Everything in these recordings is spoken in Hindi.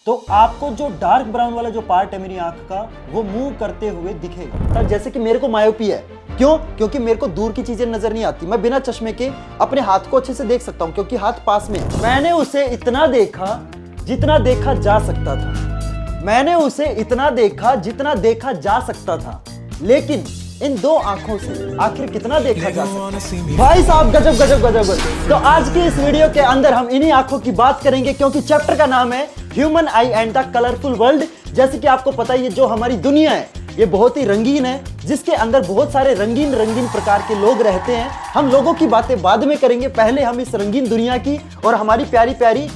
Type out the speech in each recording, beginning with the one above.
तो आपको जो डार्क ब्राउन वाला जो पार्ट है मेरी आंख का वो मूव करते हुए दिखेगा। तब जैसे कि मेरे को मायोपी है, क्यों? क्योंकि मेरे को दूर की चीजें नजर नहीं आती। मैं बिना चश्मे के अपने हाथ को अच्छे से देख सकता हूं क्योंकि हाथ पास में है। मैंने उसे इतना देखा जितना देखा जा सकता था। मैंने उसे इतना देखा जितना देखा जा सकता था, लेकिन इन दो आंखों से आखिर कितना देखा जा सकता? भाई साहब गजब गजब गजब गजब। तो आज की इस वीडियो के अंदर हम इन्हीं आंखों की बात करेंगे क्योंकि चैप्टर का नाम है human I and the colourful world. जैसे कि आपको पता ही है, जो हमारी दुनिया है ये बहुत ही रंगीन है, जिसके अंदर बहुत सारे रंगीन रंगीन प्रकार के लोग रहते हैं। हम लोगों की बातें बाद में करेंगे, पहले हम इस रंगीन दुनिया की और हमारी प्यारी प्यारी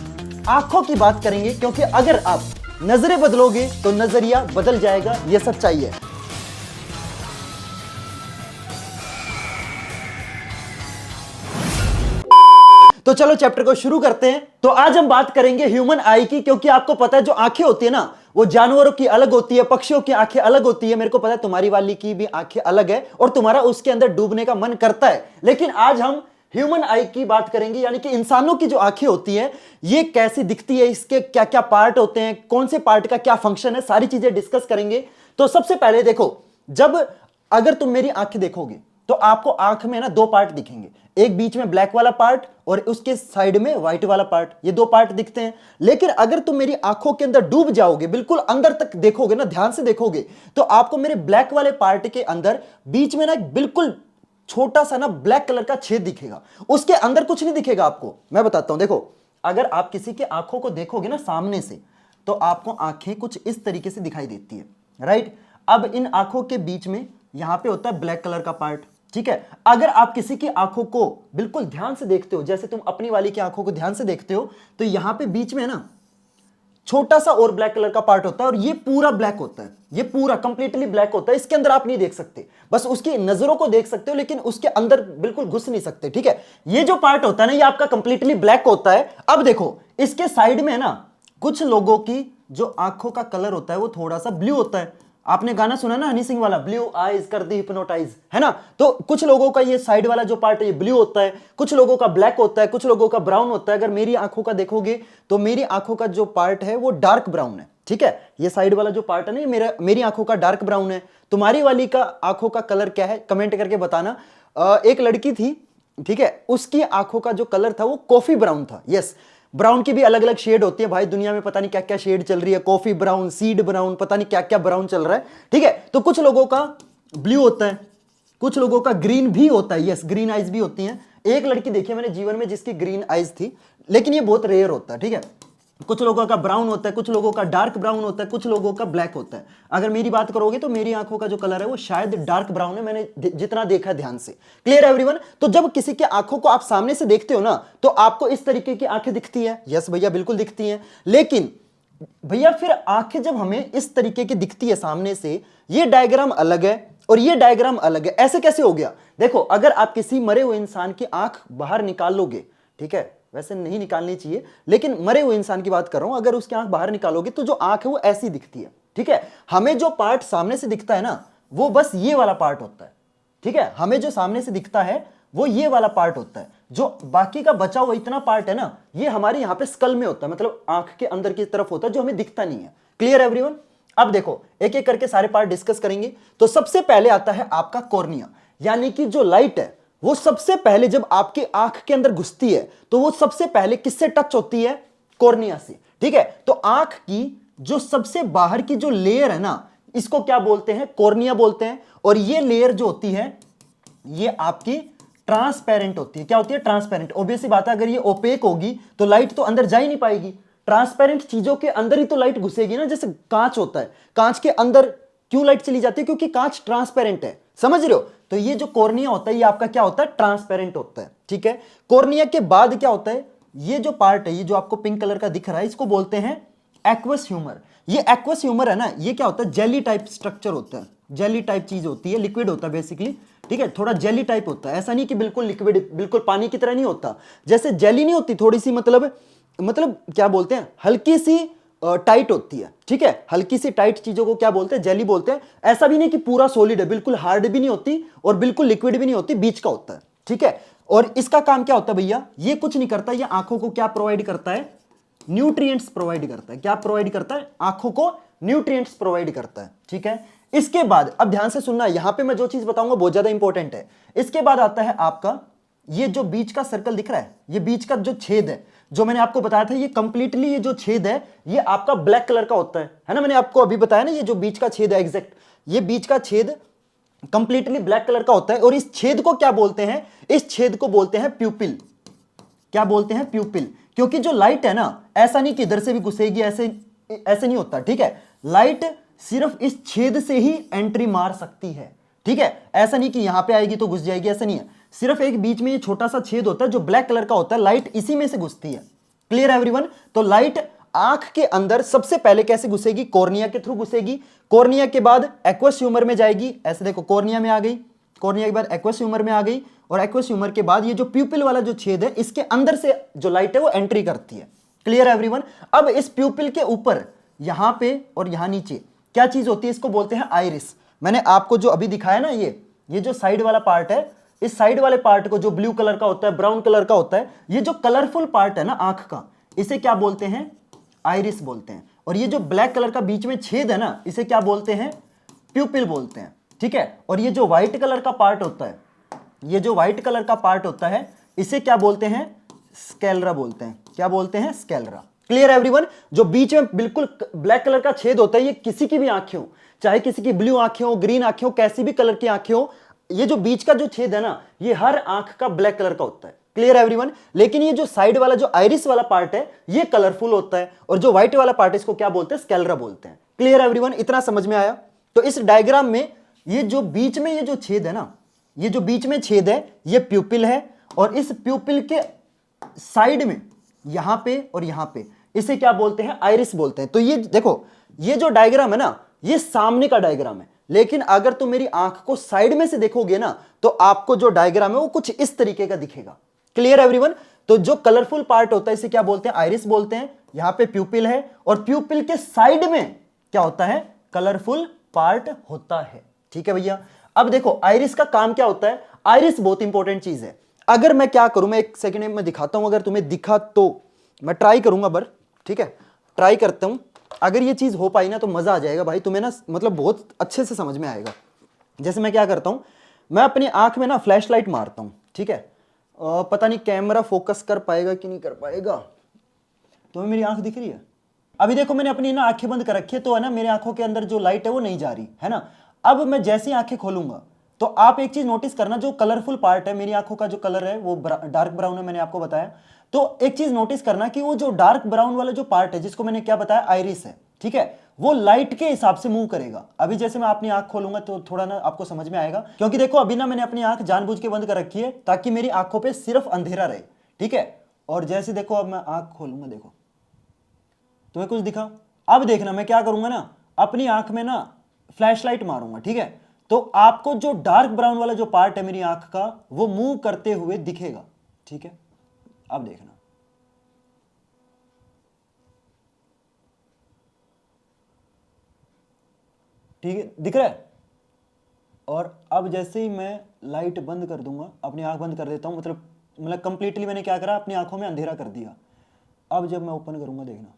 आंखों की बात करेंगे, क्योंकि अगर आप नजरें बदलोगे तो नजरिया बदल जाएगा, यह सच्चाई है। तो चलो चैप्टर को शुरू करते हैं। तो आज हम बात करेंगे ह्यूमन आई की, क्योंकि आपको पता है जो आंखें होती है ना, वो जानवरों की अलग होती है, पक्षियों की आंखें अलग होती है। मेरे को पता है तुम्हारी वाली की भी आंखें अलग है और तुम्हारा उसके अंदर डूबने का मन करता है, लेकिन आज हम ह्यूमन आई की बात करेंगे, यानी कि इंसानों की जो आंखें होती है ये कैसी दिखती है, इसके क्या क्या पार्ट होते हैं, कौन से पार्ट का क्या फंक्शन है, सारी चीजें डिस्कस करेंगे। तो सबसे पहले देखो, जब अगर तुम मेरी आंखें देखोगे तो आपको आंख में ना दो पार्ट दिखेंगे, एक बीच में ब्लैक वाला पार्ट और उसके साइड में व्हाइट वाला पार्ट, ये दो पार्ट दिखते हैं। लेकिन अगर तुम मेरी आंखों के अंदर डूब जाओगे, बिल्कुल अंदर तक देखोगे ना, ध्यान से देखोगे, तो आपको मेरे ब्लैक वाले पार्ट के अंदर बीच में ना एक बिल्कुल छोटा सा ना ब्लैक कलर का छेद दिखेगा, उसके अंदर कुछ नहीं दिखेगा आपको। मैं बताता हूं, देखो अगर आप किसी के आंखों को देखोगे ना सामने से, तो आपको आंखें कुछ इस तरीके से दिखाई देती है, राइट। अब इन आंखों के बीच में यहां पे होता है ब्लैक कलर का पार्ट, ठीक है। अगर आप किसी की आंखों को बिल्कुल ध्यान से देखते हो, जैसे तुम अपनी वाली की आंखों को ध्यान से देखते हो, तो यहां पे बीच में ना छोटा सा और ब्लैक कलर का पार्ट होता है और ये पूरा ब्लैक होता है, ये पूरा कंप्लीटली ब्लैक होता है। इसके अंदर आप नहीं देख सकते, बस उसकी नजरों को देख सकते हो, लेकिन उसके अंदर बिल्कुल घुस नहीं सकते, ठीक है। ये जो पार्ट होता है ना, ये आपका कंप्लीटली ब्लैक होता है। अब देखो इसके साइड में ना कुछ लोगों की जो आंखों का कलर होता है वो थोड़ा सा ब्लू होता है। आपने गाना सुना ना हनी सिंह वाला, ब्लू आईज कर दी हिप्नोटाइज, है ना। तो कुछ लोगों का ये साइड वाला जो पार्ट है ये ब्लू होता है, कुछ लोगों का ब्लैक होता है, कुछ लोगों का ब्राउन होता है। अगर मेरी आंखों का देखोगे तो मेरी आंखों का जो पार्ट है वो डार्क ब्राउन है, ठीक है। ये साइड वाला जो पार्ट है ना, ये मेरी आंखों का डार्क ब्राउन है। तुम्हारी वाली का आंखों का कलर क्या है कमेंट करके बताना। एक लड़की थी, ठीक है, उसकी आंखों का जो कलर था वो कॉफी ब्राउन था। यस, ब्राउन की भी अलग अलग शेड होती है भाई, दुनिया में पता नहीं क्या क्या शेड चल रही है, कॉफी ब्राउन, सीड ब्राउन, पता नहीं क्या क्या ब्राउन चल रहा है, ठीक है। तो कुछ लोगों का ब्लू होता है, कुछ लोगों का ग्रीन भी होता है। यस, ग्रीन आइज भी होती हैं। एक लड़की देखी मैंने जीवन में जिसकी ग्रीन आइज थी, लेकिन ये बहुत रेयर होता है, ठीक है। कुछ लोगों का ब्राउन होता है, कुछ लोगों का डार्क ब्राउन होता है, कुछ लोगों का ब्लैक होता है। अगर मेरी बात करोगे तो मेरी आंखों का जो कलर है वो शायद डार्क ब्राउन है, मैंने जितना देखा ध्यान से। Clear everyone? तो जब किसी के आंखों को आप सामने से देखते हो ना, तो आपको इस तरीके की आंखें दिखती है। यस भैया, बिल्कुल दिखती हैं। लेकिन भैया फिर आंखें जब हमें इस तरीके की दिखती है सामने से, ये डायग्राम अलग है और ये डायग्राम अलग है, ऐसे कैसे हो गया? देखो, अगर आप किसी मरे हुए इंसान की आंख बाहर निकाल लोगे, ठीक है, वैसे नहीं निकालनी चाहिए, लेकिन मरे हुए इंसान की बात कर रहा हूं, अगर उसकी आंख बाहर निकालोगे तो जो आंख है वो ऐसी दिखती है, ठीक है। हमें जो पार्ट सामने से दिखता है ना, वो बस ये वाला पार्ट होता है, ठीक है। हमें जो सामने से दिखता है वो ये वाला पार्ट होता है, जो बाकी का बचा हुआ इतना पार्ट है ना, ये हमारे यहां पे स्कल में होता है, मतलब आंख के अंदर की तरफ होता है, जो हमें दिखता नहीं है। Clear everyone? अब देखो एक एक करके सारे पार्ट डिस्कस करेंगे। तो सबसे पहले आता है आपका कॉर्निया, यानी कि जो लाइट है वो सबसे पहले जब आपकी आंख के अंदर घुसती है तो वो सबसे पहले किससे टच होती है? कॉर्निया से, ठीक है। तो आंख की जो सबसे बाहर की जो लेयर है ना, इसको क्या बोलते हैं? कॉर्निया बोलते हैं। और ये लेयर जो होती है ये आपकी ट्रांसपेरेंट होती है। क्या होती है? ट्रांसपेरेंट। ऑब्वियस सी बात है, अगर ये ओपेक होगी तो लाइट तो अंदर जा ही नहीं पाएगी। ट्रांसपेरेंट चीजों के अंदर ही तो लाइट घुसेगी ना, जैसे कांच होता है, कांच के अंदर क्यों लाइट चली जाती है? क्योंकि कांच ट्रांसपेरेंट है, समझ रहे हो। तो ये जो कॉर्निया होता है ये आपका क्या होता है? ट्रांसपेरेंट होता है, ठीक है। कॉर्निया के बाद क्या होता है? ये जो पार्ट है, ये जो आपको पिंक कलर का दिख रहा है, इसको बोलते हैं एक्वस ह्यूमर। ये एक्वस ह्यूमर है ना, ये क्या होता है? जेली टाइप स्ट्रक्चर होता है, जेली टाइप चीज होती है, लिक्विड होता है बेसिकली, ठीक है। थोड़ा जेली टाइप होता है, ऐसा नहीं कि बिल्कुल लिक्विड, बिल्कुल पानी की तरह नहीं होता। जैसे जेली नहीं होती, थोड़ी सी मतलब क्या बोलते हैं, हल्की सी टाइट होती है, ठीक है। हल्की सी टाइट चीजों को क्या बोलते हैं? जेली बोलते हैं। ऐसा भी नहीं कि पूरा सॉलिड है, बिल्कुल हार्ड भी नहीं होती और बिल्कुल लिक्विड भी नहीं होती, बीच का होता है, ठीक है। और इसका काम क्या होता है भैया? ये कुछ नहीं करता, ये आंखों को क्या प्रोवाइड करता है? न्यूट्रिएंट्स प्रोवाइड करता है। क्या प्रोवाइड करता है? आंखों को न्यूट्रिएंट्स प्रोवाइड करता है। ठीक है, इसके बाद अब ध्यान से सुनना, यहां पे मैं जो चीज बताऊंगा बहुत ज्यादा इंपॉर्टेंट है। इसके बाद आता है आपका ये जो बीच का सर्कल दिख रहा है, ये बीच का जो छेद है, जो मैंने आपको बताया था, ये कंप्लीटली ये जो छेद है ये आपका ब्लैक कलर का होता है ना। मैंने आपको अभी बताया ना, ये जो बीच का छेद है एग्जैक्ट, ये बीच का छेद कंप्लीटली ब्लैक कलर का होता है। और इस छेद को क्या बोलते हैं? इस छेद को बोलते हैं प्यूपिल। क्या बोलते हैं? प्यूपिल। क्योंकि जो लाइट है ना, ऐसा नहीं कि इधर से भी घुसेगी, ऐसे नहीं होता। ठीक है, लाइट सिर्फ इस छेद से ही एंट्री मार सकती है। ठीक है, ऐसा नहीं कि यहां पे आएगी तो घुस जाएगी, ऐसा नहीं है। सिर्फ एक बीच में ये छोटा सा छेद होता है जो ब्लैक कलर का होता है, लाइट इसी में से घुसती है। Clear everyone? तो लाइट आंख के अंदर सबसे पहले कैसे घुसेगी? कॉर्निया के थ्रू घुसेगी। कॉर्निया के बाद एक्वस ह्यूमर में जाएगी। ऐसे देखो, कॉर्निया में आ गई, कॉर्निया के बाद एक्वस ह्यूमर में आ गई, और एक्वस ह्यूमर के बाद ये जो प्यूपिल वाला जो छेद है, इसके अंदर से जो लाइट है वो एंट्री करती है। Clear everyone? अब इस प्यूपिल के ऊपर यहां पे और यहां नीचे क्या चीज होती है? इसको बोलते हैं आइरिस। मैंने आपको जो अभी दिखाया ना, ये जो साइड वाला पार्ट है, इस साइड वाले पार्ट को जो ब्लू कलर का होता है, ब्राउन कलर का होता है, ये जो कलरफुल पार्ट है ना आंख का, इसे क्या बोलते हैं? आइरिस बोलते हैं। और ये जो ब्लैक कलर का बीच में छेद है ना, इसे क्या बोलते हैं? प्यूपिल बोलते हैं। ठीक है, और ये जो व्हाइट कलर का पार्ट होता है, ये जो व्हाइट कलर का पार्ट होता है, इसे क्या बोलते हैं? स्कैलरा बोलते हैं। क्या बोलते हैं? स्कैलरा। Clear everyone? जो बीच में बिल्कुल ब्लैक कलर का छेद होता है, ये किसी की भी आंखें हो, चाहे किसी की ब्लू आंखें हो, ग्रीन आंखें हो, कैसी भी कलर की आंखें हो, ये जो बीच का जो छेद है ना, ये हर आंख का ब्लैक कलर का होता है। Clear everyone? लेकिन ये जो साइड वाला जो आइरिस वाला पार्ट है, ये कलरफुल होता है, और जो व्हाइट वाला पार्ट है, इसको क्या बोलते हैं? स्कैलरा बोलते हैं। Clear everyone? इतना समझ में आया? तो इस डायग्राम में ये जो बीच में ये जो छेद है ना, ये जो बीच में छेद है, ये प्यूपिल है, और इस प्यूपिल के साइड में यहां पे और यहां पे, इसे क्या बोलते हैं? आइरिस बोलते हैं। तो ये देखो, ये जो डायग्राम है ना, ये सामने का डायग्राम है, लेकिन अगर तुम मेरी आंख को साइड में से देखोगे ना, तो आपको जो डायग्राम है वो कुछ इस तरीके का दिखेगा। Clear everyone? तो जो कलरफुल पार्ट होता है, इसे क्या बोलते हैं? आइरिस बोलते हैं। यहां पे प्यूपिल है, और प्यूपिल के साइड में क्या होता है? कलरफुल पार्ट होता है। ठीक है भैया? अब देखो, आइरिस का काम क्या होता है? आइरिस बहुत इंपॉर्टेंट चीज है। अगर मैं क्या करूं, मैं एक सेकंड में दिखाता हूं, अगर तुम्हें दिखा तो मैं ट्राई करूंगा बर। ठीक है, ट्राई करता हूं। अगर ये चीज हो पाई ना तो मजा आ जाएगा भाई, तुम्हें ना मतलब बहुत अच्छे से समझ में आएगा। जैसे मैं क्या करता हूं, मैं अपनी आंख में ना फ्लैश लाइट मारता हूं। ठीक है, पता नहीं कैमरा फोकस कर पाएगा कि नहीं कर पाएगा। तुम्हें मेरी आंख दिख रही है? अभी देखो, मैंने अपनी ना आंखें बंद कर रखी है, तो है ना, मेरे आंखों के अंदर जो लाइट है वो नहीं जा रही है ना। अब मैं जैसे ही आंखें खोलूंगा, तो आप एक चीज नोटिस करना, जो कलरफुल पार्ट है, मेरी आंखों का जो कलर है वो डार्क ब्राउन है, मैंने आपको बताया। तो एक चीज नोटिस करना कि वो जो डार्क ब्राउन वाला जो पार्ट है, जिसको मैंने क्या बताया? आइरिस है। ठीक है, वो लाइट के हिसाब से मूव करेगा। अभी जैसे मैं अपनी आंख खोलूंगा तो थोड़ा ना आपको समझ में आएगा, क्योंकि देखो अभी ना मैंने अपनी आंख जानबूझ के बंद कर रखी है, ताकि मेरी आंखों पे सिर्फ अंधेरा रहे। ठीक है, और जैसे देखो अब मैं आंख खोलूंगा, देखो तुम्हें कुछ दिखा? अब देखना, मैं क्या करूंगा ना, अपनी आंख में ना फ्लैश लाइट मारूंगा। ठीक है, तो आपको जो डार्क ब्राउन वाला जो पार्ट है मेरी आंख का, वो मूव करते हुए दिखेगा। ठीक है, अब देखना, ठीक है, दिख रहा है? और अब जैसे ही मैं लाइट बंद कर दूंगा, अपनी आंख बंद कर देता हूं, मतलब कंप्लीटली मैंने क्या करा, अपनी आंखों में अंधेरा कर दिया। अब जब मैं ओपन करूंगा, देखना,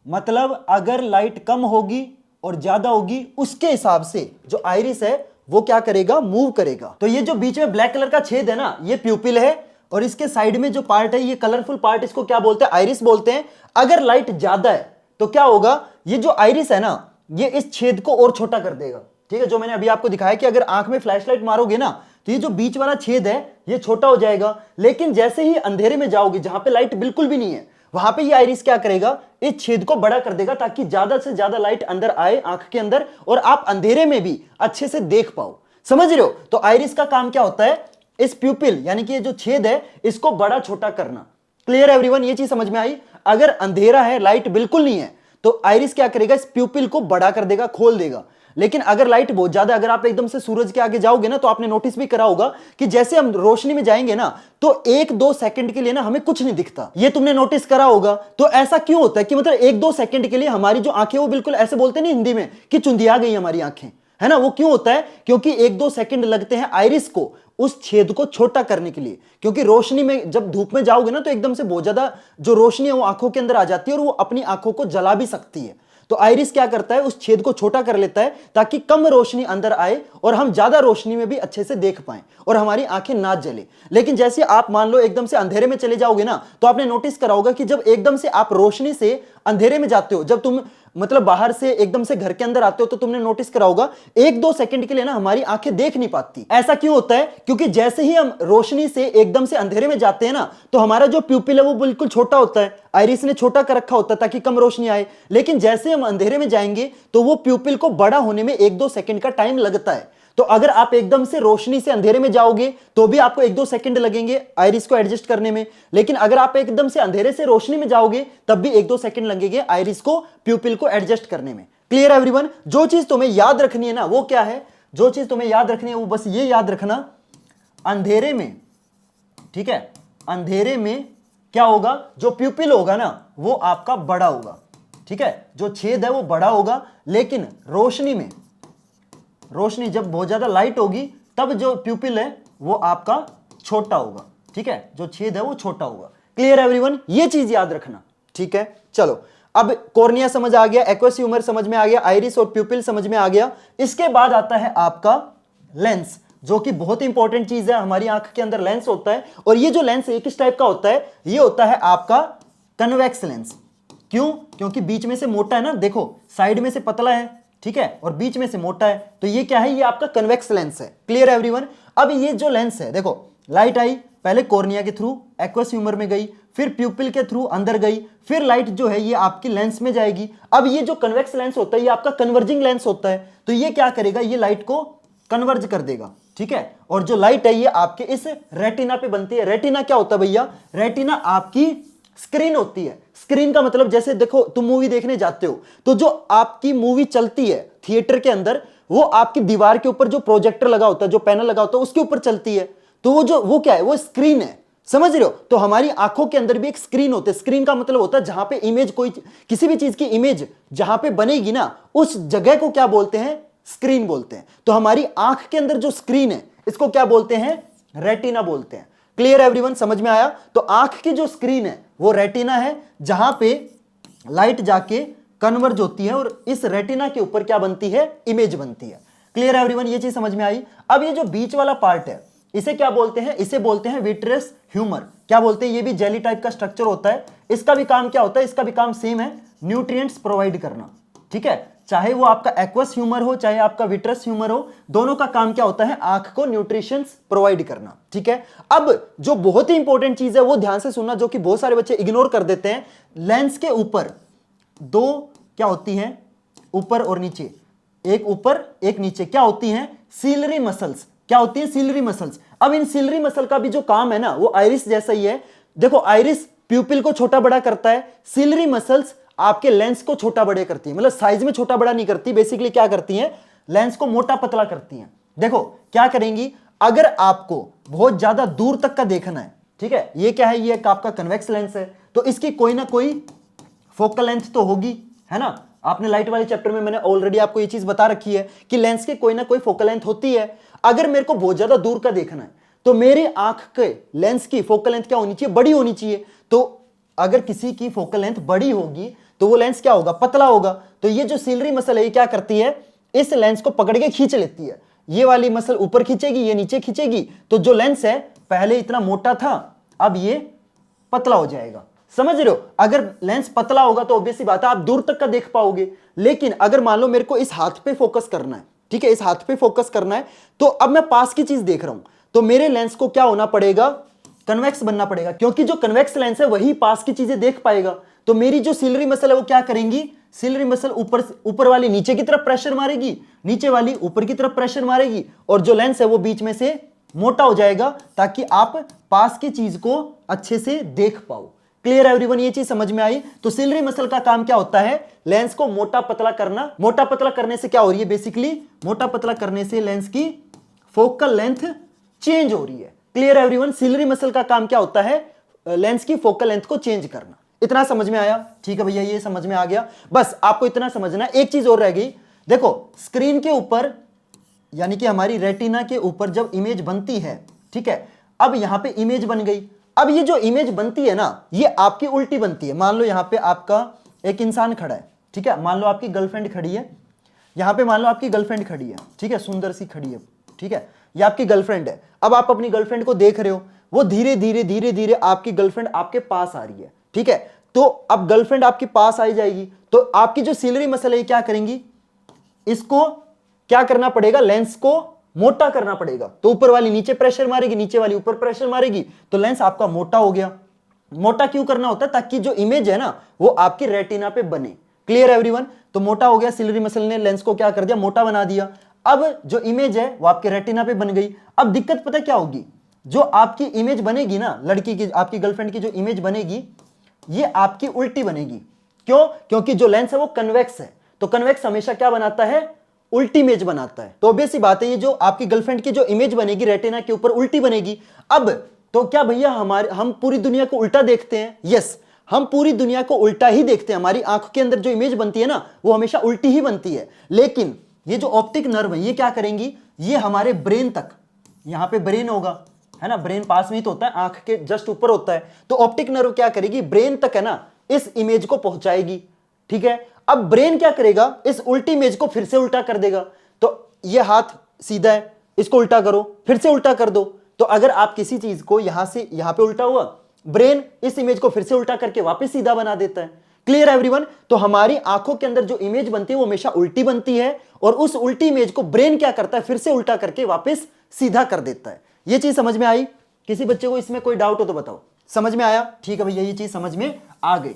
मतलब अगर लाइट कम होगी और ज्यादा होगी, उसके हिसाब से जो आइरिस है वो क्या करेगा? मूव करेगा। तो ये जो बीच में ब्लैक कलर का छेद है ना, ये प्यूपिल है, और इसके साइड में जो पार्ट है, ये कलरफुल पार्ट, इसको क्या बोलते हैं? आइरिस बोलते हैं। अगर लाइट ज्यादा है तो क्या होगा? ये जो आइरिस है ना, ये इस छेद को और छोटा कर देगा। ठीक है, जो मैंने अभी आपको दिखाया कि अगर आंख में फ्लैशलाइट मारोगे ना, तो ये जो बीच वाला छेद है ये छोटा हो जाएगा। लेकिन जैसे ही अंधेरे में जाओगे, जहां पे लाइट बिल्कुल भी नहीं है, वहां पे ये आइरिस क्या करेगा? इस छेद को बड़ा कर देगा, ताकि ज्यादा से ज्यादा लाइट अंदर आए आंख के अंदर, और आप अंधेरे में भी अच्छे से देख पाओ। समझ रहे हो? तो आइरिस का काम क्या होता है? इस प्यूपिल यानी कि ये जो छेद है, इसको बड़ा छोटा करना। Clear everyone? ये चीज समझ में आई? अगर अंधेरा है, लाइट बिल्कुल नहीं है, तो आइरिस क्या करेगा? इस प्यूपिल को बड़ा कर देगा, खोल देगा। लेकिन अगर लाइट बहुत ज्यादा, अगर आप एकदम से सूरज के आगे जाओगे ना, तो आपने नोटिस भी करा होगा कि जैसे हम रोशनी में जाएंगे ना, तो 1-2 सेकंड के लिए ना हमें कुछ नहीं दिखता। ये तुमने नोटिस करा होगा। तो ऐसा क्यों होता है कि मतलब 1-2 सेकंड के लिए हमारी जो आंखें, वो बिल्कुल ऐसे बोलते नहीं हिंदी में कि चुंधिया गई हमारी आंखें, है ना। वो क्यों होता है? क्योंकि 1-2 सेकंड लगते हैं आइरिस को उस छेद को छोटा करने के लिए, क्योंकि रोशनी में जब धूप में जाओगे ना तो एकदम से बहुत ज्यादा जो रोशनी है वो आंखों के अंदर आ जाती है और वो अपनी आंखों को जला भी सकती है। तो आइरिस क्या करता है, उस छेद को छोटा कर लेता है ताकि कम रोशनी अंदर आए और हम ज्यादा रोशनी में भी अच्छे से देख पाएं और हमारी आंखें ना जले। लेकिन जैसे आप मान लो एकदम से अंधेरे में चले जाओगे ना, तो आपने नोटिस करा होगा कि जब एकदम से आप रोशनी से अंधेरे में जाते हो, जब तुम मतलब बाहर से एकदम से घर के अंदर आते हो, तो तुमने नोटिस करा होगा 1-2 सेकंड के लिए ना हमारी आंखें देख नहीं पाती। ऐसा क्यों होता है? क्योंकि जैसे ही हम रोशनी से एकदम से अंधेरे में जाते हैं ना, तो हमारा जो प्यूपिल है वो बिल्कुल छोटा होता है, आइरिस ने छोटा कर रखा होता है ताकि कम रोशनी आए। लेकिन जैसे हम अंधेरे में जाएंगे तो वो प्यूपिल को बड़ा होने में 1-2 सेकंड का टाइम लगता है। तो अगर आप एकदम से रोशनी से अंधेरे में जाओगे तो भी आपको 1-2 सेकंड लगेंगे आइरिस को एडजस्ट करने में, लेकिन अगर आप एकदम से अंधेरे से रोशनी में जाओगे तब भी 1-2 सेकंड लगेंगे आइरिस को प्यूपिल को एडजस्ट करने में। क्लियर है एवरीवन? जो चीज तुम्हें याद रखनी है ना वो क्या है? जो चीज तुम्हें याद रखनी है वो बस ये याद रखना, अंधेरे में, ठीक है, अंधेरे में क्या होगा, जो प्यूपिल होगा ना वो आपका बड़ा होगा, ठीक है, जो छेद है वो बड़ा होगा। लेकिन रोशनी में, रोशनी जब बहुत ज्यादा लाइट होगी तब जो प्यूपिल है वो आपका छोटा होगा, ठीक है, जो छेद है वो छोटा होगा। Clear everyone? ये चीज याद रखना, ठीक है। चलो अब कॉर्निया समझ आ गया, एक्वस ह्यूमर समझ में आ गया, आइरिस और प्यूपिल समझ में आ गया। इसके बाद आता है आपका लेंस, जो कि बहुत इंपॉर्टेंट चीज है। हमारी आंख के अंदर लेंस होता है और ये जो लेंस है किस टाइप का होता है? ये होता है आपका कन्वेक्स लेंस। क्यों? क्योंकि बीच में से मोटा है ना, देखो साइड में से पतला है, ठीक है, और बीच में से मोटा है, तो ये क्या है? ये आपका कन्वेक्स लेंस है। क्लियर है एवरीवन? अब ये जो लेंस है, देखो लाइट आई पहले कॉर्निया के थ्रू एक्वस ह्यूमर में गई, फिर प्यूपिल के थ्रू अंदर गई, फिर लाइट जो है ये आपकी लेंस में जाएगी। अब ये जो कन्वेक्स लेंस होता है ये आपका कन्वर्जिंग लेंस होता है, तो ये क्या करेगा? ये लाइट को कन्वर्ज कर देगा, ठीक है। और जो लाइट है ये आपके इस रेटिना पे बनती है। रेटिना क्या होता है भैया? रेटिना आपकी स्क्रीन होती है। स्क्रीन का मतलब जैसे देखो तुम मूवी देखने जाते हो तो जो आपकी मूवी चलती है थिएटर के अंदर, वो आपकी दीवार के ऊपर जो प्रोजेक्टर लगा होता है, जो पैनल लगा होता है उसके ऊपर चलती है। तो वो क्या है? वो स्क्रीन है, समझ रहे हो? तो हमारी आंखों के अंदर भी एक स्क्रीन होती है। स्क्रीन का मतलब होता है जहां पे इमेज, कोई किसी भी चीज की इमेज जहां पे बनेगी ना उस जगह को क्या बोलते हैं? स्क्रीन बोलते हैं। तो हमारी आंख के अंदर जो स्क्रीन है इसको क्या बोलते हैं? रेटिना बोलते हैं। Clear everyone? समझ में आया? तो आंख की जो स्क्रीन है वो रेटिना है, जहां पे लाइट जाके कन्वर्ज होती है और इस रेटिना के ऊपर क्या बनती है? इमेज बनती है। Clear everyone? ये चीज समझ में आई? अब ये जो बीच वाला पार्ट है इसे क्या बोलते हैं? इसे बोलते हैं विट्रियस ह्यूमर। क्या बोलते हैं? ये भी जेली टाइप का स्ट्रक्चर होता है। इसका भी काम क्या होता है? इसका भी काम सेम है, न्यूट्रिएंट्स प्रोवाइड करना, ठीक है। चाहे वो आपका एक्वस ह्यूमर हो चाहे आपका विट्रस ह्यूमर हो, दोनों का काम क्या होता है? आंख को न्यूट्रिशंस प्रोवाइड करना, ठीक है। अब जो बहुत ही इंपॉर्टेंट चीज है वो ध्यान से सुनना, जो कि बहुत सारे बच्चे इग्नोर कर देते हैं। लेंस के ऊपर दो क्या होती हैं? ऊपर और नीचे, एक ऊपर एक नीचे, क्या होती हैं? Ciliary muscles. क्या होती है? Ciliary muscles. अब इन सीलरी मसल का भी जो काम है ना वो आइरिस जैसा ही है। देखो आइरिस प्यूपिल को छोटा बड़ा करता है, सीलरी मसल्स आपके लेंस को छोटा बड़े करती है, मतलब साइज में छोटा बड़ा नहीं करती, बेसिकली क्या करती हैं? लेंस को मोटा पतला करती हैं। देखो क्या करेंगी? अगर आपको बहुत ज्यादा दूर तक का देखना है, ठीक है, ये क्या है? ये एक आपका कन्वेक्स लेंस है, तो इसकी कोई ना कोई फोकल लेंथ तो होगी, है ना। आपने लाइट वाले चैप्टर में मैंने ऑलरेडी आपको ये चीज बता रखी है कि लेंस की कोई ना कोई फोकल लेंथ होती है। अगर मेरे को बहुत ज्यादा दूर का देखना है तो मेरी आंख के लेंस की फोकल लेंथ क्या होनी चाहिए? बड़ी होनी चाहिए। तो अगर किसी की फोकल लेंथ बड़ी होगी तो वो लेंस क्या होगा? पतला होगा। तो ये जो सीलरी मसल है ये क्या करती है? इस लेंस को पकड़ के खींच लेती है। ये वाली मसल ऊपर खींचेगी, ये नीचे खींचेगी, तो जो लेंस है पहले इतना मोटा था अब ये पतला हो जाएगा। समझ रहे हो? अगर लेंस पतला होगा तो ऑब्वियस सी बात है आप दूर तक का देख पाओगे। लेकिन अगर मान लो मेरे को इस हाथ पे फोकस करना है, ठीक है, इस हाथ पे फोकस करना है, तो अब मैं पास की चीज देख रहा हूं, तो मेरे लेंस को क्या होना पड़ेगा? कन्वेक्स बनना पड़ेगा, क्योंकि जो कन्वेक्स लेंस है वही पास की चीजें देख पाएगा। तो मेरी जो सीलरी मसल है वो क्या करेंगी? सीलरी मसल ऊपर वाली नीचे की तरफ प्रेशर मारेगी, नीचे वाली ऊपर की तरफ प्रेशर मारेगी, और जो लेंस है वो बीच में से मोटा हो जाएगा ताकि आप पास की चीज को अच्छे से देख पाओ। Clear everyone? ये चीज समझ में आई? तो सीलरी मसल का काम क्या होता है? लेंस को मोटा पतला करना। मोटा पतला करने से क्या हो रही है? बेसिकली मोटा पतला करने से लेंस की फोकल लेंथ चेंज हो रही है। Clear everyone? सीलरी मसल का काम क्या होता है? लेंस की फोकल लेंथ को चेंज करना। इतना समझ में आया? ठीक है भैया, ये समझ में आ गया। बस आपको इतना समझना है। एक चीज और रह गई, देखो स्क्रीन के ऊपर यानी कि हमारी रेटिना के ऊपर जब इमेज बनती है, ठीक है, अब यहां पे इमेज बन गई। अब ये जो इमेज बनती है ना, ये आपकी उल्टी बनती है। मान लो यहां पे आपका एक इंसान खड़ा है, ठीक है, मान लो आपकी गर्लफ्रेंड खड़ी है, यहां पे मान लो आपकी गर्लफ्रेंड खड़ी है, ठीक है, सुंदर सी खड़ी है, ठीक है, ये आपकी गर्लफ्रेंड है। अब आप अपनी गर्लफ्रेंड को देख रहे हो, वो धीरे धीरे धीरे धीरे आपकी गर्लफ्रेंड आपके पास आ रही है, ठीक है। तो अब गर्लफ्रेंड आपके पास आई जाएगी, तो आपकी जो सीलरी मसल है क्या करेंगी, इसको क्या करना पड़ेगा, लेंस को मोटा करना पड़ेगा। तो ऊपर वाली नीचे प्रेशर मारेगी, नीचे वाली ऊपर प्रेशर मारेगी, तो लेंस आपका मोटा हो गया। मोटा क्यों करना होता है, ताकि जो इमेज है ना वो आपकी रेटिना पे बने। Clear everyone? तो मोटा हो गया, सिलरी मसल ने लेंस को क्या कर दिया, मोटा बना दिया। अब जो इमेज है वो आपके रेटिना पे बन गई। अब दिक्कत पता क्या होगी, जो आपकी इमेज बनेगी ना लड़की की, आपकी गर्लफ्रेंड की जो इमेज बनेगी, ये आपकी उल्टी बनेगी। क्यों? क्योंकि जो लेंस है वो कन्वेक्स है, तो कन्वेक्स हमेशा क्या बनाता है, उल्टी इमेज बनाता है। तो ऑब्वियस सी बात है, ये जो आपकी गर्लफ्रेंड की जो इमेज बनेगी रेटिना के ऊपर, उल्टी बनेगी। अब तो क्या भैया हम पूरी दुनिया को उल्टा देखते हैं? यस, हम पूरी दुनिया को उल्टा ही देखते हैं। हमारी आंखों के अंदर जो इमेज बनती है ना वो हमेशा उल्टी ही बनती है। लेकिन ये जो ऑप्टिक नर्व है ये क्या करेंगी, ये हमारे ब्रेन तक, यहां पे ब्रेन होगा, है ना, ब्रेन पास में ही तो होता है, आंख के जस्ट ऊपर होता है। तो ऑप्टिक नर्व क्या करेगी, ब्रेन तक है ना इस इमेज को पहुंचाएगी, ठीक है। अब ब्रेन क्या करेगा, इस उल्टी इमेज को फिर से उल्टा कर देगा। तो ये हाथ सीधा है, इसको उल्टा करो, फिर से उल्टा कर दो। तो अगर आप किसी चीज को यहां से यहां पे उल्टा हुआ, ब्रेन इस इमेज को फिर से उल्टा करके वापस सीधा बना देता है। Clear everyone? तो हमारी आंखों के अंदर जो इमेज बनती है वो हमेशा उल्टी बनती है, और उस उल्टी इमेज को ब्रेन क्या करता है, फिर से उल्टा करके वापस सीधा कर देता है। ये चीज समझ में आई? किसी बच्चे को इसमें कोई डाउट हो तो बताओ। समझ में आया? ठीक है भैया, ये चीज समझ में आ गई।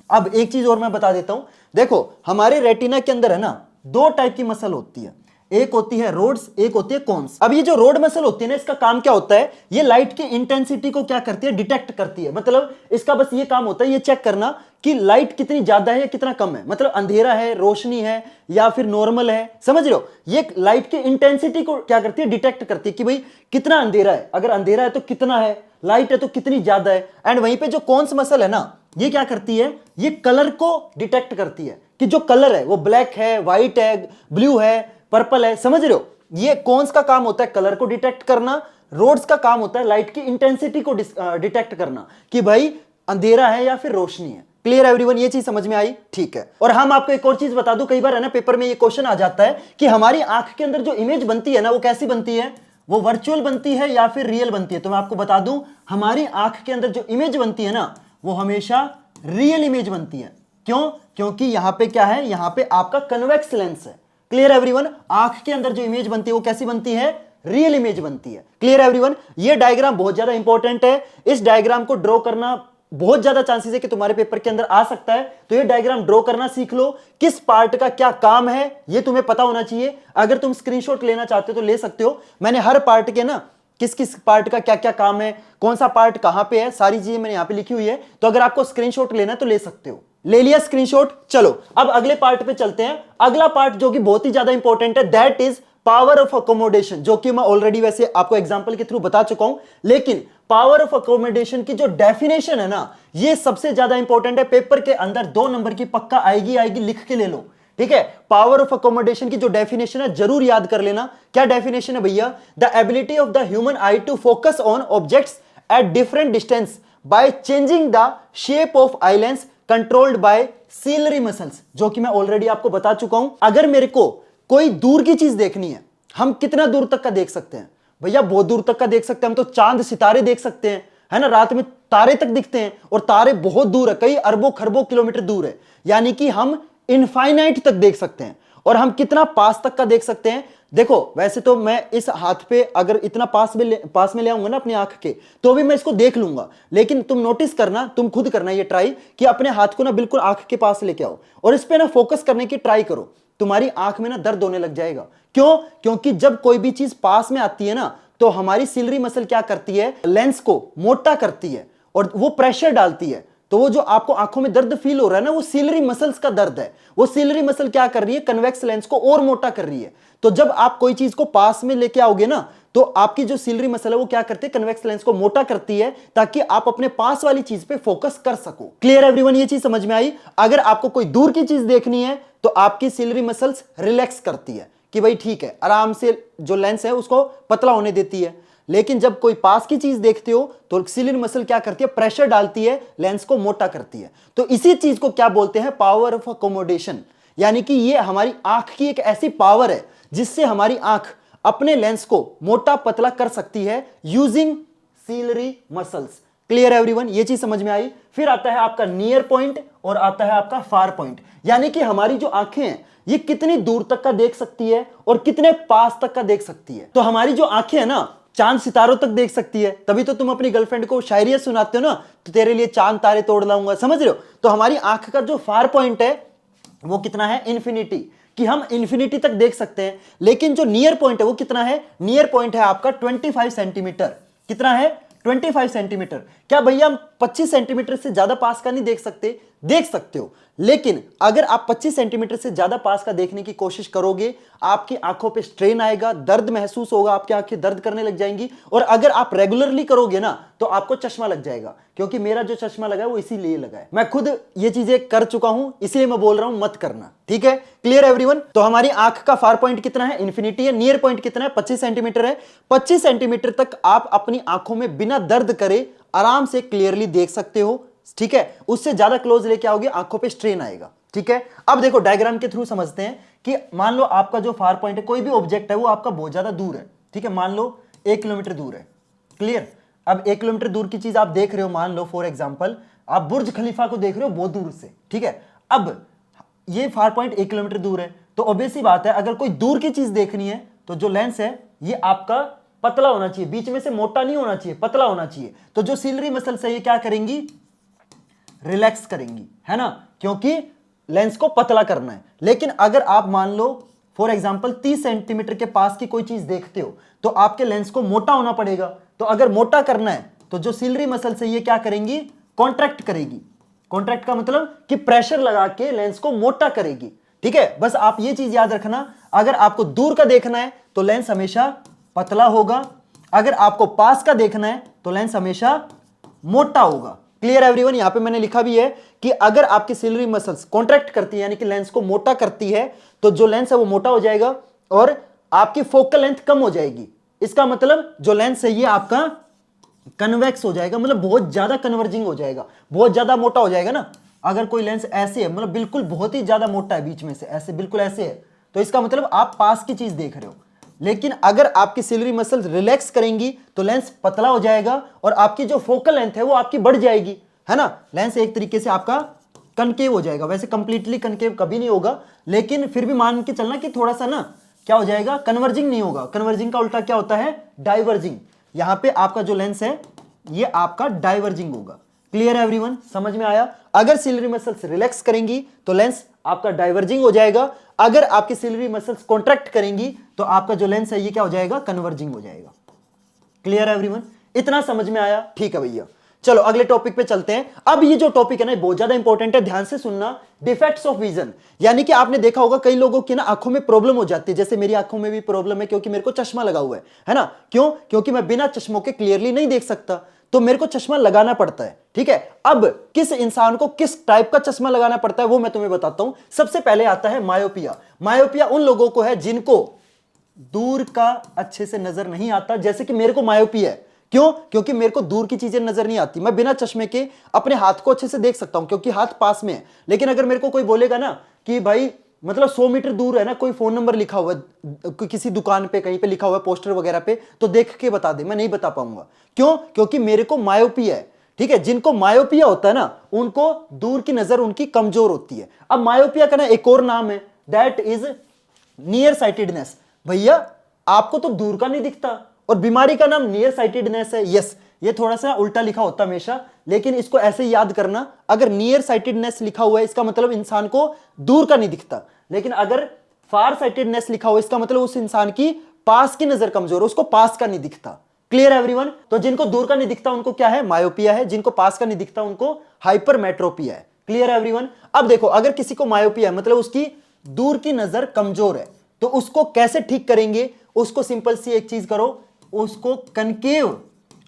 अब एक चीज और मैं बता देता हूं, देखो हमारे रेटिना के अंदर है ना दो टाइप की मसल होती है, एक होती है रोड्स, एक होती है कोन्स। अब ये जो रोड मसल होती है ना, इसका काम क्या होता है, ये लाइट की इंटेंसिटी को क्या करती है, डिटेक्ट करती है। मतलब इसका बस ये काम होता है, ये चेक करना कि लाइट कितनी ज्यादा है या कितना कम है, मतलब अंधेरा है, रोशनी है या फिर नॉर्मल है। समझ रहे हो? ये लाइट की इंटेंसिटी को क्या करती है, डिटेक्ट करती है कि भाई कितना अंधेरा है, अगर अंधेरा है तो कितना है, लाइट है तो कितनी ज्यादा है। एंड वहीं पे जो कोन्स मसल है ना, ये क्या करती है, ये कलर को डिटेक्ट करती है कि जो कलर है वो ब्लैक है, व्हाइट है, ब्लू है, पर्पल है। समझ रहे हो? ये कोन्स का काम होता है कलर को डिटेक्ट करना, रोड्स का काम होता है लाइट की इंटेंसिटी को डिटेक्ट करना कि भाई अंधेरा है या फिर रोशनी है। Clear everyone? ये चीज समझ में आई? ठीक है। और हम आपको एक और चीज बता दूं, कई बार है ना पेपर में ये क्वेश्चन आ जाता है कि हमारी आंख के अंदर जो इमेज बनती है ना वो कैसी बनती है, वो वर्चुअल बनती है या फिर रियल बनती है। तो मैं आपको बता दूं, हमारी आंख के अंदर जो इमेज बनती है ना वो हमेशा रियल इमेज बनती है। क्यों? क्योंकि यहां पे क्या है, यहां पे आपका कन्वेक्स लेंस है। Clear everyone? आंख के अंदर जो इमेज बनती है वो कैसी बनती है, रियल इमेज बनती है। Clear everyone? ये डायग्राम बहुत ज्यादा इंपॉर्टेंट है, इस डायग्राम को ड्रॉ करना बहुत ज्यादा चांसेस है कि तुम्हारे पेपर के अंदर आ सकता है। तो ये डायग्राम ड्रॉ करना सीख लो, किस पार्ट का क्या काम है ये तुम्हें पता होना चाहिए। अगर तुम स्क्रीनशॉट लेना चाहते हो तो ले सकते हो, मैंने हर पार्ट के ना किस किस पार्ट का क्या क्या काम है, कौन सा पार्ट कहां पे है, सारी चीजें मैंने यहां पे लिखी हुई है। तो अगर आपको स्क्रीनशॉट लेना है तो ले सकते हो। ले लिया स्क्रीनशॉट? चलो अब अगले पार्ट पे चलते हैं। अगला पार्ट जो कि बहुत ही ज्यादा इंपॉर्टेंट है, that is power of accommodation, जो कि मैं ऑलरेडी वैसे आपको एग्जांपल के थ्रू बता चुका हूं। लेकिन पावर ऑफ अकोमोडेशन की जो डेफिनेशन है ना, ये सबसे ज्यादा इंपॉर्टेंट है। पेपर के अंदर 2 नंबर की पक्का आएगी आएगी, लिख के ले लो, ठीक है। पावर ऑफ अकोमोडेशन की जो डेफिनेशन है जरूर याद कर लेना। क्या डेफिनेशन है भैया? The ability of the human eye to focus on objects at different distance by changing the shape of eye lens controlled by ciliary muscles, जो कि मैं ऑलरेडी आपको बता चुका हूं। अगर मेरे को कोई दूर की चीज देखनी है, हम कितना दूर तक का देख सकते हैं भैया? बहुत दूर तक का देख सकते हैं हम तो, चांद सितारे देख सकते हैं, है ना, रात में तारे तक दिखते हैं, और तारे बहुत दूर है, कई अरबों खरबों किलोमीटर दूर है, यानी कि हम इनफाइनाइट तक देख सकते हैं। और हम कितना पास तक का देख सकते हैं? देखो वैसे तो मैं इस हाथ पे अगर इतना पास में ले आऊंगा ना अपनी आंख के, तो भी मैं इसको देख लूंगा। लेकिन तुम नोटिस करना, तुम खुद करना ये ट्राई कि अपने हाथ को ना बिल्कुल आंख के पास लेके आओ और इस पे ना फोकस करने की ट्राई करो। तुम्हारी आंख में ना दर्द होने लग जाएगा। क्यों? क्योंकि जब कोई भी चीज पास में आती है ना, तो हमारी सिलरी मसल क्या करती है, लेंस को मोटा करती है और वो प्रेशर डालती है। तो वो जो आपको आंखों में दर्द फील हो रहा है ना, वो सीलरी मसल्स का दर्द है। वो सीलरी मसल क्या कर रही है, कन्वेक्स लेंस को और मोटा कर रही है। तो जब आप कोई चीज को पास में लेके आओगे ना, तो आपकी जो सीलरी मसल है वो क्या करती है, कन्वेक्स लेंस को मोटा करती है, ताकि आप अपने पास वाली चीज पे फोकस कर सको। Clear everyone? ये चीज समझ में आई? अगर आपको कोई दूर की चीज देखनी है तो आपकी सीलरी मसल्स रिलैक्स करती है। कि भाई ठीक है, आराम से जो लेंस है उसको पतला होने देती है। लेकिन जब कोई पास की चीज देखते हो तो सिलियरी मसल क्या करती है, प्रेशर डालती है, लेंस को मोटा करती है। तो इसी चीज को क्या बोलते हैं, पावर ऑफ अकोमोडेशन। यानी कि ये हमारी आंख की एक ऐसी पावर है जिससे हमारी आंख अपने लेंस को मोटा पतला कर सकती है using ciliary muscles. Clear everyone, ये चीज समझ में आई। फिर आता है आपका नियर पॉइंट और आता है आपका फार पॉइंट। यानी कि हमारी जो आंखें हैं ये कितनी दूर तक का देख सकती है और कितने पास तक का देख सकती है। तो हमारी जो आंखें हैं ना, चांद सितारों तक देख सकती है। तभी तो तुम अपनी गर्लफ्रेंड को शायरियां सुनाते हो ना, तो तेरे लिए चांद तारे तोड़ लाऊंगा, समझ रहे हो। तो हमारी आंख का जो फार पॉइंट है वो कितना है, इन्फिनिटी, कि हम इन्फिनिटी तक देख सकते हैं। लेकिन जो नियर पॉइंट है वो कितना है, नियर पॉइंट है आपका 25 सेंटीमीटर। कितना है, 25 सेंटीमीटर। क्या भैया हम 25 सेंटीमीटर से ज्यादा पास का नहीं देख सकते? देख सकते हो, लेकिन अगर आप 25 सेंटीमीटर से ज्यादा पास का देखने की कोशिश करोगे, आपकी आंखों पे स्ट्रेन आएगा, दर्द महसूस होगा, आपकी आंखें दर्द करने लग जाएंगी। और अगर आप रेगुलरली करोगे ना तो आपको चश्मा लग जाएगा, क्योंकि मेरा जो चश्मा लगा है वो इसीलिए लगा है। मैं खुद ये चीजें कर चुका हूं, इसलिए मैं बोल रहा हूं मत करना, ठीक है। Clear everyone. तो हमारी आंख का फार पॉइंट कितना है, इन्फिनिटी है। नियर पॉइंट कितना है, 25 सेंटीमीटर है। 25 सेंटीमीटर तक आप अपनी आंखों में बिना दर्द करे आराम से क्लियरली देख सकते हो, ठीक है। उससे ज्यादा क्लोज लेके आओगे आंखों पे स्ट्रेन आएगा, ठीक है। अब देखो डायग्राम के थ्रू समझते हैं कि मान लो आपका जो फार पॉइंट है, कोई भी ऑब्जेक्ट है वो आपका बहुत ज्यादा दूर है, ठीक है। मान लो 1 किलोमीटर दूर है, क्लियर। अब 1 किलोमीटर दूर की चीज आप देख रहे हो, मान लो फॉर एग्जाम्पल आप बुर्ज खलीफा को देख रहे हो बहुत दूर से, ठीक है। अब ये फार पॉइंट 1 किलोमीटर दूर है, तो ऑब्वियस सी बात है अगर कोई दूर की चीज देखनी है तो जो लेंस है ये आपका पतला होना चाहिए, बीच में से मोटा नहीं होना चाहिए, पतला होना चाहिए। तो जो सिलियरी मसल्स है ये क्या करेंगी, रिलैक्स करेंगी, है ना, क्योंकि लेंस को पतला करना है। लेकिन अगर आप मान लो फॉर एग्जांपल 30 सेंटीमीटर के पास की कोई चीज देखते हो तो आपके लेंस को मोटा होना पड़ेगा। तो अगर मोटा करना है तो जो सिलियरी मसल से ये क्या करेंगी, कॉन्ट्रैक्ट करेगी। कॉन्ट्रैक्ट का मतलब कि प्रेशर लगा के लेंस को मोटा करेगी, ठीक है। बस आप ये चीज याद रखना, अगर आपको दूर का देखना है तो लेंस हमेशा पतला होगा, अगर आपको पास का देखना है तो लेंस हमेशा मोटा होगा। Clear everyone. यहां पे मैंने लिखा भी है कि अगर आपकी सिलियरी मसल्स कॉन्ट्रैक्ट करती है यानी कि लेंस को मोटा करती है तो जो लेंस है वो मोटा हो जाएगा और आपकी फोकल लेंथ कम हो जाएगी। इसका मतलब जो लेंस है ये आपका कन्वेक्स हो जाएगा, मतलब बहुत ज्यादा कन्वर्जिंग हो जाएगा, बहुत ज्यादा मोटा हो जाएगा ना। अगर कोई लेंस ऐसे है, मतलब बिल्कुल बहुत ही ज्यादा मोटा है, बीच में से ऐसे बिल्कुल ऐसे है, तो इसका मतलब आप पास की चीज देख रहे हो। लेकिन अगर आपकी सिलियरी मसल्स रिलैक्स करेंगी तो लेंस पतला हो जाएगा और आपकी जो फोकल लेंथ है वो आपकी बढ़ जाएगी, है ना। लेंस एक तरीके से आपका कनकेव हो जाएगा, वैसे कंप्लीटली कनकेव कभी नहीं होगा, लेकिन फिर भी मान के चलना कि थोड़ा सा ना क्या हो जाएगा, कन्वर्जिंग नहीं होगा। कन्वर्जिंग का उल्टा क्या होता है, डाइवर्जिंग। यहां पे आपका जो लेंस है ये आपका डाइवर्जिंग होगा। क्लियर है एवरीवन, समझ में आया। अगर सिलियरी मसल्स रिलैक्स करेंगी तो लेंस आपका डाइवर्जिंग हो जाएगा, अगर आपकी सिलियरी मसल्स कॉन्ट्रैक्ट करेंगी तो आपका जो लेंस है ये क्या हो जाएगा, कन्वर्जिंग हो जाएगा। क्लियर है एवरीवन, इतना समझ में आया, ठीक है भैया। चलो अगले टॉपिक पे चलते हैं। अब ये जो टॉपिक है ना बहुत ज्यादा इंपॉर्टेंट है, ध्यान से सुनना। डिफेक्ट्स ऑफ विजन, यानी कि आपने देखा होगा कई लोगों की ना आंखों में प्रॉब्लम हो जाती है, जैसे मेरी आंखों में भी प्रॉब्लम है क्योंकि मेरे को चश्मा लगा हुआ है ना। क्यों, क्योंकि मैं बिना चश्मों के क्लियरली नहीं देख सकता, तो मेरे को चश्मा लगाना पड़ता है, ठीक है। अब किस इंसान को किस टाइप का चश्मा लगाना पड़ता है वो मैं तुम्हें बताता हूं। सबसे पहले आता है मायोपिया। मायोपिया उन लोगों को है जिनको दूर का अच्छे से नजर नहीं आता, जैसे कि मेरे को मायोपिया है। क्यों, क्योंकि मेरे को दूर की चीजें नजर नहीं आती, मैं बिना चश्मे के अपने हाथ को अच्छे से देख सकता हूं क्योंकि हाथ पास में है। लेकिन अगर मेरे को कोई बोलेगा ना कि भाई मतलब 100 मीटर दूर है ना, कोई फोन नंबर लिखा हुआ है किसी दुकान पे कहीं पे लिखा हुआ है पोस्टर वगैरह पे, तो देख के बता दे, मैं नहीं बता पाऊंगा। क्यों, क्योंकि मेरे को मायोपिया है, ठीक है। जिनको मायोपिया होता है ना उनको दूर की नजर उनकी कमजोर होती है। अब मायोपिया का ना एक और नाम है, दैट इज नियर साइटेडनेस। भैया आपको तो दूर का नहीं दिखता और बीमारी का नाम नियर साइटेडनेस है। यस, ये थोड़ा सा उल्टा लिखा होता हमेशा, लेकिन इसको ऐसे याद करना, अगर नियर साइटेडनेस लिखा हुआ है इसका मतलब इंसान को दूर का नहीं दिखता, लेकिन अगर फार साइटेडनेस लिखा हुआ इसका मतलब उस इंसान की पास की नजर कमजोर है, उसको पास का नहीं दिखता। Clear everyone. तो जिनको दूर का नहीं दिखता उनको क्या है, मायोपिया है, जिनको पास का नहीं दिखता उनको हाइपरमेट्रोपिया है। Clear everyone. अब देखो अगर किसी को मायोपिया है मतलब उसकी दूर की नजर कमजोर है, तो उसको कैसे ठीक करेंगे, उसको सिंपल सी एक चीज करो, उसको कनकेव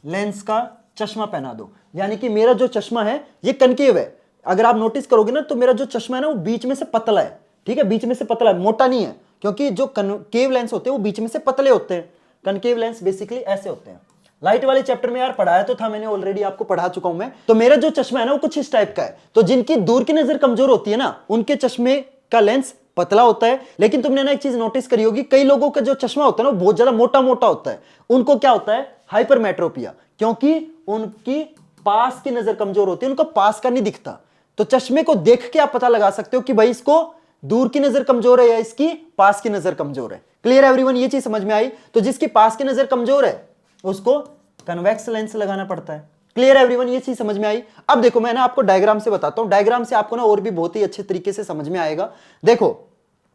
लेंस का चश्मा पहना दो। यानी कि मेरा जो चश्मा है ये कनकेव है, अगर आप नोटिस करोगे ना तो मेरा जो चश्मा है ना वो बीच में से पतला है, ठीक है, बीच में से पतला है, मोटा नहीं है, क्योंकि जो कनकेव लेंस होते हैं वो बीच में से पतले होते हैं। कनकेव लेंस बेसिकली ऐसे होते हैं। लाइट वाले चैप्टर में यार पढ़ाया तो था मैंने, ऑलरेडी आपको पढ़ा चुका हूं मैं। तो मेरा जो चश्मा है ना वो कुछ इस टाइप का है। तो जिनकी दूर की नजर कमजोर होती है ना, उनके चश्मे का लेंस पतला होता है। लेकिन तुमने ना एक चीज नोटिस करी होगी, कई लोगों का जो चश्मा होता है ना वो बहुत ज्यादा मोटा मोटा होता है। उनको क्या होता है? हाइपरमेट्रोपिया, क्योंकि उनकी पास की नजर कमजोर होती है, उनको पास का नहीं दिखता। तो चश्मे को देख के आप पता लगा सकते हो कि भाई इसको दूर की नजर कमजोर है या इसकी पास की नजर कमजोर है। Clear everyone? ये चीज समझ में आई? तो जिसकी पास की नजर कमजोर है उसको कन्वेक्स लेंस लगाना पड़ता है। Clear everyone? ये चीज समझ में आई? अब देखो मैं ना आपको डायग्राम से बताता हूं, डायग्राम से आपको ना और भी बहुत ही अच्छे तरीके से समझ में आएगा। देखो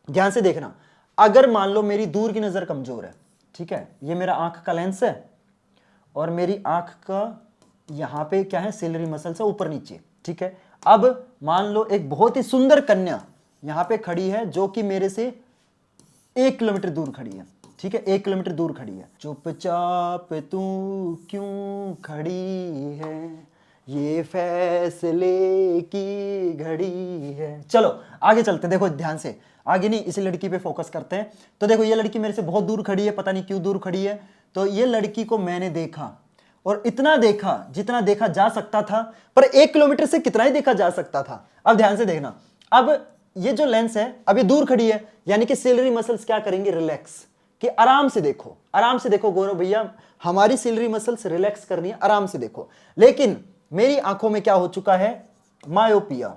ध्यान से देखना, अगर मान लो मेरी दूर की नजर कमजोर है, ठीक है, ये मेरा आंख का लेंस है और मेरी आंख का यहां पे क्या है? सिलरी मसल से ऊपर नीचे, ठीक है। अब मान लो एक बहुत ही सुंदर कन्या यहां पे खड़ी है जो कि मेरे से 1 किलोमीटर दूर खड़ी है, ठीक है, 1 किलोमीटर दूर खड़ी है। चुपचाप तू क्यों खड़ी है, ये फैसले की घड़ी है। चलो आगे चलते हैं। देखो ध्यान से, आगे नहीं, इसी लड़की पे फोकस करते हैं। तो देखो ये लड़की मेरे से बहुत दूर खड़ी है, पता नहीं क्यों दूर खड़ी है। तो ये लड़की को मैंने देखा और इतना देखा जितना देखा जा सकता था, पर 1 किलोमीटर से कितना ही देखा जा सकता था। अब ध्यान से देखना, अब ये जो लेंस है अब ये दूर खड़ी है, यानी कि सिलरी मसल्स क्या करेंगे? रिलैक्स, कि आराम से देखो, आराम से देखो गौरव भैया, हमारी सिलरी मसल्स रिलैक्स करनी है, आराम से देखो। लेकिन मेरी आंखों में क्या हो चुका है? मायोपिया।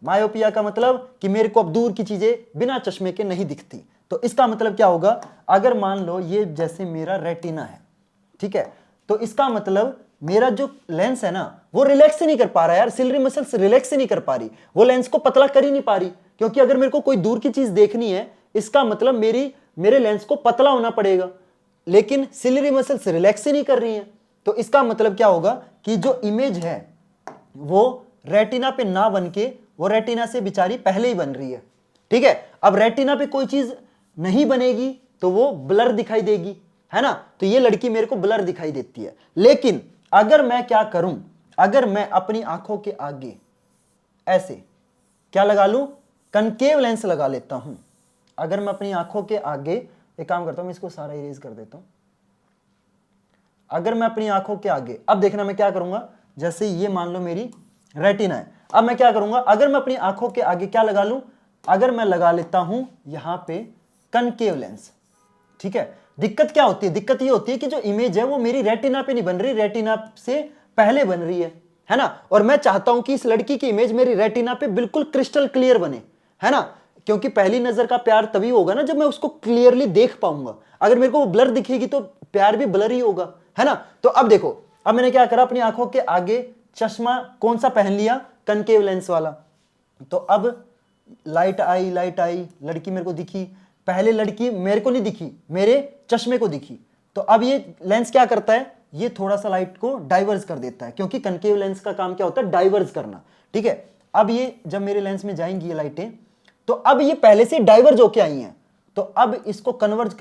मायोपिया का मतलब कि मेरे को अब दूर की चीजें बिना चश्मे के नहीं दिखती। तो इसका मतलब क्या होगा? अगर मान लो ये जैसे मेरा रेटिना है, ठीक है, तो इसका मतलब मेरा जो लेंस है ना वो रिलैक्स ही नहीं कर पा रहा है यार, सिलरी मसल्स रिलैक्स ही नहीं कर पा रही, वो लेंस को पतला कर ही नहीं पा रही। क्योंकि अगर मेरे को कोई दूर की चीज देखनी है, इसका मतलब मेरे लेंस को पतला होना पड़ेगा, लेकिन सिलरी मसल्स रिलैक्स ही नहीं कर रही हैं। तो इसका मतलब क्या होगा कि जो इमेज है वो रेटिना पे ना बन के वो रेटिना से बेचारी पहले ही बन रही है, ठीक है। अब रेटिना पे कोई चीज नहीं बनेगी तो वो ब्लर दिखाई देगी, है ना। तो ये लड़की मेरे को ब्लर दिखाई देती है। लेकिन अगर मैं क्या करूं, अगर मैं अपनी आंखों के आगे ऐसे क्या लगा लूं? कनकेव लेंस लगा लेता हूं। अगर मैं अपनी आंखों के आगे एक काम करता हूं, मैं इसको सारा इरेज कर देता हूं। अगर मैं अपनी आंखों के आगे, अब देखना मैं क्या करूंगा, जैसे ये मान लो मेरी रेटिना है, अब मैं क्या करूंगा? अगर मैं अपनी आंखों के आगे क्या लगा लूं? अगर मैं लगा लेता हूं यहां पे कनकेव लेंस, ठीक है। दिक्कत क्या होती है? दिक्कत ये होती है कि जो इमेज है वो मेरी रेटिना पे नहीं बन रही, रेटिना से पहले बन रही है ना। और मैं चाहता हूं कि इस लड़की की इमेज मेरी रेटिना पे बिल्कुल क्रिस्टल क्लियर बने, है ना। क्योंकि पहली नजर का प्यार तभी होगा ना जब मैं उसको क्लियरली देख पाऊंगा। अगर मेरे को वो ब्लर दिखेगी तो प्यार भी ब्लर ही होगा, है ना। तो अब देखो, अब मैंने क्या करा, अपनी आंखों के आगे चश्मा कौन सा पहन लिया? कनकेव लेंस वाला। तो अब लाइट आई, लाइट आई, लड़की मेरे को दिखी। पहले लड़की मेरे को नहीं दिखी, मेरे चश्मे को दिखी। तो अब ये लेंस क्या करता है? ये थोड़ा सा लाइट को डाइवर्ज कर देता है, क्योंकि कनकेव लेंस का काम क्या होता है? डाइवर्ज करना, ठीक है। अब ये जब मेरे लेंस में जाएंगी ये लाइटें, तो अब ये पहले से डाइवर्ज होके आई हैं, तो अब इसको कन्वर्ज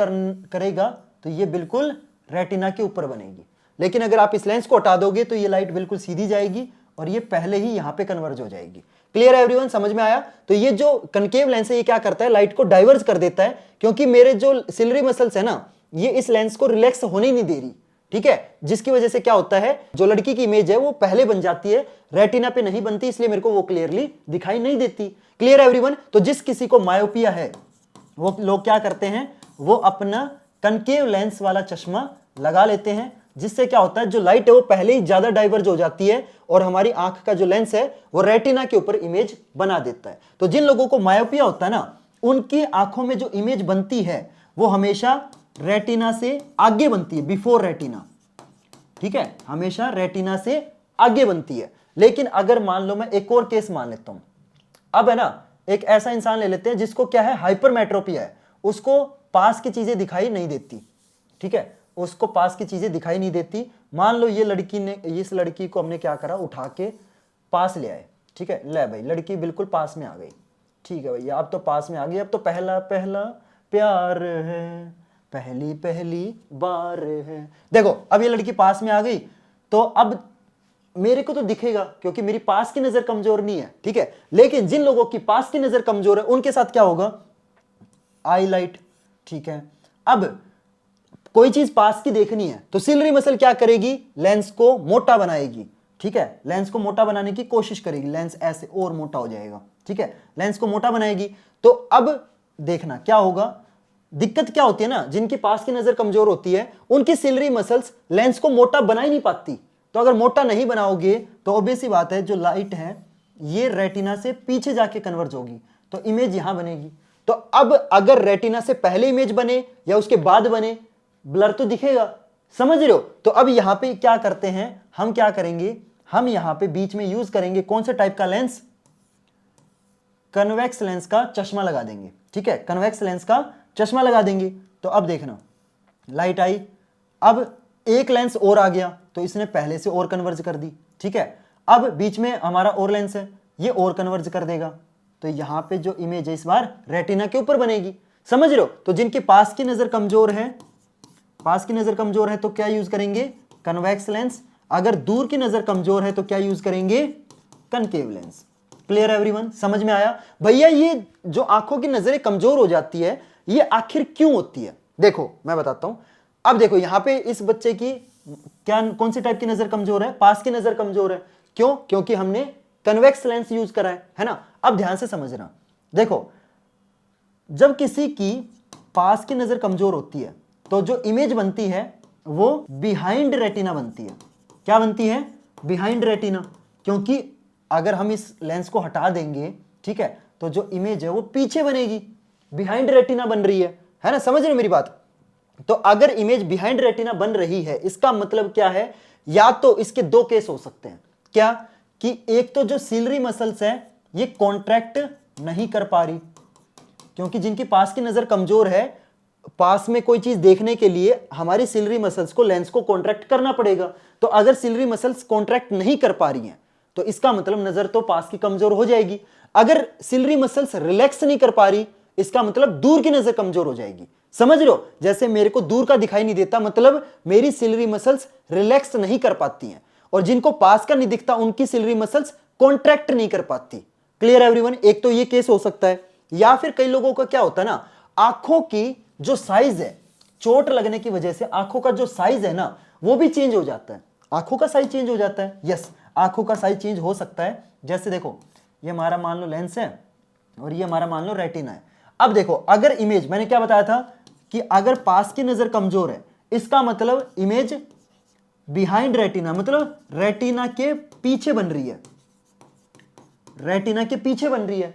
करेगा तो ये बिल्कुल रेटिना के ऊपर बनेगी। लेकिन अगर आप इस लेंस को हटा दोगे तो ये लाइट बिल्कुल सीधी जाएगी और ये पहले ही यहां पे कन्वर्ज हो जाएगी। क्लियर है एवरीवन? समझ में आया? तो ये जो कनकेव लेंस है ये क्या करता है? लाइट को डाइवर्ज कर देता है, क्योंकि मेरे जो सिलरी मसल्स है ना ये इस लेंस को रिलैक्स होने ही नहीं दे रही, ठीक है। जिसकी वजह से क्या होता है, जो लड़की की इमेज है वो पहले बन जाती है, रेटिना पे नहीं बनती, इसलिए मेरे को वो क्लियरली दिखाई नहीं देती। क्लियर है एवरीवन? तो जिस किसी को मायोपिया है वो लोग क्या करते हैं, वो अपना कनकेव लेंस वाला चश्मा लगा लेते हैं, जिससे क्या होता है जो लाइट है वो पहले ही ज्यादा डाइवर्ज हो जाती है और हमारी आंख का जो लेंस है वो रेटिना के ऊपर इमेज बना देता है। तो जिन लोगों को मायोपिया होता है ना, उनकी आंखों में जो इमेज बनती है वो हमेशा रेटिना से आगे बनती है, बिफोर रेटिना, ठीक है, हमेशा रेटिना से आगे बनती है। लेकिन अगर मान लो मैं एक और केस मान लेता हूं, अब है ना एक ऐसा इंसान ले लेते हैं जिसको क्या है, हाइपरमेट्रोपिया है, उसको पास की चीजें दिखाई नहीं देती, ठीक है, उसको पास की चीजें दिखाई नहीं देती। मान लो ये लड़की ने, इस लड़की को हमने क्या करा, उठा के पास ले आए, ठीक है, ले भाई लड़की बिल्कुल पास में आ गई, ठीक है भैया अब तो पास में आ गई, अब तो पहला पहला प्यार है, पहली पहली बार है। देखो अब ये लड़की पास में आ गई, तो अब मेरे को तो दिखेगा क्योंकि मेरी पास की नजर कमजोर नहीं है, ठीक है। लेकिन जिन लोगों की पास की नजर कमजोर है उनके साथ क्या होगा, आई लाइट ठीक है। अब कोई चीज पास की देखनी है तो सिलरी मसल क्या करेगी, लेंस को मोटा बनाएगी, ठीक है, लेंस को मोटा बनाने की कोशिश करेगी, लेंस ऐसे और मोटा हो जाएगा, ठीक है, लेंस को मोटा बनाएगी। तो अब देखना क्या होगा, दिक्कत क्या होती है ना, जिनके पास की नजर कमजोर होती है उनकी सिलरी मसल्स लेंस को मोटा बना ही नहीं पाती। तो अगर मोटा नहीं बनाओगे तो ऑब्वियस सी बात है जो लाइट है ये रेटिना से पीछे जाके कन्वर्ज होगी, तो इमेज यहां बनेगी। तो अब अगर रेटिना से पहले इमेज बने या उसके बाद बने, ब्लर तो दिखेगा, समझ रहे हो। तो अब यहां पे क्या करते हैं, हम क्या करेंगे, हम यहां पे बीच में यूज करेंगे कौन से टाइप का लेंस, कन्वेक्स लेंस का चश्मा लगा देंगे, ठीक है, कन्वेक्स लेंस का चश्मा लगा देंगे। तो अब देखना लाइट आई, अब एक लेंस और आ गया तो इसने पहले से और कन्वर्ज कर दी, ठीक है। अब बीच में हमारा और लेंस है, ये और कन्वर्ज कर देगा, तो यहां पे जो इमेज है इस बार रेटिना के ऊपर बनेगी, समझ रहे हो। तो जिनके पास की नजर कमजोर है, पास की नजर कमजोर है तो क्या यूज करेंगे, कन्वेक्स लेंस। अगर दूर की नजर कमजोर है तो क्या यूज करेंगे, कनकेव लेंस। क्लियर एवरीवन, समझ में आया भैया। ये जो आंखों की नजरें कमजोर हो जाती है ये आखिर क्यों होती है, देखो मैं बताता हूं। अब देखो यहां पे इस बच्चे की क्या, कौन सी टाइप की नजर कमजोर है, पास की नजर कमजोर है, क्यों, क्योंकि हमने कन्वेक्स लेंस यूज करा है ना। अब ध्यान से समझना, देखो जब किसी की पास की नजर कमजोर होती है तो जो इमेज बनती है वो बिहाइंड रेटिना बनती है। क्या बनती है, बिहाइंड रेटिना, क्योंकि अगर हम इस लेंस को हटा देंगे, ठीक है, तो जो इमेज है वो पीछे बनेगी, बिहाइंड रेटिना बन रही है ना, समझ रहे हो मेरी बात। तो अगर इमेज बिहाइंड रेटिना बन रही है इसका मतलब क्या है, या तो इसके दो केस हो सकते हैं, क्या कि एक तो जो सिलरी मसल्स है ये कॉन्ट्रैक्ट नहीं कर पा रही, क्योंकि जिनकी पास की नजर कमजोर है पास में कोई चीज देखने के लिए हमारी सिलरी मसल्स को लेंस को कॉन्ट्रैक्ट करना पड़ेगा। तो अगर सिलरी मसल्स कॉन्ट्रैक्ट नहीं कर पा रही हैं तो इसका मतलब नजर तो पास की कमजोर हो जाएगी। अगर सिलरी मसल्स रिलैक्स नहीं कर पा रही इसका मतलब दूर की नजर कमजोर हो जाएगी, समझ रहे हो। जैसे मेरे को दूर का दिखाई नहीं देता मतलब मेरी सिलरी मसल्स रिलैक्स नहीं कर पाती हैं, और जिनको पास का नहीं दिखता उनकी सिलरी मसल्स कॉन्ट्रैक्ट नहीं कर पाती। क्लियर एवरीवन, एक तो ये केस हो सकता है। या फिर कई लोगों का क्या होता है ना, आंखों की जो साइज है चोट लगने की वजह से आंखों का जो साइज है ना वो भी चेंज हो जाता है, आंखों का साइज चेंज हो जाता है। यस, आंखों का साइज चेंज हो सकता है। जैसे देखो ये हमारा मान लो लेंस है और ये हमारा मान लो रेटिना है। अब देखो अगर इमेज, मैंने क्या बताया था कि अगर पास की नजर कमजोर है इसका मतलब इमेज बिहाइंड रेटिना, मतलब रेटिना के पीछे बन रही है, रेटिना के पीछे बन रही है।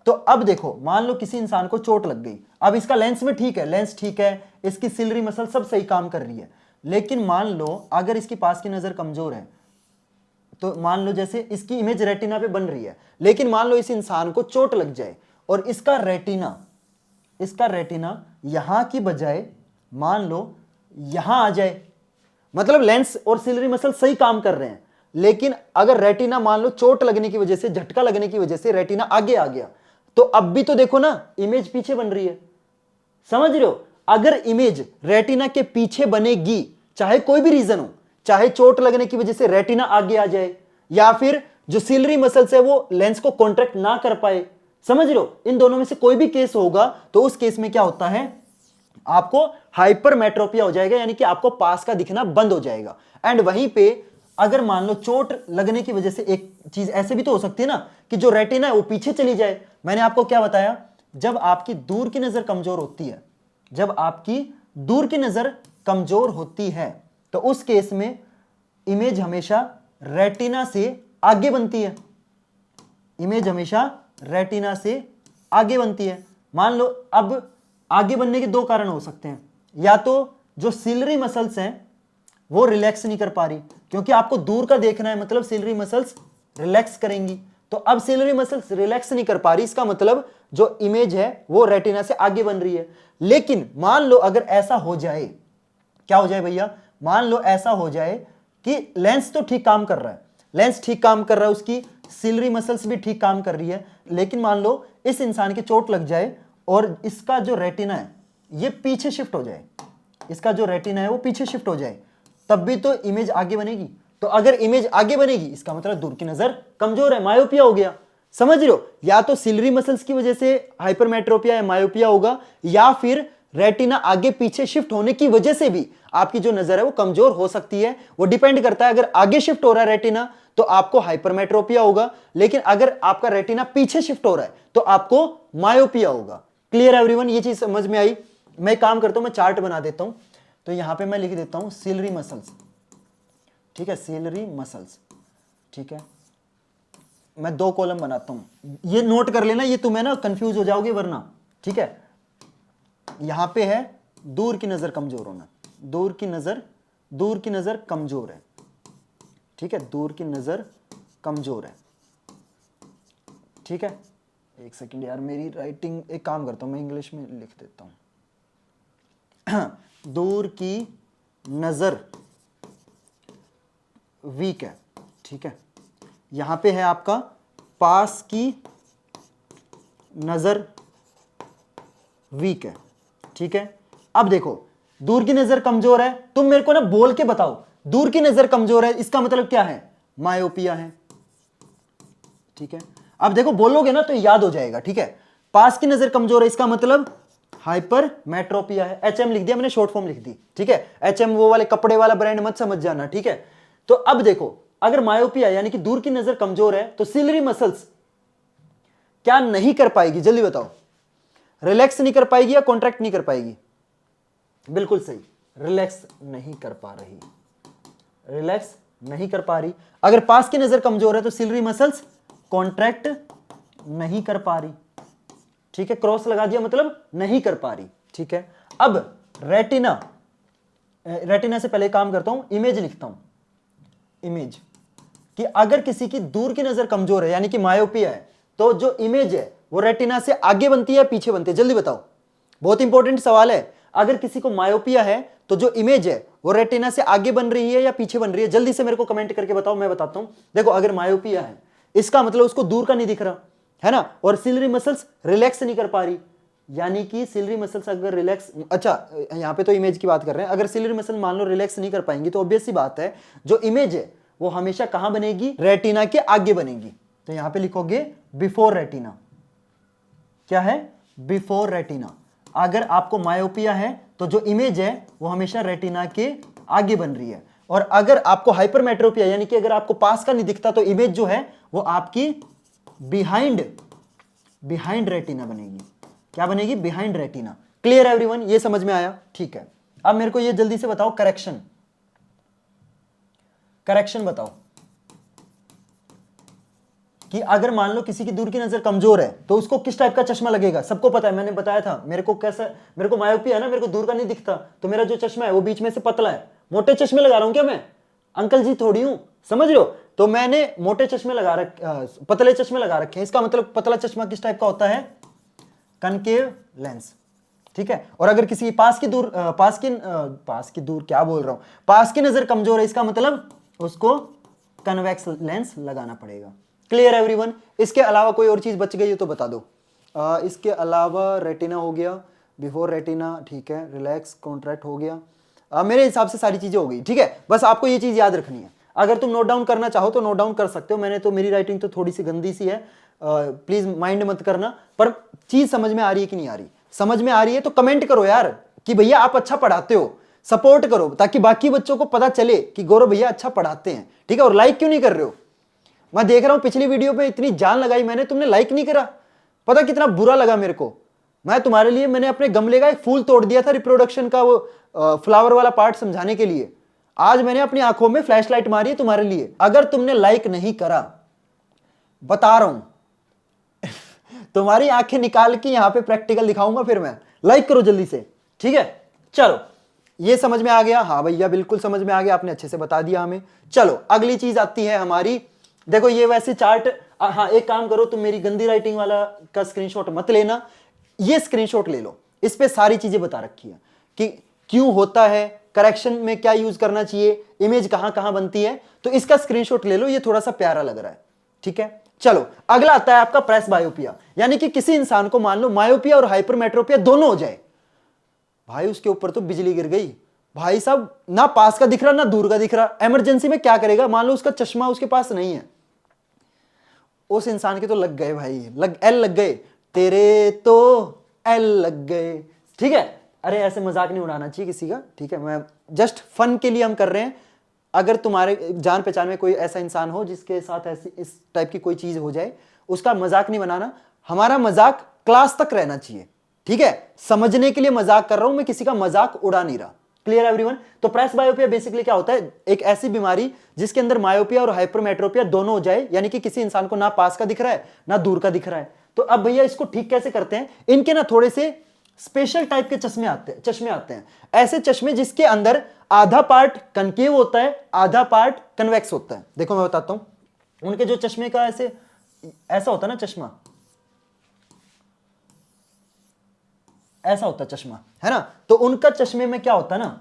तो अब देखो मान लो किसी इंसान को चोट लग गई, अब इसका लेंस में ठीक है, लेंस ठीक है, इसकी सिलरी मसल सब सही काम कर रही है, लेकिन मान लो अगर इसकी पास की नजर कमजोर है तो मान लो जैसे इसकी इमेज रेटिना पे बन रही है, लेकिन मान लो इस इंसान को चोट लग जाए और इसका रेटिना यहां की बजाय मान लो यहां आ जाए, मतलब लेंस और सिलरी मसल सही काम कर रहे हैं, लेकिन अगर रेटिना मान लो चोट लगने की वजह से, झटका लगने की वजह से रेटिना आगे आ गया, तो अब भी तो देखो ना इमेज पीछे बन रही है, समझ रहे हो। अगर इमेज रेटिना के पीछे बनेगी चाहे कोई भी रीजन हो, चाहे चोट लगने की वजह से रेटिना आगे आ जाए या फिर जो सिलरी मसल्स है वो लेंस को कॉन्ट्रैक्ट ना कर पाए, समझ रहे हो, इन दोनों में से कोई भी केस होगा तो उस केस में क्या होता है, आपको हाइपरमेट्रोपिया हो जाएगा, यानी कि आपको पास का दिखना बंद हो जाएगा। एंड वहीं पे अगर मान लो चोट लगने की वजह से एक चीज ऐसे भी तो हो सकती है ना कि जो रेटिना है वो पीछे चली जाए। मैंने आपको क्या बताया, जब आपकी दूर की नजर कमजोर होती है, जब आपकी दूर की नजर कमजोर होती है तो उस केस में इमेज हमेशा रेटिना से आगे बनती है, इमेज हमेशा रेटिना से आगे बनती है। मान लो अब आगे बनने के दो कारण हो सकते हैं, या तो जो सिलरी मसल्स हैं वो रिलैक्स नहीं कर पा रही, क्योंकि आपको दूर का देखना है मतलब सिलरी मसल्स रिलैक्स करेंगी, तो अब सिलरी मसल्स रिलैक्स नहीं कर पा रही, इसका मतलब जो इमेज है वो रेटिना से आगे बन रही है। लेकिन मान लो अगर ऐसा हो जाए, क्या हो जाए भैया, मान लो ऐसा हो जाए कि लेंस तो ठीक काम कर रहा है, लेंस ठीक काम कर रहा है, उसकी सिलरी मसल्स भी ठीक काम कर रही है, लेकिन मान लो इस इंसान की चोट लग जाए और इसका जो रेटिना है ये पीछे शिफ्ट हो जाए, इसका जो रेटिना है वो पीछे शिफ्ट हो जाए, तब भी तो इमेज आगे बनेगी। तो अगर इमेज आगे बनेगी इसका मतलब दूर की नजर कमजोर है, मायोपिया हो गया, समझ रहे हो। या तो सिलरी मसल्स की वजह से हाइपरमेट्रोपिया या मायोपिया होगा, या फिर रेटिना आगे पीछे शिफ्ट होने की वजह से भी आपकी जो नजर है वो कमजोर हो सकती है। वो डिपेंड करता है, अगर आगे शिफ्ट हो रहा है रेटिना तो आपको हाइपरमेट्रोपिया होगा, लेकिन अगर आपका रेटिना पीछे शिफ्ट हो रहा है तो आपको मायोपिया होगा। क्लियर एवरीवन, ये चीज समझ में आई? मैं काम करता हूं, मैं चार्ट बना देता हूं। तो यहां पे मैं लिख देता हूं सिलरी मसल्स, ठीक है, सिलरी मसल्स, ठीक है। मैं 2 कॉलम बनाता हूं, ये नोट कर लेना, ये तुम्हें ना कंफ्यूज हो जाओगे वरना, ठीक है। यहां पे है दूर की नजर कमजोर होना, दूर की नजर कमजोर है, ठीक है, दूर की नजर कमजोर है, ठीक है। एक सेकंड यार, मेरी राइटिंग, एक काम करता हूं मैं इंग्लिश में लिख देता हूं। दूर की नजर वीक है, ठीक है। यहां पे है आपका पास की नजर वीक है, ठीक है। अब देखो, दूर की नजर कमजोर है, तुम मेरे को ना बोल के बताओ, दूर की नजर कमजोर है इसका मतलब क्या है? मायोपिया है, ठीक है। अब देखो बोलोगे ना तो याद हो जाएगा, ठीक है। पास की नजर कमजोर है इसका मतलब हाइपरमेट्रोपिया है। एचएम लिख दिया मैंने, शॉर्ट फॉर्म लिख दी, ठीक है। एचएम वो वाले कपड़े वाला ब्रांड मत समझ जाना, ठीक है। तो अब देखो, अगर मायोपिया यानी कि दूर की नजर कमजोर है तो सिलरी मसल्स क्या नहीं कर पाएगी? जल्दी बताओ, रिलैक्स नहीं कर पाएगी या कॉन्ट्रैक्ट नहीं कर पाएगी? बिल्कुल सही, रिलैक्स नहीं कर पा रही, रिलैक्स नहीं कर पा रही। अगर पास की नजर कमजोर है तो सिलरी मसल्स कॉन्ट्रैक्ट नहीं कर पा रही, ठीक है। क्रॉस लगा दिया मतलब नहीं कर पा रही, ठीक है। अब रेटिना, रेटिना से पहले काम करता हूं, इमेज लिखता हूं, इमेज, कि अगर किसी की दूर की नजर कमजोर है यानी कि मायोपिया है तो जो इमेज है वो रेटिना से आगे बनती है पीछे बनती है? जल्दी बताओ, बहुत इंपॉर्टेंट सवाल है। अगर किसी को मायोपिया है तो जो इमेज है वो रेटिना से आगे बन रही है या पीछे बन रही है? जल्दी से मेरे को कमेंट करके बताओ, मैं बताता हूं। देखो, अगर मायोपिया है इसका मतलब उसको दूर का नहीं दिख रहा है ना, और सिलरी मसल्स रिलैक्स नहीं कर पा रही, यानी कि सिलरी मसल्स अगर रिलैक्स, अच्छा यहां पे तो इमेज की बात कर रहे हैं, अगर सिलरी मसल मान लो रिलैक्स नहीं कर पाएंगी तो ऑब्वियस सी बात है जो इमेज है वो हमेशा कहां बनेगी? रेटिना के आगे बनेगी। तो यहां पे लिखोगे बिफोर रेटिना। क्या है? Before retina. अगर आपको मायोपिया है तो जो इमेज है वो हमेशा रेटिना के आगे बन रही है, और अगर आपको हाइपरमेट्रोपिया यानी कि अगर आपको पास का नहीं दिखता तो इमेज जो है वो आपकी बिहाइंड रेटिना बनेगी। क्या बनेगी? Behind retina. क्लियर एवरीवन, ये समझ में आया? ठीक है। अब मेरे को ये जल्दी से बताओ, करेक्शन बताओ कि अगर मान लो किसी की दूर की नजर कमजोर है तो उसको किस टाइप का चश्मा लगेगा? सबको पता है, मैंने बताया था, मेरे को मायोपिया है ना, मेरे को दूर का नहीं दिखता, तो मेरा जो चश्मा है वो बीच में से पतला है। मोटे चश्मे लगा रहा हूं क्या मैं? अंकल जी थोड़ी हूं, समझ रहे हो? तो मैंने मोटे चश्मे पतले चश्मे लगा रखे हैं, इसका मतलब पतला चश्मा किस टाइप का होता है? कनकेव लेंस, ठीक है। और अगर किसी पास की नजर कमजोर है इसका मतलब उसको कन्वेक्स लेंस लगाना पड़ेगा। Clear everyone? इसके अलावा कोई और चीज बच गई है तो बता दो। इसके अलावा रेटिना हो गया, बिफोर रेटिना, ठीक है, रिलैक्स कॉन्ट्रैक्ट हो गया। मेरे हिसाब से सारी चीजें हो गई, ठीक है। बस आपको ये चीज याद रखनी है, अगर तुम नोट डाउन करना चाहो तो नोट डाउन कर सकते हो। मैंने तो, मेरी राइटिंग तो थोड़ी सी गंदी सी है, प्लीज माइंड मत करना, पर चीज समझ में आ रही है कि नहीं आ रही? समझ में आ रही है तो कमेंट करो यार कि भैया आप अच्छा पढ़ाते हो, सपोर्ट करो ताकि बाकी बच्चों को पता चले कि गौरव भैया अच्छा पढ़ाते हैं, ठीक है। और लाइक क्यों नहीं कर रहे हो? मैं देख रहा हूं पिछली वीडियो पे इतनी जान लगाई मैंने, तुमने लाइक नहीं करा, पता कितना बुरा लगा मेरे को। मैं तुम्हारे लिए, मैंने अपने गमले का एक फूल तोड़ दिया था रिप्रोडक्शन का, वो फ्लावर वाला पार्ट समझाने के लिए। आज मैंने अपनी आंखों में फ्लैश लाइट मारी है तुम्हारे लिए। अगर तुमने लाइक नहीं करा, बता रहा हूं तुम्हारी आंखें निकाल के यहां पे प्रैक्टिकल दिखाऊंगा फिर मैं। लाइक करो जल्दी से, ठीक है। चलो, ये समझ में आ गया? हाँ भैया बिल्कुल समझ में आ गया, आपने अच्छे से बता दिया हमें। चलो अगली चीज आती है हमारी, देखो ये वैसे चार्ट, हाँ एक काम करो, तुम मेरी गंदी राइटिंग वाला का स्क्रीनशॉट मत लेना, ये स्क्रीनशॉट ले लो, इस पे सारी चीजें बता रखी है कि क्यों होता है, करेक्शन में क्या यूज करना चाहिए, इमेज कहां कहां बनती है, तो इसका स्क्रीनशॉट ले लो, ये थोड़ा सा प्यारा लग रहा है, ठीक है। चलो अगला आता है आपका प्रेस बायोपिया, यानी कि किसी इंसान को मान लो मायोपिया और हाइपरमेट्रोपिया दोनों हो जाए, भाई उसके ऊपर तो बिजली गिर गई भाई साहब, ना पास का दिख रहा ना दूर का दिख रहा। इमरजेंसी में क्या करेगा? मान लो उसका चश्मा उसके पास नहीं है, उस इंसान के तो लग गए भाई, एल लग गए, तेरे तो एल लग गए, ठीक है। अरे ऐसे मजाक नहीं उड़ाना चाहिए किसी का, ठीक है, मैं जस्ट फन के लिए हम कर रहे हैं। अगर तुम्हारे जान पहचान में कोई ऐसा इंसान हो जिसके साथ ऐसी इस टाइप की कोई चीज हो जाए, उसका मजाक नहीं बनाना। हमारा मजाक क्लास तक रहना चाहिए, ठीक है, समझने के लिए मजाक कर रहा हूं मैं, किसी का मजाक उड़ा नहीं रहा। Clear everyone? तो प्रेस बायोपिया बेसिकली क्या होता है, एक ऐसी बीमारी जिसके अंदर मायोपिया और हाइपरमेट्रोपिया दोनों हो जाए, यानी कि किसी इंसान को ना पास का दिख रहा है ना दूर का दिख रहा है। तो अब भैया इसको ठीक कैसे करते हैं, इनके ना थोड़े से स्पेशल टाइप के चश्मे आते हैं, ऐसे चश्मे जिसके अंदर आधा पार्ट कनकेव होता है, आधा पार्ट कन्वेक्स होता है। देखो मैं बताता हूं, उनके जो चश्मे का ऐसा होता है ना, चश्मा ऐसा होता है, चश्मा है ना, तो उनका चश्मे में क्या होता है ना,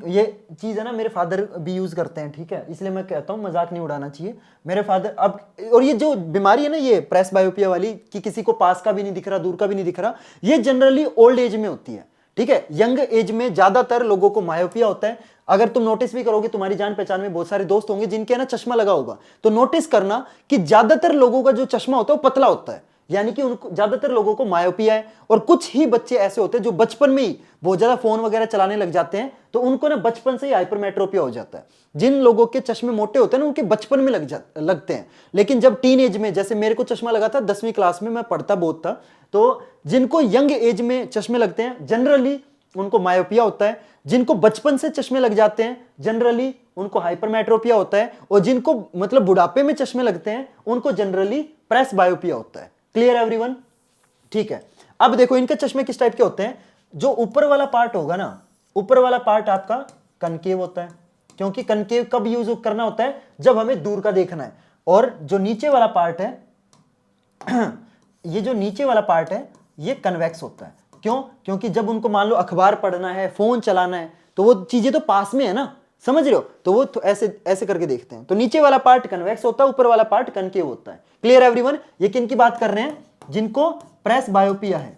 ये चीज है ना, मेरे फादर भी यूज करते हैं, ठीक है, इसलिए मैं कहता हूं मजाक नहीं उड़ाना चाहिए मेरे फादर। अब और ये जो बीमारी है ना, ये प्रेस बायोपिया वाली, कि किसी को पास का भी नहीं दिख रहा दूर का भी नहीं दिख रहा, ये जनरली ओल्ड एज में होती है, ठीक है। यंग एज में ज्यादातर लोगों को मायोपिया होता है। अगर तुम नोटिस भी करोगे, तुम्हारी जान पहचान में बहुत सारे दोस्त होंगे जिनके ना चश्मा लगा होगा, तो नोटिस करना कि ज्यादातर लोगों का जो चश्मा होता है वो पतला होता है, यानी कि उनको ज्यादातर लोगों को मायोपिया है। और कुछ ही बच्चे ऐसे होते हैं जो बचपन में ही बहुत ज्यादा फोन वगैरह चलाने लग जाते हैं, तो उनको ना बचपन से ही हाइपरमेट्रोपिया हो जाता है। जिन लोगों के चश्मे मोटे होते हैं ना, उनके बचपन में लगते हैं, लेकिन जब टीन एज में, जैसे मेरे को चश्मा लगा था 10वीं क्लास में, मैं पढ़ता बहुत था, तो जिनको यंग एज में चश्मे लगते हैं जनरली उनको मायोपिया होता है। जिनको बचपन से चश्मे लग जाते हैं जनरली उनको हाइपरमेट्रोपिया होता है, और जिनको मतलब बुढ़ापे में चश्मे लगते हैं उनको जनरली प्रेस बायोपिया होता है। Clear everyone? ठीक है, अब देखो इनके चश्मे किस टाइप के होते हैं। जो ऊपर वाला पार्ट होगा ना, ऊपर वाला पार्ट आपका कनकेव होता है, क्योंकि कनकेव कब यूज करना होता है, जब हमें दूर का देखना है। और जो नीचे वाला पार्ट है ये जो नीचे वाला पार्ट है ये कन्वेक्स होता है। क्यों? क्योंकि जब उनको मान लो अखबार पढ़ना है, फोन चलाना है, तो वो चीजें तो पास में है ना, समझ रहे हो, तो वो तो ऐसे करके देखते हैं। तो नीचे वाला पार्ट कन्वेक्स होता है, ऊपर वाला पार्ट कनकेव होता है। Clear everyone? ये किन की बात कर रहे हैं, जिनको प्रेस बायोपिया है,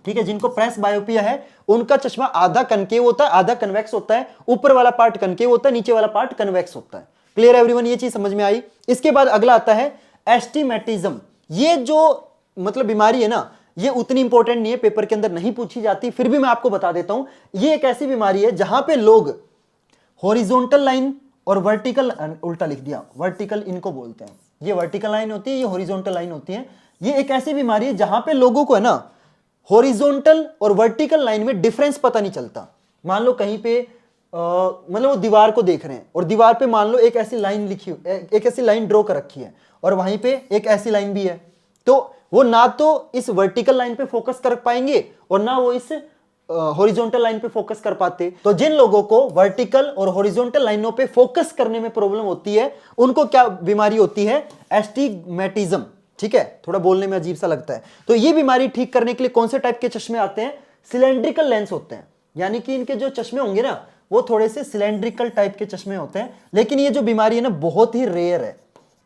ठीक है, जिनको प्रेस बायोपिया है उनका चश्मा आधा कनकेव होता है, आधा कन्वेक्स होता है, ऊपर वाला पार्ट कनकेव होता है, नीचे वाला पार्ट कन्वेक्स होता है। Clear everyone? ये चीज समझ में आई? इसके बाद अगला आता है एस्टिमेटिज्म। ये जो मतलब बीमारी है ना, ये उतनी इंपॉर्टेंट नहीं है, पेपर के अंदर नहीं पूछी जाती, फिर भी मैं आपको बता देता हूं। ये एक ऐसी बीमारी है जहां पे लोग हॉरिजॉन्टल लाइन और वर्टिकल, उल्टा लिख दिया, वर्टिकल इनको बोलते हैं, ये वर्टिकल लाइन होती है, ये हॉरिजॉन्टल लाइन होती है। ये एक ऐसी बीमारी है जहां पे लोगों को है ना हॉरिजॉन्टल और वर्टिकल लाइन में डिफरेंस पता नहीं चलता। मान लो कहीं पे मतलब वो दीवार को देख रहे हैं, और दीवार पे मान लो एक ऐसी लाइन लिखी, एक ऐसी लाइन ड्रॉ कर रखी है, और वहीं पे एक ऐसी लाइन भी है, तो वो ना तो इस वर्टिकल लाइन पे फोकस कर पाएंगे और ना वो इस हॉरिजॉन्टल लाइन पे फोकस कर पाते। तो जिन लोगों को वर्टिकल और हॉरिजॉन्टल लाइनों पे फोकस करने में प्रॉब्लम होती है, उनको क्या बीमारी होती है, एस्टिग्मेटिज्म। ठीक है, थोड़ा बोलने में अजीब सा लगता है। तो ये बीमारी ठीक करने के लिए कौन से टाइप के चश्मे आते हैं, सिलेंड्रिकल लेंस होते हैं, यानी कि इनके जो चश्मे होंगे ना वो थोड़े से सिलेंड्रिकल टाइप के चश्मे होते हैं। लेकिन ये जो बीमारी है ना बहुत ही रेयर है,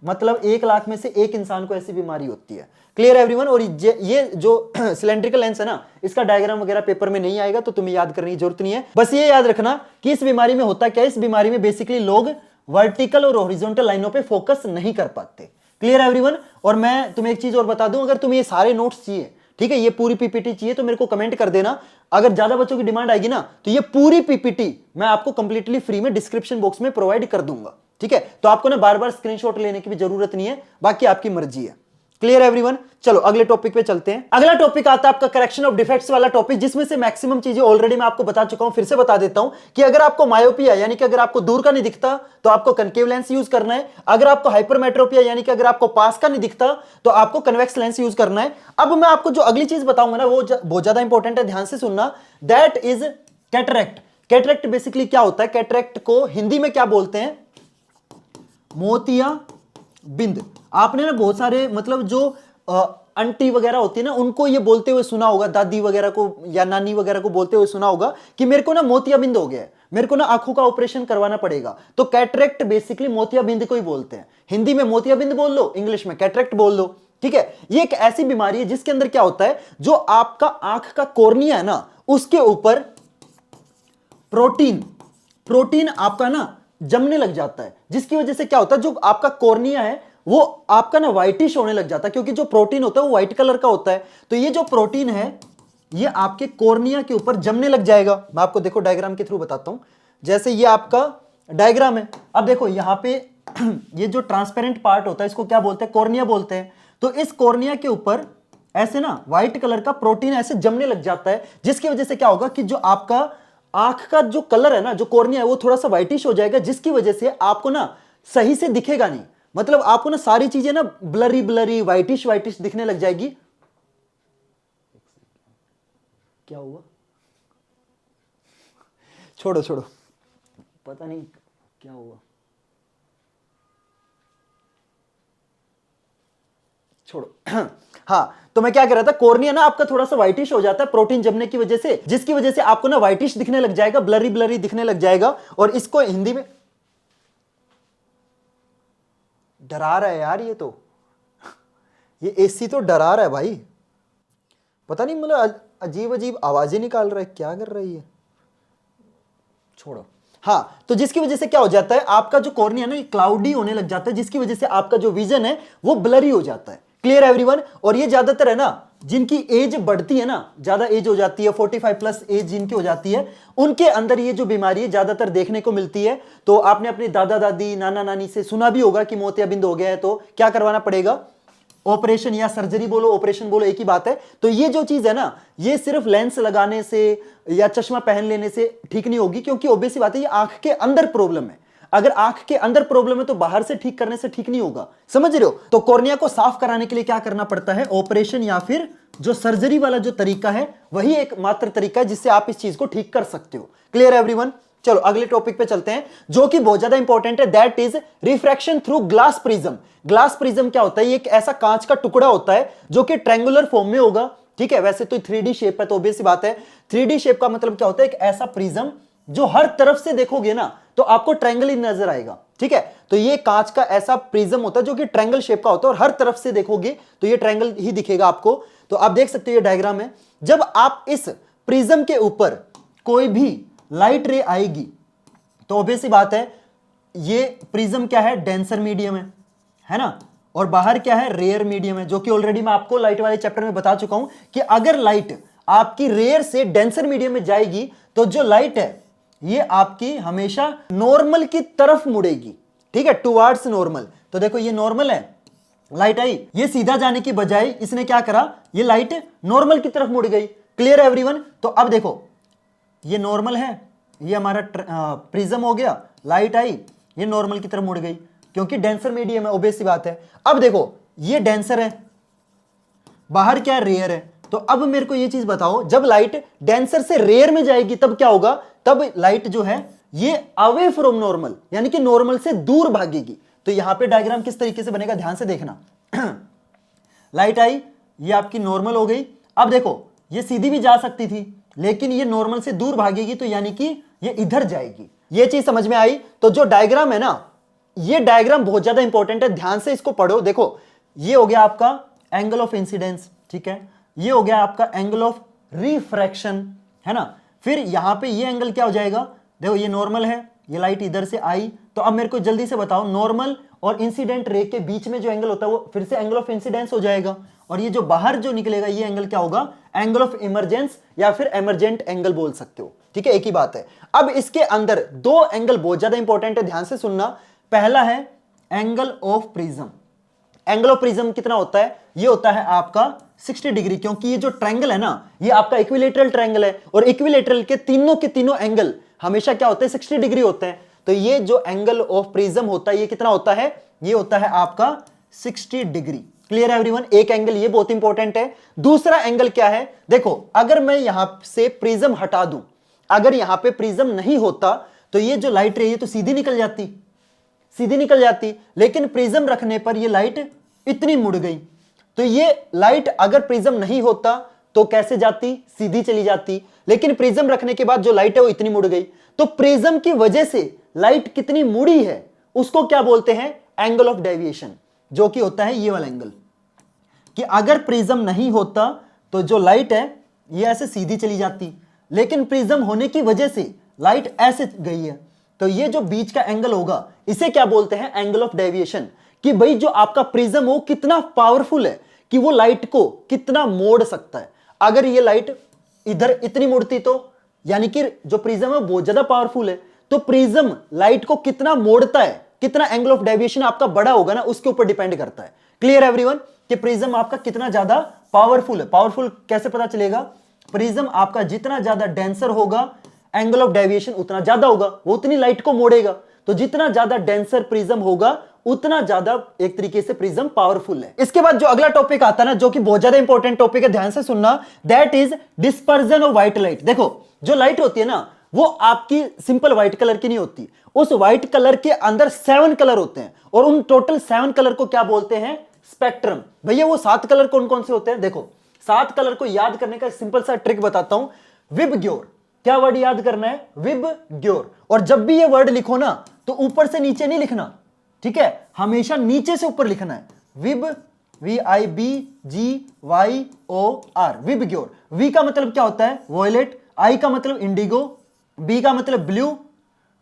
मतलब 1 लाख में से 1 इंसान को ऐसी बीमारी होती है। Clear everyone? और ये जो सिलेंड्रिकल लेंस है ना, इसका डायग्राम वगैरह पेपर में नहीं आएगा, तो तुम्हें याद करने की जरूरत नहीं है। बस ये याद रखना कि इस बीमारी में होता क्या है, इस बीमारी में बेसिकली लोग वर्टिकल और हॉरिजॉन्टल लाइनों पे फोकस नहीं कर पाते। Clear everyone? और मैं तुम्हें एक चीज और बता दूं, अगर तुम्हें ये सारे नोट्स चाहिए, ठीक है, ये पूरी पीपीटी चाहिए, तो मेरे को कमेंट कर देना। अगर ज्यादा बच्चों की डिमांड आएगी ना, तो ये पूरी पीपीटी मैं आपको कंप्लीटली फ्री में डिस्क्रिप्शन बॉक्स में प्रोवाइड कर दूंगा। ठीक है, तो आपको ना बार बार स्क्रीनशॉट लेने की भी जरूरत नहीं है, बाकी आपकी मर्जी है। Clear everyone? चलो अगले टॉपिक पे चलते हैं। अगला टॉपिक आता है आपका करेक्शन ऑफ डिफेक्ट्स वाला टॉपिक, जिसमें से मैक्सिमम चीजें ऑलरेडी मैं आपको बता चुका हूं, फिर से बता देता हूं कि अगर आपको मायोपिया यानी कि अगर आपको दूर का नहीं दिखता तो आपको कनकेव लेंस यूज करना है। अगर आपको हाइपरमेट्रोपिया यानी कि अगर आपको पास का नहीं दिखता तो आपको कन्वेक्स लेंस यूज करना है। अब मैं आपको जो अगली चीज बताऊंगा ना वो बहुत ज्यादा इंपॉर्टेंट है, ध्यान से सुनना। That is cataract. Cataract basically क्या होता है, कैटरेक्ट को हिंदी में क्या बोलते हैं, मोतिया बिंद। आपने ना बहुत सारे मतलब जो आंटी वगैरह होती है ना, उनको ये बोलते हुए सुना होगा, दादी वगैरह को या नानी वगैरह को बोलते हुए सुना होगा कि मेरे को ना मोतियाबिंद हो गया है, मेरे को ना आंखों का ऑपरेशन करवाना पड़ेगा। तो कैटरेक्ट बेसिकली मोतियाबिंद को ही बोलते हैं। हिंदी में मोतियाबिंद बोल लो, इंग्लिश में कैटरेक्ट बोल दो। ठीक है, ये एक ऐसी बीमारी है जिसके अंदर क्या होता है, जो आपका आंख का कॉर्निया है ना, उसके ऊपर प्रोटीन आपका ना जमने लग जाता है, जिसकी वजह से क्या होता है, जो आपका कॉर्निया है वो आपका ना व्हाइटिश होने लग जाता है, क्योंकि जो प्रोटीन होता है वो व्हाइट कलर का होता है। तो ये जो प्रोटीन है ये आपके कॉर्निया के ऊपर जमने लग जाएगा। मैं आपको देखो डायग्राम के थ्रू बताता हूं। जैसे ये आपका डायग्राम है, अब देखो यहां पे ये जो ट्रांसपेरेंट पार्ट होता है इसको क्या बोलते हैं, कॉर्निया बोलते हैं। तो इस कॉर्निया के ऊपर ऐसे ना व्हाइट कलर का प्रोटीन ऐसे जमने लग जाता है, जिसकी वजह से क्या होगा कि जो आपका आंख का जो कलर है ना, जो कॉर्निया है वो थोड़ा सा व्हाइटिश हो जाएगा, जिसकी वजह से आपको ना सही से दिखेगा नहीं। मतलब आपको ना सारी चीजें ना ब्लरी ब्लरी व्हाइटिश व्हाइटिश दिखने लग जाएगी। क्या हुआ, छोड़ो छोड़ो, पता नहीं क्या हुआ, छोड़ो। हाँ, तो मैं क्या कह रहा था, कॉर्निया ना आपका थोड़ा सा व्हाइटिश हो जाता है प्रोटीन जमने की वजह से, जिसकी वजह से आपको ना व्हाइटिश दिखने लग जाएगा, ब्लरी ब्लरी दिखने लग जाएगा। और इसको हिंदी में डरा रहा है यार, ये एसी तो डरा रहा है भाई, पता नहीं मतलब अजीब अजीब आवाजें निकाल रहा है, क्या कर रही है, छोड़ो। हाँ, तो जिसकी वजह से क्या हो जाता है, आपका जो कॉर्निया ना क्लाउडी होने लग जाता है, जिसकी वजह से आपका जो विजन है वो ब्लरी हो जाता है। Clear everyone. और ये ज्यादातर है ना जिनकी एज बढ़ती है ना, ज्यादा एज हो जाती है, 45 प्लस एज जिनकी हो जाती है, उनके अंदर ये जो बीमारी है ज्यादातर देखने को मिलती है। तो आपने अपने दादा दादी नाना नानी से सुना भी होगा कि मोतियाबिंद हो गया है तो क्या करवाना पड़ेगा, ऑपरेशन या सर्जरी बोलो ऑपरेशन बोलो एक ही बात है। तो ये जो चीज है ना, ये सिर्फ लेंस लगाने से या चश्मा पहन लेने से ठीक नहीं होगी, क्योंकि ऑब्वियस सी बात है ये आंख के अंदर प्रॉब्लम है। अगर आंख के अंदर प्रॉब्लम है तो बाहर से ठीक करने से ठीक नहीं होगा, समझ रहे हो। तो कॉर्निया को साफ कराने के लिए क्या करना पड़ता है, ऑपरेशन या फिर जो सर्जरी वाला जो तरीका है वही एकमात्र तरीका है जिससे आप इस चीज को ठीक कर सकते हो। Clear everyone. चलो अगले टॉपिक पे चलते हैं जो कि बहुत ज्यादा इंपॉर्टेंट है, that is refraction through glass prism. Glass prism क्या होता है, ये एक ऐसा कांच का टुकड़ा होता है जो कि ट्रायंगुलर फॉर्म में होगा, ठीक है। वैसे तो 3D शेप है तो ऑब्वियस सी बात है, 3D शेप का मतलब क्या होता है, एक ऐसा प्रिज्म जो हर तरफ से देखोगे ना तो आपको ट्रायंगल ही नजर आएगा, ठीक है। तो ये कांच का ऐसा प्रिज्म होता है जो कि ट्रायंगल शेप का होता है और हर तरफ से देखोगे तो ये ट्रायंगल ही दिखेगा आपको। तो आप देख सकते हो ये डायग्राम है, जब आप इस प्रिज्म के ऊपर कोई भी लाइट रे आएगी तो ऑब्वियस सी बात है ये प्रिज्म क्या है, डेंसर मीडियम है ना, और बाहर क्या है, रेयर मीडियम है, जो कि ऑलरेडी मैं आपको लाइट वाले चैप्टर में बता चुका हूं कि अगर लाइट आपकी रेयर से डेंसर मीडियम में जाएगी तो जो लाइट है ये आपकी हमेशा नॉर्मल की तरफ मुड़ेगी, ठीक है, टुवर्ड्स नॉर्मल। तो देखो ये नॉर्मल है, लाइट आई, ये सीधा जाने की बजाय इसने क्या करा, ये लाइट नॉर्मल की तरफ मुड़ गई। Clear everyone. तो अब देखो ये नॉर्मल है, ये हमारा प्रिज्म हो गया, लाइट आई, ये नॉर्मल की तरफ मुड़ गई क्योंकि डेंसर मीडियम है, ऑब्वियस सी बात है। अब देखो ये डेंसर है, बाहर क्या है, रेयर है। तो अब मेरे को ये चीज बताओ, जब लाइट डेंसर से रेयर में जाएगी तब क्या होगा, तब लाइट जो है ये अवे फ्रॉम नॉर्मल यानी कि नॉर्मल से दूर भागेगी। तो यहां पे डायग्राम किस तरीके से बनेगा, ध्यान से देखना। लाइट आई, ये आपकी नॉर्मल हो गई। अब देखो ये सीधी भी जा सकती थी लेकिन ये नॉर्मल से दूर भागेगी तो यानी कि ये इधर जाएगी। ये चीज समझ में आई। तो जो डायग्राम है ना, ये डायग्राम बहुत ज्यादा इंपॉर्टेंट है, ध्यान से इसको पढ़ो। देखो ये हो गया आपका एंगल ऑफ इंसिडेंस, ठीक है, ये हो गया आपका एंगल ऑफ रिफ्रैक्शन, है ना। फिर यहां पे ये एंगल क्या हो जाएगा, देखो ये नॉर्मल है, ये लाइट इधर से आई, तो अब मेरे को जल्दी से बताओ नॉर्मल और इंसिडेंट रे के बीच में जो एंगल होता है वो फिर से एंगल ऑफ इंसिडेंस हो जाएगा, और ये जो बाहर जो निकलेगा ये एंगल क्या होगा, एंगल ऑफ इमरजेंस या फिर एमरजेंट एंगल बोल सकते हो, ठीक है, एक ही बात है। अब इसके अंदर दो एंगल बहुत ज्यादा इंपॉर्टेंट है, ध्यान से सुनना। पहला है angle of prism. Angle of prism कितना होता है, ये होता है आपका 60 डिग्री, क्योंकि ये जो ट्रायंगल है ना ये आपका इक्विलेटरल ट्रायंगल है और इक्विलेटरल के तीनों एंगल हमेशा क्या होते हैं, 60 डिग्री होते हैं। तो ये जो एंगल ऑफ प्रिज्म होता है ये कितना होता है, ये होता है आपका 60 डिग्री। Clear everyone. एक एंगल ये बहुत इंपॉर्टेंट है। दूसरा एंगल क्या है, देखो अगर मैं यहां से प्रिज्म हटा दूं, अगर यहां पे प्रिज्म नहीं होता तो ये जो लाइट रे ये तो सीधी निकल जाती, लेकिन प्रिज्म रखने पर ये लाइट इतनी मुड़ गई। तो ये लाइट अगर प्रिज्म नहीं होता तो कैसे जाती, सीधी चली जाती, लेकिन प्रिज्म रखने के बाद जो लाइट है वो इतनी मुड़ गई। तो प्रिज्म की वजह से लाइट कितनी मुड़ी है उसको क्या बोलते हैं, एंगल ऑफ डेविएशन, जो कि होता है ये वाला एंगल। कि अगर प्रिज्म नहीं होता तो जो लाइट है ये ऐसे सीधी चली जाती, लेकिन प्रिज्म होने की वजह से लाइट ऐसे गई है। तो ये जो बीच का एंगल होगा इसे क्या बोलते हैं, एंगल ऑफ डेविएशन। कि भाई जो आपका प्रिज्म हो कितना पावरफुल है कि वो लाइट को कितना मोड़ सकता है। अगर ये लाइट इधर इतनी मुड़ती तो, यानी कि जो प्रिज्म है बहुत ज्यादा पावरफुल है। तो प्रिज्म लाइट को कितना मोड़ता है, कितना एंगल ऑफ डेविएशन आपका बड़ा होगा ना, उसके ऊपर डिपेंड करता है। क्लियर एवरीवन कि प्रिज्म आपका कितना ज्यादा पावरफुल है। पावरफुल कैसे पता चलेगा? प्रिज्म आपका जितना ज्यादा डेंसर होगा, एंगल ऑफ डेविएशन उतना ज्यादा होगा, वो उतनी लाइट को मोड़ेगा। तो जितना ज्यादा डेंसर प्रिज्म होगा उतना ज्यादा एक तरीके से प्रिज्म पावरफुल है। इसके बाद जो अगला टॉपिक आता है ना, जो कि बहुत ज्यादा इंपॉर्टेंट टॉपिक है, ध्यान से सुनना, that is dispersion of white light. देखो जो लाइट होती है ना, वो आपकी सिंपल व्हाइट कलर की नहीं होती। उस व्हाइट कलर के अंदर 7 कलर होते हैं, और उन टोटल 7 कलर को क्या बोलते हैं? स्पेक्ट्रम। भैया वो 7 कलर कौन कौन से होते हैं? देखो 7 कलर को याद करने का सिंपल सा ट्रिक बताता हूं। विबग्योर, क्या वर्ड याद करना है? विबग्योर। और जब भी ये वर्ड लिखो ना, तो ऊपर से नीचे नहीं लिखना, ठीक है, हमेशा नीचे से ऊपर लिखना है। विब, VIBGYOR, विबग्योर। वी का मतलब क्या होता है? वॉयलेट। आई का मतलब इंडिगो। बी का मतलब ब्लू।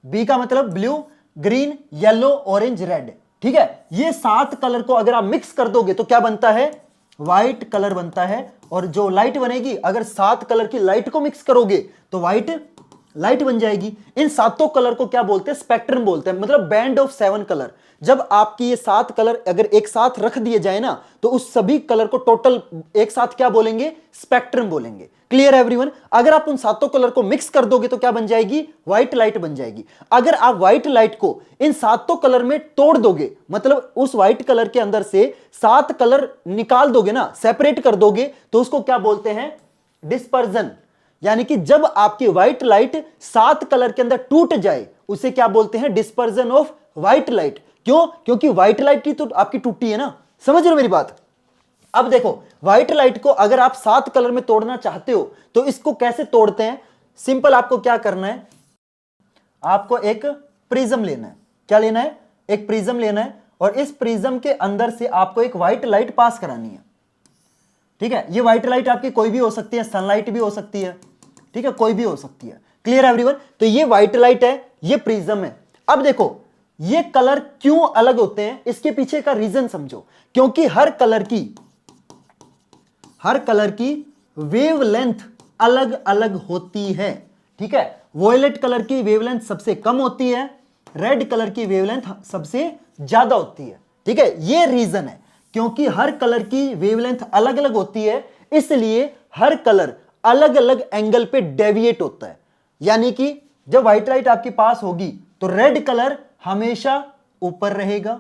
बी का मतलब blue, green, yellow, orange, red. ठीक है, ये 7 कलर को अगर आप मिक्स कर दोगे तो क्या बनता है? व्हाइट कलर बनता है। और जो लाइट बनेगी, अगर 7 कलर की लाइट को मिक्स करोगे तो व्हाइट लाइट बन जाएगी। इन 7 कलर को क्या बोलते हैं? स्पेक्ट्रम बोलते हैं, मतलब बैंड ऑफ 7 कलर। जब आपकी ये 7 कलर अगर एक साथ रख दिए जाए ना, तो उस सभी कलर को टोटल एक साथ क्या बोलेंगे? स्पेक्ट्रम बोलेंगे। Clear everyone? अगर आप उन 7 कलर को मिक्स कर दोगे तो क्या बन जाएगी? व्हाइट लाइट बन जाएगी। अगर आप व्हाइट लाइट को इन 7 कलर में तोड़ दोगे, मतलब उस व्हाइट कलर के अंदर से 7 कलर निकाल दोगे ना, सेपरेट कर दोगे, तो उसको क्या बोलते हैं? डिस्पर्जन। यानी कि जब आपकी व्हाइट लाइट 7 कलर के अंदर टूट जाए, उसे क्या बोलते हैं? Dispersion of white light. क्यों? क्योंकि व्हाइट लाइट ही तो आपकी टूटी है ना। समझ रहे हो मेरी बात? अब देखो व्हाइट लाइट को अगर आप 7 कलर में तोड़ना चाहते हो तो इसको कैसे तोड़ते हैं? सिंपल, आपको क्या करना है? आपको एक प्रिज्म लेना है। क्या लेना है? एक प्रिज्म लेना है, और इस प्रिज्म के अंदर से आपको एक व्हाइट लाइट पास करानी है। ठीक है, ये व्हाइट लाइट आपकी कोई भी हो सकती है, सनलाइट भी हो सकती है, ठीक है, कोई भी हो सकती है। Clear everyone? तो ये व्हाइट लाइट है, ये प्रिज्म है। अब देखो ये कलर क्यों अलग होते हैं, इसके पीछे का रीजन समझो। क्योंकि हर कलर की वेवलेंथ अलग अलग होती है। ठीक है, वॉयलेट कलर की वेवलेंथ सबसे कम होती है, रेड कलर की वेवलेंथ सबसे ज्यादा होती है। ठीक है, ये रीजन है। क्योंकि हर कलर की वेवलेंथ अलग अलग होती है, इसलिए हर कलर अलग अलग एंगल पे डेविएट होता है। यानी कि जब व्हाइट लाइट आपके पास होगी तो रेड कलर हमेशा ऊपर रहेगा,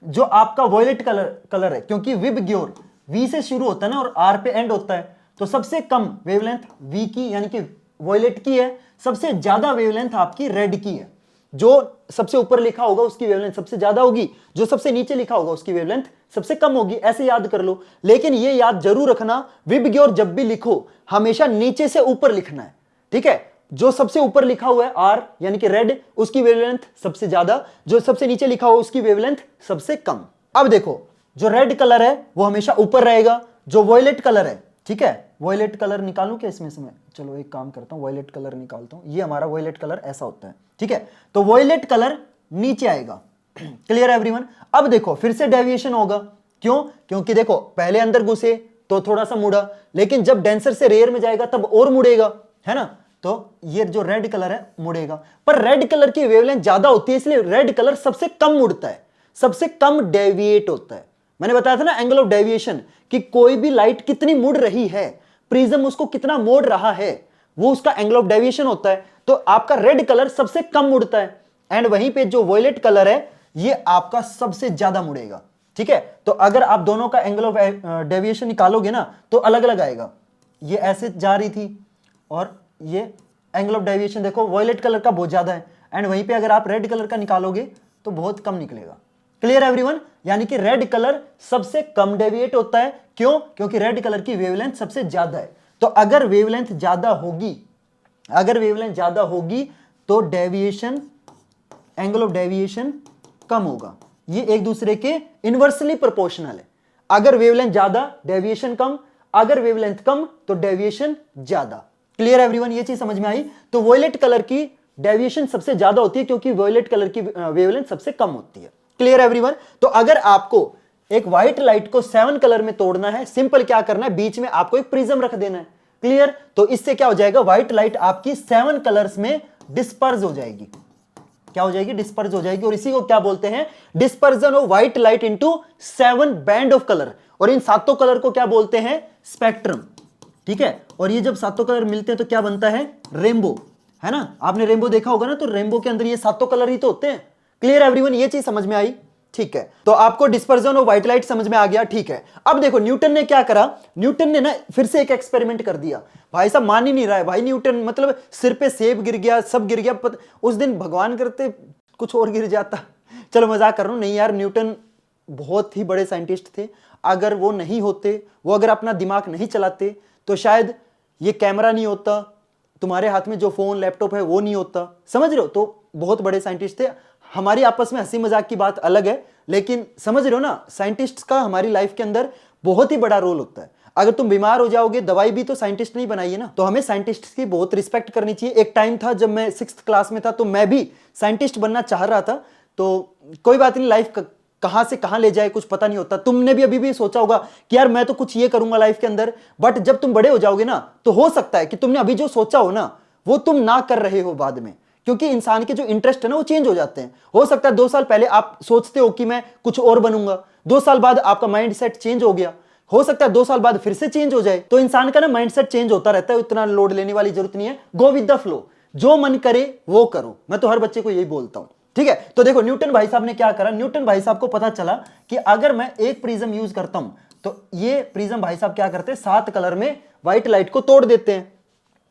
जो आपका वॉयलेट कलर है, क्योंकि विबग्योर वी से शुरू होता है ना और आर पे एंड होता है, तो सबसे कम वेवलेंथ वी की यानी कि वॉयलेट की है, सबसे ज्यादा वेवलेंथ आपकी रेड की है। जो सबसे ऊपर लिखा होगा उसकी वेवलेंथ सबसे ज्यादा होगी, जो सबसे नीचे लिखा होगा उसकी वेवलेंथ सबसे कम होगी। ऐसे याद कर लो। लेकिन ये याद जरूर रखना, विबग्योर जब भी लिखो हमेशा नीचे से ऊपर लिखना है। ठीक है, जो सबसे ऊपर लिखा हुआ है आर यानी कि रेड, उसकी वेवलेंथ सबसे ज्यादा, जो सबसे नीचे लिखा हुआ उसकी वेवलेंथ सबसे कम। अब देखो जो रेड कलर है वो हमेशा ऊपर रहेगा, जो वॉयलेट कलर है, ठीक है, वॉयलेट कलर निकालूं क्या इसमें से मैं? चलो एक काम करता हूं, वॉयलेट कलर निकालता हूं। ये हमारा वॉयलेट कलर ऐसा होता है। ठीक है, तो वॉयलेट कलर नीचे आएगा। Clear everyone? अब देखो फिर से डेविएशन होगा। क्यों? क्योंकि देखो पहले अंदर घुसे तो थोड़ा सा मुड़ा, लेकिन जब डेंसर से रेयर में जाएगा तब और मुड़ेगा, है ना? तो ये जो रेड कलर है मुड़ेगा, पर रेड कलर की वेवलेंथ ज्यादा होती है, इसलिए रेड कलर सबसे कम मुड़ता है, सबसे कम डेविएट होता है। मैंने बताया था ना एंगल ऑफ डेविएशन, कि कोई भी लाइट कितनी मुड़ रही है, प्रिज्म उसको कितना मोड़ रहा है, वो उसका एंगल ऑफ डेविएशन होता है। तो आपका रेड कलर सबसे कम मुड़ता है, एंड वहीं पे जो वॉयलेट कलर है ये आपका सबसे ज्यादा मुड़ेगा। ठीक है, तो अगर आप दोनों का एंगल ऑफ डेविएशन निकालोगे ना तो अलग अलग आएगा। ये ऐसे जा रही थी और ये एंगल ऑफ डेविएशन देखो वॉयलेट कलर का बहुत ज्यादा है, एंड वहीं पे अगर आप रेड कलर का निकालोगे तो बहुत कम निकलेगा। Clear everyone? यानी कि रेड कलर सबसे कम डेविएट होता है। क्यों? क्योंकि रेड कलर की वेवलेंथ सबसे ज्यादा है। तो अगर वेवलेंथ ज्यादा होगी तो डेविएशन, एंगल ऑफ डेविएशन कम होगा। ये एक दूसरे के इनवर्सली प्रोपोर्शनल है। अगर वेवलेंथ ज्यादा डेविएशन कम, अगर वेवलेंथ कम तो डेविएशन ज्यादा। Clear everyone? ये चीज समझ में आई? तो वॉयलेट कलर की डेविएशन सबसे ज्यादा होती है क्योंकि वॉयलेट कलर की वेवलेंथ सबसे कम होती है। Clear everyone? तो अगर आपको एक व्हाइट लाइट को 7 कलर में तोड़ना है, सिंपल क्या करना है, बीच में आपको एक प्रिज्म रख देना है। क्लियर? तो इससे क्या हो जाएगा, व्हाइट लाइट आपकी 7 कलर्स में डिस्पर्स हो जाएगी। क्या हो जाएगी? डिस्पर्स हो जाएगी। और इसी को क्या बोलते हैं? Dispersion of white light into 7 band of colour. और इन सातों कलर को क्या बोलते हैं? स्पेक्ट्रम। ठीक है, और ये जब सातों कलर मिलते हैं तो क्या बनता है? रेनबो, है ना? आपने रेनबो देखा होगा ना, तो रेनबो के अंदर ये सातों कलर ही तो होते हैं। Clear everyone? ये चीज समझ में आई? ठीक है, तो आपको डिस्पर्जन ऑफ व्हाइट लाइट समझ में आ गया। ठीक है, अब देखो न्यूटन ने क्या करा, न्यूटन ने ना फिर से एक एक्सपेरिमेंट कर दिया। भाई साहब मान ही नहीं रहा है भाई न्यूटन, मतलब सिर पे सेब गिर गया, सब गिर गया। उस दिन भगवान करते कुछ और गिर जाता। चलो मजाक कर रहा हूं, नहीं यार, न्यूटन बहुत ही बड़े साइंटिस्ट थे। अगर वो नहीं होते, वो अगर अपना दिमाग नहीं चलाते, तो शायद ये कैमरा नहीं होता, तुम्हारे हाथ में जो फोन लैपटॉप है वो नहीं होता। समझ रहे हो? तो बहुत बड़े साइंटिस्ट थे। हमारी आपस में हंसी मजाक की बात अलग है, लेकिन समझ रहे हो ना, साइंटिस्ट का हमारी लाइफ के अंदर बहुत ही बड़ा रोल होता है। अगर तुम बीमार हो जाओगे, दवाई भी तो साइंटिस्ट नहीं बनाई है ना, तो हमें साइंटिस्ट की बहुत रिस्पेक्ट करनी चाहिए। एक टाइम था जब मैं 6th क्लास में था, तो मैं भी साइंटिस्ट बनना चाह रहा था। तो कोई बात नहीं, लाइफ कहां से कहां ले जाए कुछ पता नहीं होता। तुमने भी अभी भी सोचा होगा कि यार मैं तो कुछ ये करूंगा लाइफ के अंदर, बट जब तुम बड़े हो जाओगे ना, तो हो सकता है कि तुमने अभी जो सोचा हो ना, वो तुम ना कर रहे हो बाद में, क्योंकि इंसान के जो इंटरेस्ट है ना वो चेंज हो जाते हैं। हो सकता है 2 साल पहले आप सोचते हो कि मैं कुछ और बनूंगा, 2 साल बाद आपका माइंड सेट चेंज हो गया, हो सकता है 2 साल बाद फिर से चेंज हो जाए। तो इंसान का ना माइंड सेट चेंज होता रहता है, इतना लोड लेने वाली जरूरत नहीं है। गो विद द फ्लो, जो मन करे वो करो। मैं तो हर बच्चे को यही बोलता हूं। ठीक है, तो देखो न्यूटन भाई साहब ने क्या करा, न्यूटन भाई साहब को पता चला कि अगर मैं एक प्रिज्म यूज करता हूं, तो ये प्रिज्म भाई साहब क्या करते हैं, 7 कलर में व्हाइट लाइट को तोड़ देते हैं,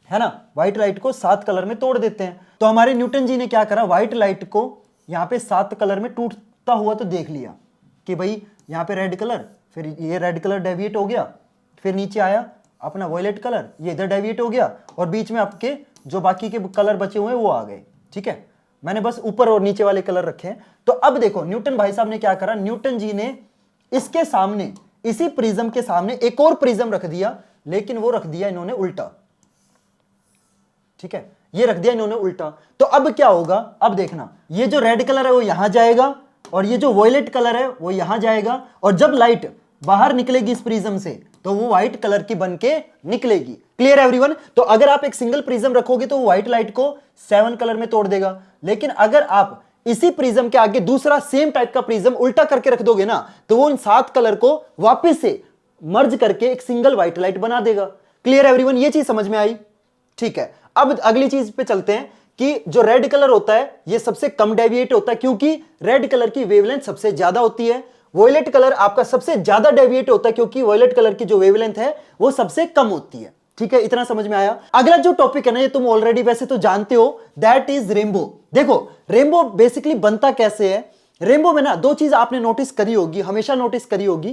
है ना? व्हाइट लाइट को 7 कलर में तोड़ देते हैं। तो हमारे न्यूटन जी ने क्या करा, व्हाइट लाइट को यहां पे 7 कलर में टूटता हुआ तो देख लिया कि भाई यहां पे रेड कलर, फिर ये रेड कलर डेविएट हो गया, फिर नीचे आया अपना वॉयलेट कलर, ये इधर डेविएट हो गया, और बीच में आपके जो बाकी के कलर बचे हुए हैं वो आ गए। ठीक है, मैंने बस ऊपर और नीचे वाले कलर रखे हैं। तो अब देखो न्यूटन भाई साहब ने क्या करा, न्यूटन जी ने इसके सामने, इसी प्रिज्म के सामने एक और प्रिज्म रख दिया, लेकिन वो रख दिया इन्होंने उल्टा। ठीक है, ये रख दिया इन्होंने उल्टा। तो अब क्या होगा, अब देखना, ये जो रेड कलर है वो यहां जाएगा, और ये जो वॉयलेट कलर है वो यहां जाएगा, और जब लाइट बाहर निकलेगी इस प्रिज्म से, तो वो व्हाइट कलर की बन के निकलेगी। Clear everyone? तो अगर आप एक सिंगल प्रिज्म रखोगे तो वो व्हाइट लाइट को 7 कलर में तोड़ देगा, लेकिन अगर आप इसी प्रिज्म के आगे दूसरा सेम टाइप का प्रिज्म उल्टा करके रख दोगे ना, तो वो इन 7 कलर को वापस से मर्ज करके एक सिंगल व्हाइट लाइट बना देगा। Clear everyone? ये चीज समझ में आई? ठीक है, अब अगली चीज पे चलते हैं कि जो रेड कलर होता है ये सबसे कम डेविएट होता है, क्योंकि रेड कलर की वेवलेंथ सबसे ज्यादा होती है। वॉयलेट कलर आपका सबसे ज्यादा डेविएट होता है, क्योंकि वॉयलेट कलर की जो वेवलेंथ है वो सबसे कम होती है। ठीक है, इतना समझ में आया? अगला जो टॉपिक है ना, ये तुम ऑलरेडी वैसे तो जानते हो, दैट इज रेनबो। देखो रेनबो बेसिकली बनता कैसे है। रेनबो में ना 2 चीज आपने नोटिस करी होगी, हमेशा नोटिस करी होगी,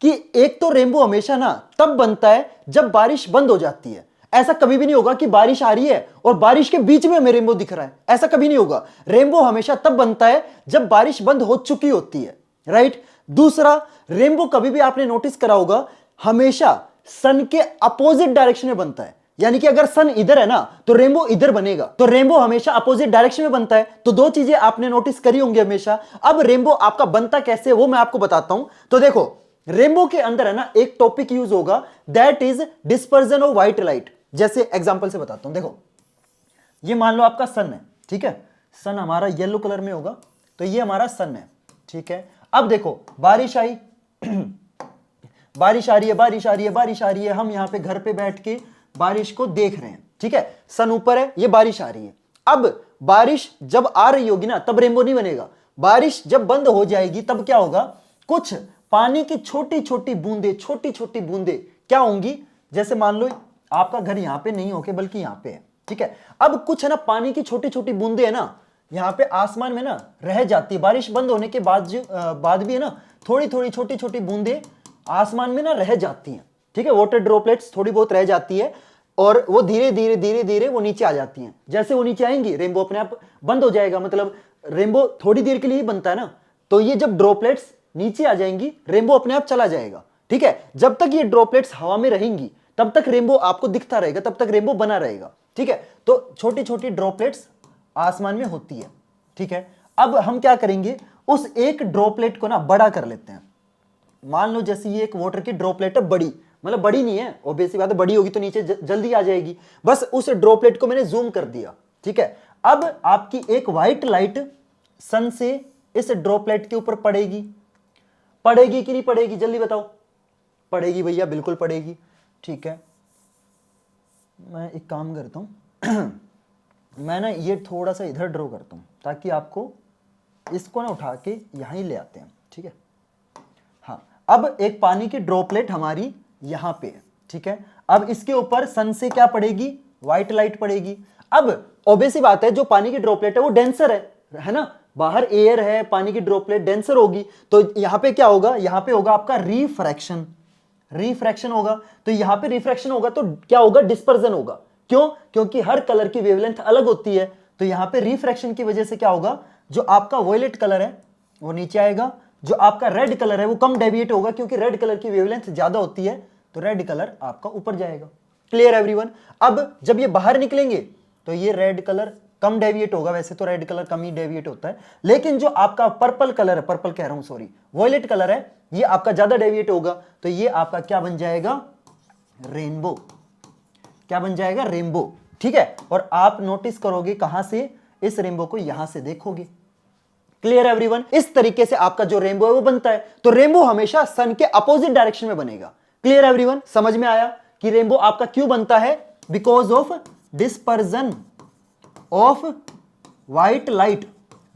कि एक तो रेनबो हमेशा ना तब बनता है जब बारिश बंद हो जाती है। ऐसा कभी भी नहीं होगा कि बारिश आ रही है और बारिश के बीच में हमें रेनबो दिख रहा है, ऐसा कभी नहीं होगा। रेनबो हमेशा तब बनता है जब बारिश बंद हो चुकी होती है, राइट? दूसरा, रेनबो कभी भी आपने नोटिस करा होगा, हमेशा सन के अपोजिट डायरेक्शन में बनता है। यानी कि अगर सन इधर है ना, तो रेनबो इधर बनेगा। तो रेनबो हमेशा अपोजिट डायरेक्शन में बनता है। तो 2 चीजें आपने नोटिस करी होंगी हमेशा। अब रेनबो आपका बनता कैसे है वो मैं आपको बताता हूं। तो देखो रेनबो के अंदर है ना एक टॉपिक यूज होगा, that is dispersion of white light. जैसे एग्जांपल से बताता हूं, देखो ये मान लो आपका सन है, ठीक है, सन हमारा येलो कलर में होगा, तो ये हमारा सन है। ठीक है, अब देखो बारिश आई बारिश आ रही है, बारिश आ रही है, बारिश आ रही है, हम यहां पे घर पे बैठ के बारिश को देख रहे हैं। ठीक है, सन ऊपर है, ये बारिश आ रही है। अब बारिश जब आ रही होगी ना तब रेनबो नहीं बनेगा। बारिश जब बंद हो जाएगी तब क्या होगा, कुछ पानी की छोटी छोटी बूंदे क्या होंगी, जैसे मान लो आपका घर यहां पे नहीं होके बल्कि यहां पे है। ठीक है, अब कुछ है ना पानी की छोटी छोटी बूंदे है ना यहां पे आसमान में ना रह जाती है। बारिश बंद होने के बाद भी है ना थोड़ी थोड़ी छोटी छोटी बूंदे आसमान में ना रह जाती हैं। ठीक है, वाटर ड्रॉपलेट्स थोड़ी बहुत रह जाती है, और वो धीरे धीरे धीरे धीरे वो नीचे आ जाती हैं। जैसे वो नीचे आएंगी रेनबो अपने आप बंद हो जाएगा। मतलब रेनबो थोड़ी देर के लिए ही बनता है ना, तो ये जब ड्रॉपलेट्स नीचे आ जाएंगी रेनबो अपने आप चला जाएगा। ठीक है, जब तक ये ड्रॉपलेट्स हवा में रहेंगी तब तक रेनबो आपको दिखता रहेगा, तब तक रेनबो बना रहेगा। ठीक है, तो छोटी छोटी ड्रॉपलेट्स आसमान में होती है। ठीक है, अब हम क्या करेंगे, उस एक ड्रॉपलेट को ना बड़ा कर लेते हैं। मान लो जैसे ये एक वाटर की ड्रॉपलेट है बड़ी, मतलब बड़ी नहीं है, ऑब्वियसली बात है, बड़ी होगी तो नीचे जल्दी आ जाएगी। बस उस ड्रॉपलेट को मैंने जूम कर दिया, ठीक है। अब आपकी एक व्हाइट लाइट सन से इस ड्रॉपलेट के ऊपर पड़ेगी, पड़ेगी कि नहीं पड़ेगी, जल्दी बताओ। पड़ेगी भैया, बिल्कुल पड़ेगी, ठीक है। मैं एक काम करता हूं मैं ना ये थोड़ा सा इधर ड्रॉ करता हूं ताकि आपको इसको ना उठा के यहां ही ले आते हैं, ठीक है। हाँ, अब एक पानी की ड्रॉपलेट हमारी यहां पे है, ठीक है। अब इसके ऊपर सन से क्या पड़ेगी, व्हाइट लाइट पड़ेगी। अब ऑब्वियस बात है, जो पानी की ड्रॉपलेट है वो डेंसर है ना, बाहर एयर है, पानी की ड्रॉपलेट डेंसर होगी, तो यहां पे क्या होगा, यहां पे होगा आपका रिफ्रैक्शन, रिफ्रैक्शन होगा। तो यहां पे रिफ्रैक्शन होगा तो क्या होगा, डिस्पर्जन होगा। क्यों, क्योंकि हर कलर की वेवलेंथ अलग होती है, तो यहां पे रिफ्रैक्शन की वजह से क्या होगा, जो आपका वॉयलेट कलर है वो नीचे आएगा, जो आपका रेड कलर है वो कम डेविएट होगा, क्योंकि रेड कलर की वेवलेंथ ज्यादा होती है, तो रेड कलर आपका ऊपर जाएगा। Clear everyone. अब जब ये बाहर निकलेंगे तो ये रेड कलर कम डेविएट होगा, वैसे तो रेड कलर कम ही डेविएट होता है, लेकिन जो आपका पर्पल कलर है, पर्पल कह रहा हूं सॉरी, वॉयलेट कलर है, ये आपका ज्यादा डेविएट होगा, तो ये आपका क्या बन जाएगा, रेनबो। क्या बन जाएगा, रेनबो, ठीक है। और आप नोटिस करोगे कहां से, इस रेनबो को यहां से देखोगे। Clear everyone. इस तरीके से आपका जो रेनबो है वो बनता है, तो रेनबो हमेशा सन के अपोजिट डायरेक्शन में बनेगा। क्लियर एवरीवन, समझ में आया कि रेनबो आपका क्यों बनता है, because of dispersion of white light,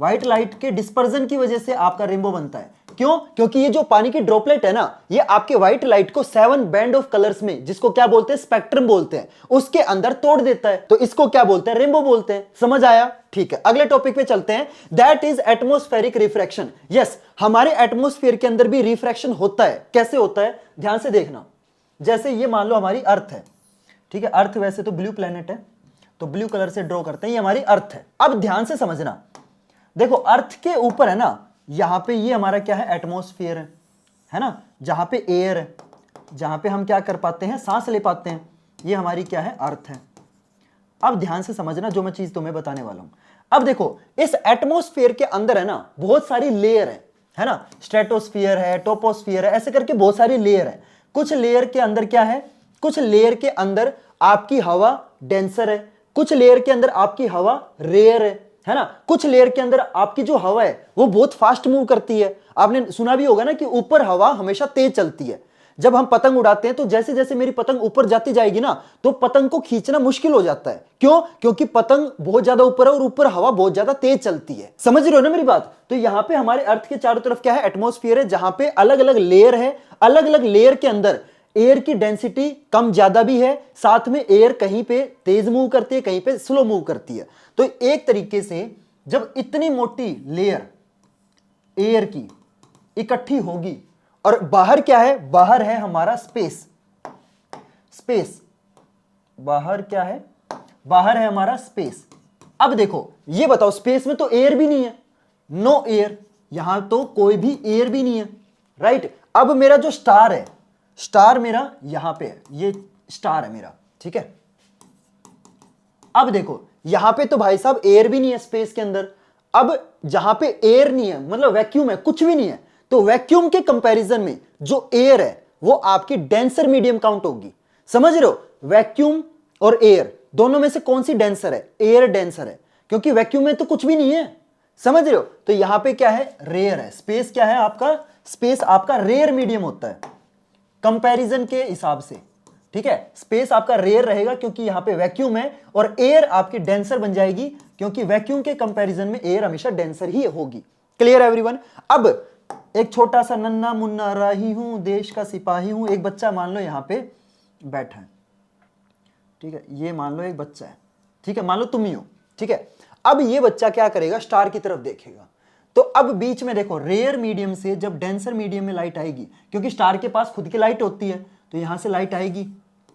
white light के डिस्पर्जन की वजह से आपका रेनबो बनता है। क्यों, क्योंकि ये जो पानी की ड्रॉपलेट है ना, ये आपके व्हाइट लाइट को 7 बैंड ऑफ कलर्स में, जिसको क्या बोलते हैं, स्पेक्ट्रम बोलते हैं, उसके अंदर तोड़ देता है, तो इसको क्या बोलते हैं, रेनबो बोलते हैं। समझ आया, ठीक है। अगले टॉपिक पे चलते हैं, that is atmospheric refraction. Yes, हमारे एटमॉस्फेयर के अंदर भी रिफ्रैक्शन होता है। कैसे होता है, ध्यान से देखना। जैसे ये मान लो हमारी अर्थ है, ठीक है, अर्थ वैसे तो ब्लू प्लेनेट है, तो ब्लू कलर से ड्रॉ करते हैं, ये हमारी अर्थ है। अब ध्यान से समझना, देखो अर्थ के ऊपर है ना, यहां पे ये हमारा क्या है, एटमॉस्फेयर है ना, जहां पे एयर है, जहां पे हम क्या कर पाते हैं, सांस ले पाते हैं, ये हमारी क्या है, अर्थ है। अब ध्यान से समझना जो मैं चीज तुम्हें बताने वाला हूं। अब देखो इस एटमॉस्फेयर के अंदर है ना बहुत सारी लेयर है ना, स्ट्रेटोस्फियर है, टोपोस्फियर है, ऐसे करके बहुत सारी लेयर है। कुछ लेयर के अंदर क्या है, कुछ लेयर के अंदर आपकी हवा डेंसर है, कुछ लेयर के अंदर आपकी हवा रेयर है ना, कुछ लेयर के अंदर आपकी जो हवा है वो बहुत फास्ट मूव करती है। आपने सुना भी होगा ना कि ऊपर हवा हमेशा तेज चलती है। जब हम पतंग उड़ाते हैं तो जैसे जैसे मेरी पतंग ऊपर जाती जाएगी ना, तो पतंग को खींचना मुश्किल हो जाता है। क्यों, क्योंकि पतंग बहुत ज्यादा ऊपर है और ऊपर हवा बहुत ज्यादा तेज चलती है। समझ रहे हो ना मेरी बात। तो यहां पे हमारे अर्थ के चारों तरफ क्या है, एटमॉस्फेयर है, जहां पे अलग अलग लेयर है, अलग अलग लेयर के अंदर एयर की डेंसिटी कम ज्यादा भी है, साथ में एयर कहीं पे तेज मूव करती है, कहीं पे स्लो मूव करती है। तो एक तरीके से जब इतनी मोटी लेयर एयर की इकट्ठी होगी, और बाहर क्या है, बाहर है हमारा स्पेस, स्पेस बाहर क्या है, बाहर है हमारा स्पेस। अब देखो ये बताओ, स्पेस में तो एयर भी नहीं है, नो एयर, यहां तो कोई भी एयर भी नहीं है, राइट। अब मेरा जो स्टार है, स्टार मेरा यहां पे है, ये स्टार है मेरा, ठीक है। अब देखो यहां पे तो भाई साहब एयर भी नहीं है स्पेस के अंदर। अब जहां पे एयर नहीं है मतलब वैक्यूम है, कुछ भी नहीं है, तो वैक्यूम के कंपैरिजन में जो एयर है वो आपकी डेंसर मीडियम काउंट होगी। समझ रहे हो, वैक्यूम और एयर दोनों में से कौन सी डेंसर है, एयर डेंसर है, क्योंकि वैक्यूम में तो कुछ भी नहीं है। समझ रहे हो, तो यहां पे क्या है, रेयर है। स्पेस क्या है आपका, स्पेस आपका रेयर मीडियम होता है कंपैरिजन के हिसाब से, ठीक है। स्पेस आपका रेयर रहेगा क्योंकि यहां पे वैक्यूम है, और एयर आपकी डेंसर बन जाएगी क्योंकि वैक्यूम के कंपैरिजन में एयर हमेशा डेंसर ही होगी। Clear everyone. अब एक छोटा सा नन्ना मुन्ना राही हूं, देश का सिपाही हूं, एक बच्चा मान लो यहां पे बैठा है, ठीक है, ये मान लो एक बच्चा है, ठीक है, मान लो तुम ही हो, ठीक है। अब ये बच्चा क्या करेगा, स्टार की तरफ देखेगा, तो अब बीच में देखो रेयर मीडियम से जब डेंसर मीडियम में लाइट आएगी, क्योंकि स्टार के पास खुद की लाइट होती है, तो यहां से लाइट आएगी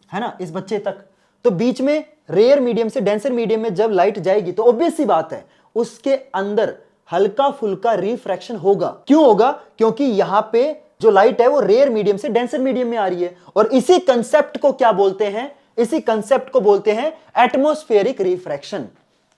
है ना इस बच्चे तक, तो बीच में रेयर मीडियम से डेंसर मीडियम में जब लाइट जाएगी तो ऑब्वियस सी बात है उसके अंदर हल्का फुल्का रिफ्रैक्शन होगा। क्यों होगा, क्योंकि यहां पे जो लाइट है वो रेयर मीडियम से डेंसर मीडियम में आ रही है, और इसी कंसेप्ट को क्या बोलते हैं, इसी कंसेप्ट को बोलते हैं एटमॉस्फेरिक रिफ्रैक्शन।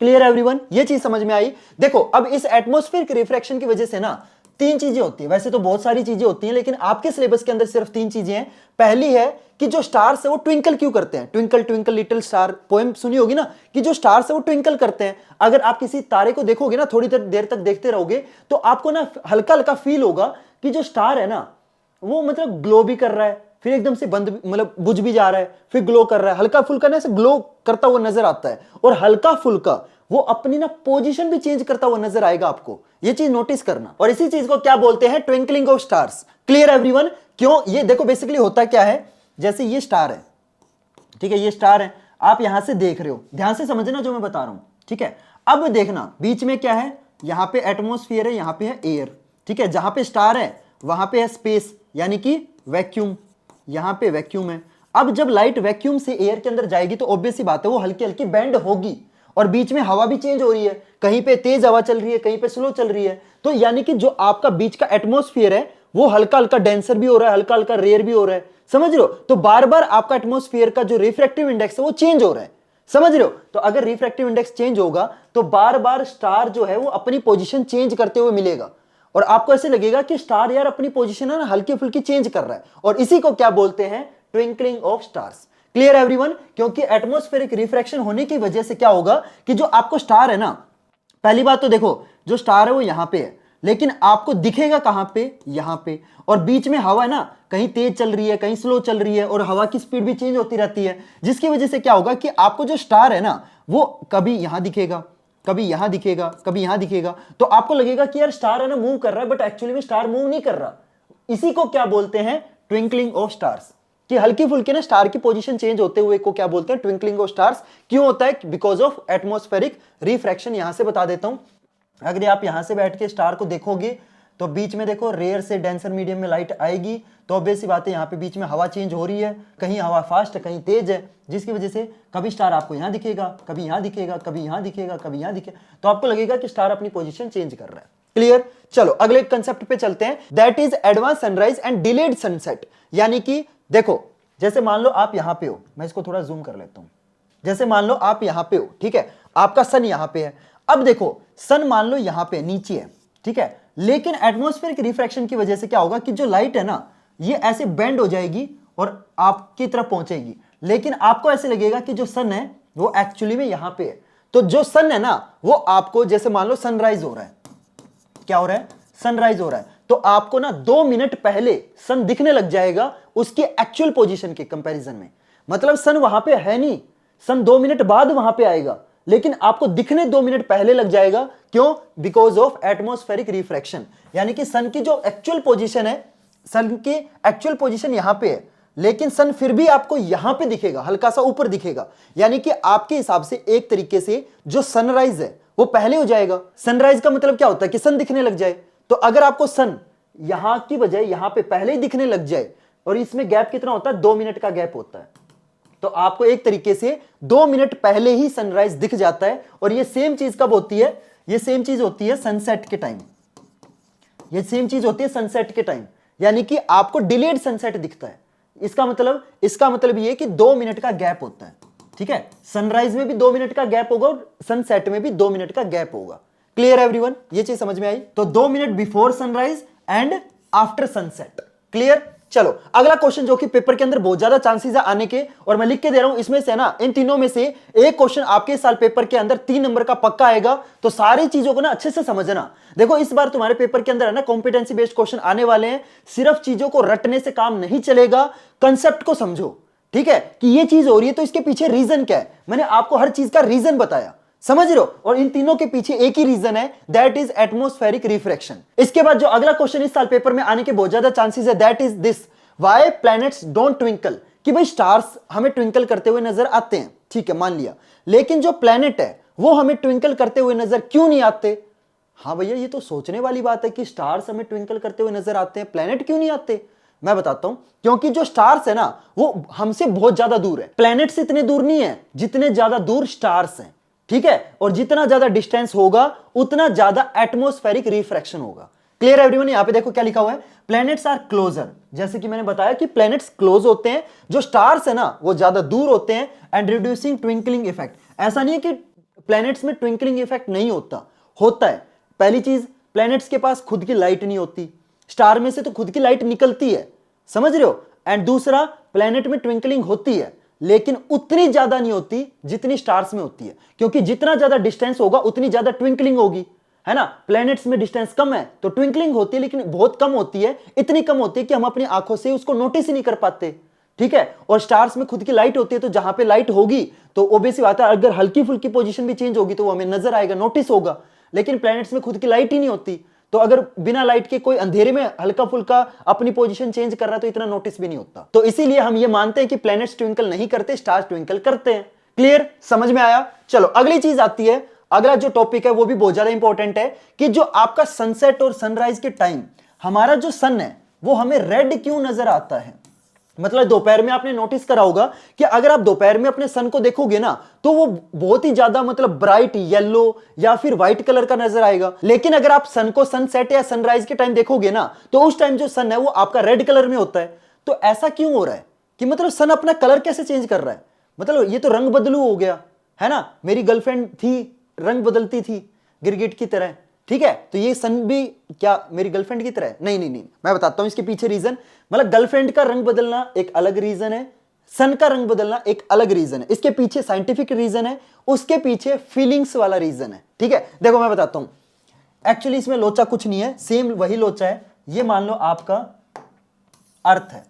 क्लियर एवरीवन, ये चीज समझ में आई। देखो अब इस एटमॉस्फेरिक रिफ्रैक्शन की वजह से ना तीन चीजें होती है, वैसे तो बहुत सारी चीजें होती हैं लेकिन आपके सिलेबस के अंदर सिर्फ तीन चीजें हैं। पहली है कि जो स्टार्स है वो ट्विंकल क्यों करते हैं, twinkle twinkle little star, poem सुनी होगी ना, कि जो स्टार्स है वो ट्विंकल करते हैं। अगर आप किसी तारे को देखोगे ना, थोड़ी देर तक देखते रहोगे तो आपको ना हल्का हल्का फील होगा कि जो स्टार है ना वो मतलब ग्लो भी कर रहा है, फिर एकदम से बंद मतलब बुझ भी जा रहा है, फिर ग्लो कर रहा है, हल्का फुल्का ना ऐसे ग्लो करता हुआ नजर आता है, और हल्का फुल्का वो अपनी ना पोजीशन भी चेंज करता हुआ नजर आएगा आपको, ये चीज नोटिस करना। और इसी चीज को क्या बोलते हैं, twinkling of stars. Clear everyone? क्यों, ये देखो बेसिकली होता क्या है, जैसे ये स्टार है, ठीक है, ये स्टार है, आप यहां से देख रहे हो, ध्यान से समझना जो मैं बता रहा हूं, ठीक है। अब देखना बीच में क्या है, यहां पे एटमॉस्फेयर है, यहां पे है एयर, ठीक है, जहां पे स्टार है वहां पे है स्पेस यानी कि वैक्यूम, यहां पे वैक्यूम है। अब जब लाइट वैक्यूम से एयर के अंदर जाएगी तो ऑब्वियस सी बात है वो हल्की हल्की बेंड होगी, और बीच में हवा भी चेंज हो रही है, कहीं पे तेज हवा चल रही है, कहीं पे स्लो चल रही है। तो यानी कि जो आपका बीच का एटमॉस्फेयर है वो हल्का हल्का डेंसर भी हो रहा है, हल्का हल्का रेयर भी हो रहा है, समझ रहे हो? तो बार बार आपका एटमॉस्फेयर का जो रिफ्रैक्टिव इंडेक्स है वो चेंज हो रहा है, समझ रहे हो? तो अगर रिफ्रैक्टिव इंडेक्स चेंज होगा तो बार बार स्टार जो है वो अपनी पोजीशन चेंज करते हुए मिलेगा, और आपको ऐसे लगेगा कि स्टार यार अपनी पोजीशन है ना हल्की फुल्की चेंज कर रहा है, और इसी को क्या बोलते हैं, twinkling of stars. Clear everyone? क्योंकि एटमॉस्फेरिक रिफ्रैक्शन होने की वजह से क्या होगा कि जो आपको स्टार है ना, पहली बात तो देखो जो स्टार है वो यहां पे है, लेकिन आपको दिखेगा कहां पे, यहां पे, और बीच में हवा है ना कहीं तेज चल रही है, कहीं स्लो चल रही है, और हवा की स्पीड भी चेंज होती रहती है, जिसकी वजह से क्या होगा कि आपको जो स्टार है ना वो कभी यहां दिखेगा, कभी यहां दिखेगा, कभी यहां दिखेगा, तो आपको लगेगा कि यार स्टार है ना मूव कर रहा है, बट एक्चुअली में स्टार मूव नहीं कर रहा। इसी को क्या बोलते हैं, ट्विंकलिंग ऑफ स्टार्स, कि हल्की फुल्की ना स्टार की पोजीशन चेंज होते हुए को क्या बोलते हैं, ट्विंकलिंग ऑफ स्टार्स। क्यों होता है, बिकॉज ऑफ एटमॉस्फेरिक रिफ्रैक्शन। यहां से बता देता हूं, अगर आप यहां से बैठ के स्टार को देखोगे तो बीच में देखो रेयर से डेंसर मीडियम में लाइट आएगी, तो ऑब्वियस सी बात है यहाँ पे बीच में हवा चेंज हो रही है, कहीं हवा फास्ट है कहीं तेज है, जिसकी वजह से कभी स्टार आपको यहाँ दिखेगा, कभी यहाँ दिखेगा, कभी यहाँ दिखेगा, कभी यहाँ दिखेगा, तो आपको लगेगा कि स्टार अपनी पोजीशन चेंज कर रहा है। क्लियर? चलो अगले कंसेप्ट पे चलते हैं, that is advance sunrise and delayed sunset. यानी कि देखो जैसे मान लो आप यहां पे हो, मैं इसको थोड़ा जूम कर लेता हूं, जैसे मान लो आप यहां पे हो, ठीक है, आपका सन यहां पे है, अब देखो सन मान लो यहां पे नीचे है, ठीक है, लेकिन एटमॉस्फेरिक रिफ्रैक्शन की वजह से क्या होगा कि जो लाइट है ना ये ऐसे बेंड हो जाएगी और आपकी तरफ पहुंचेगी, लेकिन आपको ऐसे लगेगा कि जो सन है वो एक्चुअली में यहां पे है। तो जो सन है ना वो आपको, जैसे मान लो सनराइज हो रहा है, क्या हो रहा है, सनराइज हो रहा है, तो आपको ना 2 मिनट पहले सन दिखने लग जाएगा उसकी एक्चुअल पोजीशन के कंपैरिजन में। मतलब सन वहां पे है नहीं, सन 2 मिनट बाद वहां पे आएगा, लेकिन आपको दिखने 2 मिनट पहले लग जाएगा। क्यों? Because of atmospheric refraction. यानी कि सन की जो एक्चुअल पोजीशन है, सन की एक्चुअल पोजीशन यहां पे है, लेकिन सन फिर भी आपको यहां पे दिखेगा, हल्का सा ऊपर दिखेगा। यानी कि आपके हिसाब से एक तरीके से जो सनराइज है वो पहले हो जाएगा। सनराइज का मतलब क्या होता है कि सन दिखने लग जाए। तो अगर आपको सन यहां की बजाय यहां पे पहले ही दिखने लग जाए, और इसमें गैप कितना होता है, 2 मिनट का गैप होता है, तो आपको एक तरीके से 2 मिनट पहले ही सनराइज दिख जाता है। और ये सेम चीज कब होती है, ये सेम चीज होती है सनसेट के टाइम, ये सेम चीज होती है सनसेट के टाइम, यानी कि आपको डिलेड सनसेट दिखता है। इसका मतलब ये कि 2 मिनट का गैप होता है, ठीक है, सनराइज में भी 2 मिनट का गैप होगा और सनसेट में भी 2 मिनट का गैप होगा। Clear everyone? ये चीज समझ में आई? तो 2 minute before sunrise and after sunset. Clear? चलो अगला क्वेश्चन जो कि पेपर के अंदर बहुत ज्यादा चांसेस है आने के, और मैं लिख के दे रहा हूं, इसमें से ना इन तीनों में से एक क्वेश्चन आपके साल पेपर के अंदर 3 नंबर का पक्का आएगा। तो सारी चीजों को ना अच्छे से समझना। देखो इस बार तुम्हारे पेपर के अंदर है ना कॉम्पिटेंसी बेस्ड क्वेश्चन आने वाले हैं, सिर्फ चीजों को रटने से काम नहीं चलेगा, कंसेप्ट को समझो, ठीक है, कि ये चीज हो रही है तो इसके पीछे रीजन क्या है, मैंने आपको हर चीज का रीजन बताया, समझ रहे हो? और इन तीनों के पीछे एक ही रीजन है, दैट इज एटमॉस्फेरिक रिफ्रैक्शन। इसके बाद जो अगला क्वेश्चन इस साल पेपर में आने के बहुत ज्यादा चांसेस है, that is this, why planets don't twinkle. कि भाई स्टार्स हमें ट्विंकल करते हुए नजर आते हैं, ठीक है, मान लिया, लेकिन जो प्लैनेट है वो हमें ट्विंकल करते हुए नजर क्यों नहीं आते? हाँ भैया ये तो सोचने वाली बात है कि स्टार्स हमें ट्विंकल करते हुए नजर आते हैं, प्लैनेट क्यों नहीं आते? मैं बताता हूं, क्योंकि जो स्टार्स है ना वो हमसे बहुत ज्यादा दूर है, प्लैनेट्स इतने दूर नहीं है जितने ज्यादा दूर स्टार्स हैं, ठीक है, और जितना ज्यादा डिस्टेंस होगा उतना ज्यादा एटमॉस्फेरिक रिफ्रैक्शन होगा। Clear everyone? यहां पे देखो क्या लिखा हुआ है, प्लैनेट्स आर क्लोजर, जैसे कि मैंने बताया कि प्लैनेट्स क्लोज होते हैं, जो स्टार्स है ना वो ज्यादा दूर होते हैं, एंड रिड्यूसिंग ट्विंकलिंग इफेक्ट। ऐसा नहीं है कि प्लैनेट्स में ट्विंकलिंग इफेक्ट नहीं होता, होता है। पहली चीज प्लैनेट्स के पास खुद की लाइट नहीं होती, स्टार में से तो खुद की लाइट निकलती है, समझ रहे हो। एंड दूसरा, प्लैनेट में ट्विंकलिंग होती है लेकिन उतनी ज्यादा नहीं होती जितनी स्टार्स में होती है, क्योंकि जितना ज्यादा डिस्टेंस होगा उतनी ज्यादा ट्विंकलिंग होगी, है ना। प्लैनेट्स में डिस्टेंस कम है तो ट्विंकलिंग होती है लेकिन बहुत कम होती है, इतनी कम होती है कि हम अपनी आंखों से उसको नोटिस ही नहीं कर पाते, ठीक है। और स्टार्स में खुद की लाइट होती है तो जहां पे लाइट होगी तो ओबेसी बात है, अगर हल्की फुल्की पोजीशन भी चेंज होगी तो वो हमें नजर आएगा, नोटिस होगा। लेकिन प्लैनेट्स में खुद की लाइट ही नहीं होती, तो अगर बिना लाइट के कोई अंधेरे में हल्का फुल्का अपनी पोजीशन चेंज कर रहा है तो इतना नोटिस भी नहीं होता। तो इसीलिए हम ये मानते हैं कि प्लैनेट्स ट्विंकल नहीं करते, स्टार्स ट्विंकल करते हैं। क्लियर, समझ में आया। चलो अगली चीज आती है, अगला जो टॉपिक है वो भी बहुत ज्यादा इंपॉर्टेंट है कि जो आपका सनसेट और सनराइज के टाइम हमारा जो सन है वो हमें रेड क्यों नजर आता है। मतलब दोपहर में आपने नोटिस करा होगा कि अगर आप दोपहर में अपने सन को देखोगे ना तो वो बहुत ही ज्यादा मतलब ब्राइट येलो या फिर व्हाइट कलर का नजर आएगा। लेकिन अगर आप सन को सनसेट या सनराइज के टाइम देखोगे ना तो उस टाइम जो सन है वो आपका रेड कलर में होता है। तो ऐसा क्यों हो रहा है कि मतलब सन अपना कलर कैसे चेंज कर रहा है, मतलब ये तो रंग बदलू हो गया, है ना। मेरी गर्लफ्रेंड थी, रंग बदलती थी गिरगिट की तरह, ठीक है। तो ये सन भी क्या मेरी गर्लफ्रेंड की तरह है? नहीं नहीं नहीं, मैं बताता हूं इसके पीछे रीजन। मतलब गर्लफ्रेंड का रंग बदलना एक अलग रीजन है, सन का रंग बदलना एक अलग रीजन है। इसके पीछे साइंटिफिक रीजन है, उसके पीछे फीलिंग्स वाला रीजन है, ठीक है। देखो मैं बताता हूं, एक्चुअली इसमें लोचा कुछ नहीं है, सेम वही लोचा है। ये मान लो आपका अर्थ है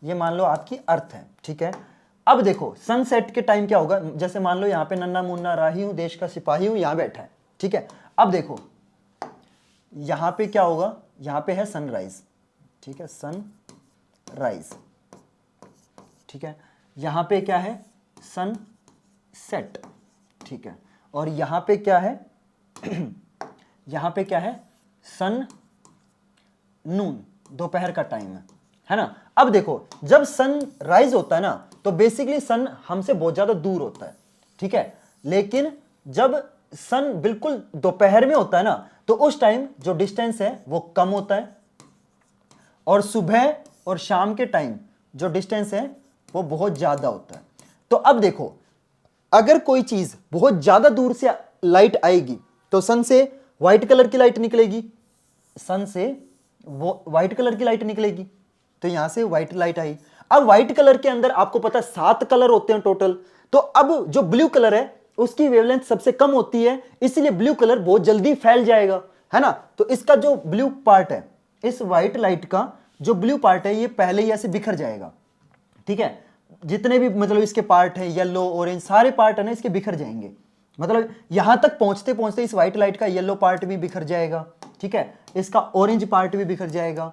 ये मान लो आपकी अर्थ है, ठीक है। अब देखो सनसेट के टाइम क्या होगा, जैसे मान लो यहां पे नन्ना मुन्ना राही हूं, देश का सिपाही हूं, यहां बैठा है, ठीक है। अब देखो यहां पे क्या होगा, यहां पे है सनराइज, ठीक है, सनराइज, ठीक है। यहां पे क्या है, सनसेट, ठीक है। और यहां पे क्या है यहां पे क्या है, सन नून, दोपहर का टाइम है ना। अब देखो जब सन राइज होता है ना तो बेसिकली सन हमसे बहुत ज्यादा दूर होता है, ठीक है। लेकिन जब सन बिल्कुल दोपहर में होता है ना तो उस टाइम जो डिस्टेंस है वो कम होता है, और सुबह और शाम के टाइम जो डिस्टेंस है वो बहुत ज्यादा होता है। तो अब देखो अगर कोई चीज बहुत ज्यादा दूर से लाइट आएगी तो सन से व्हाइट कलर की लाइट निकलेगी, सन से वो व्हाइट कलर की लाइट निकलेगी, तो यहां से व्हाइट लाइट आई। अब व्हाइट कलर के अंदर आपको पता है 7 कलर होते हैं टोटल, तो अब जो ब्लू कलर है उसकी वेवलेंथ सबसे कम होती है, इसलिए ब्लू कलर बहुत जल्दी फैल जाएगा, है ना। तो इसका जो ब्लू पार्ट है, इस व्हाइट लाइट का जो ब्लू पार्ट है ये पहले ही ऐसे बिखर जाएगा, ठीक है। जितने भी मतलब इसके पार्ट है, येलो ऑरेंज सारे पार्ट है ना इसके बिखर जाएंगे। मतलब यहां तक पहुंचते पहुंचते इस व्हाइट लाइट का येलो पार्ट भी बिखर जाएगा, ठीक है, इसका ऑरेंज पार्ट भी बिखर जाएगा,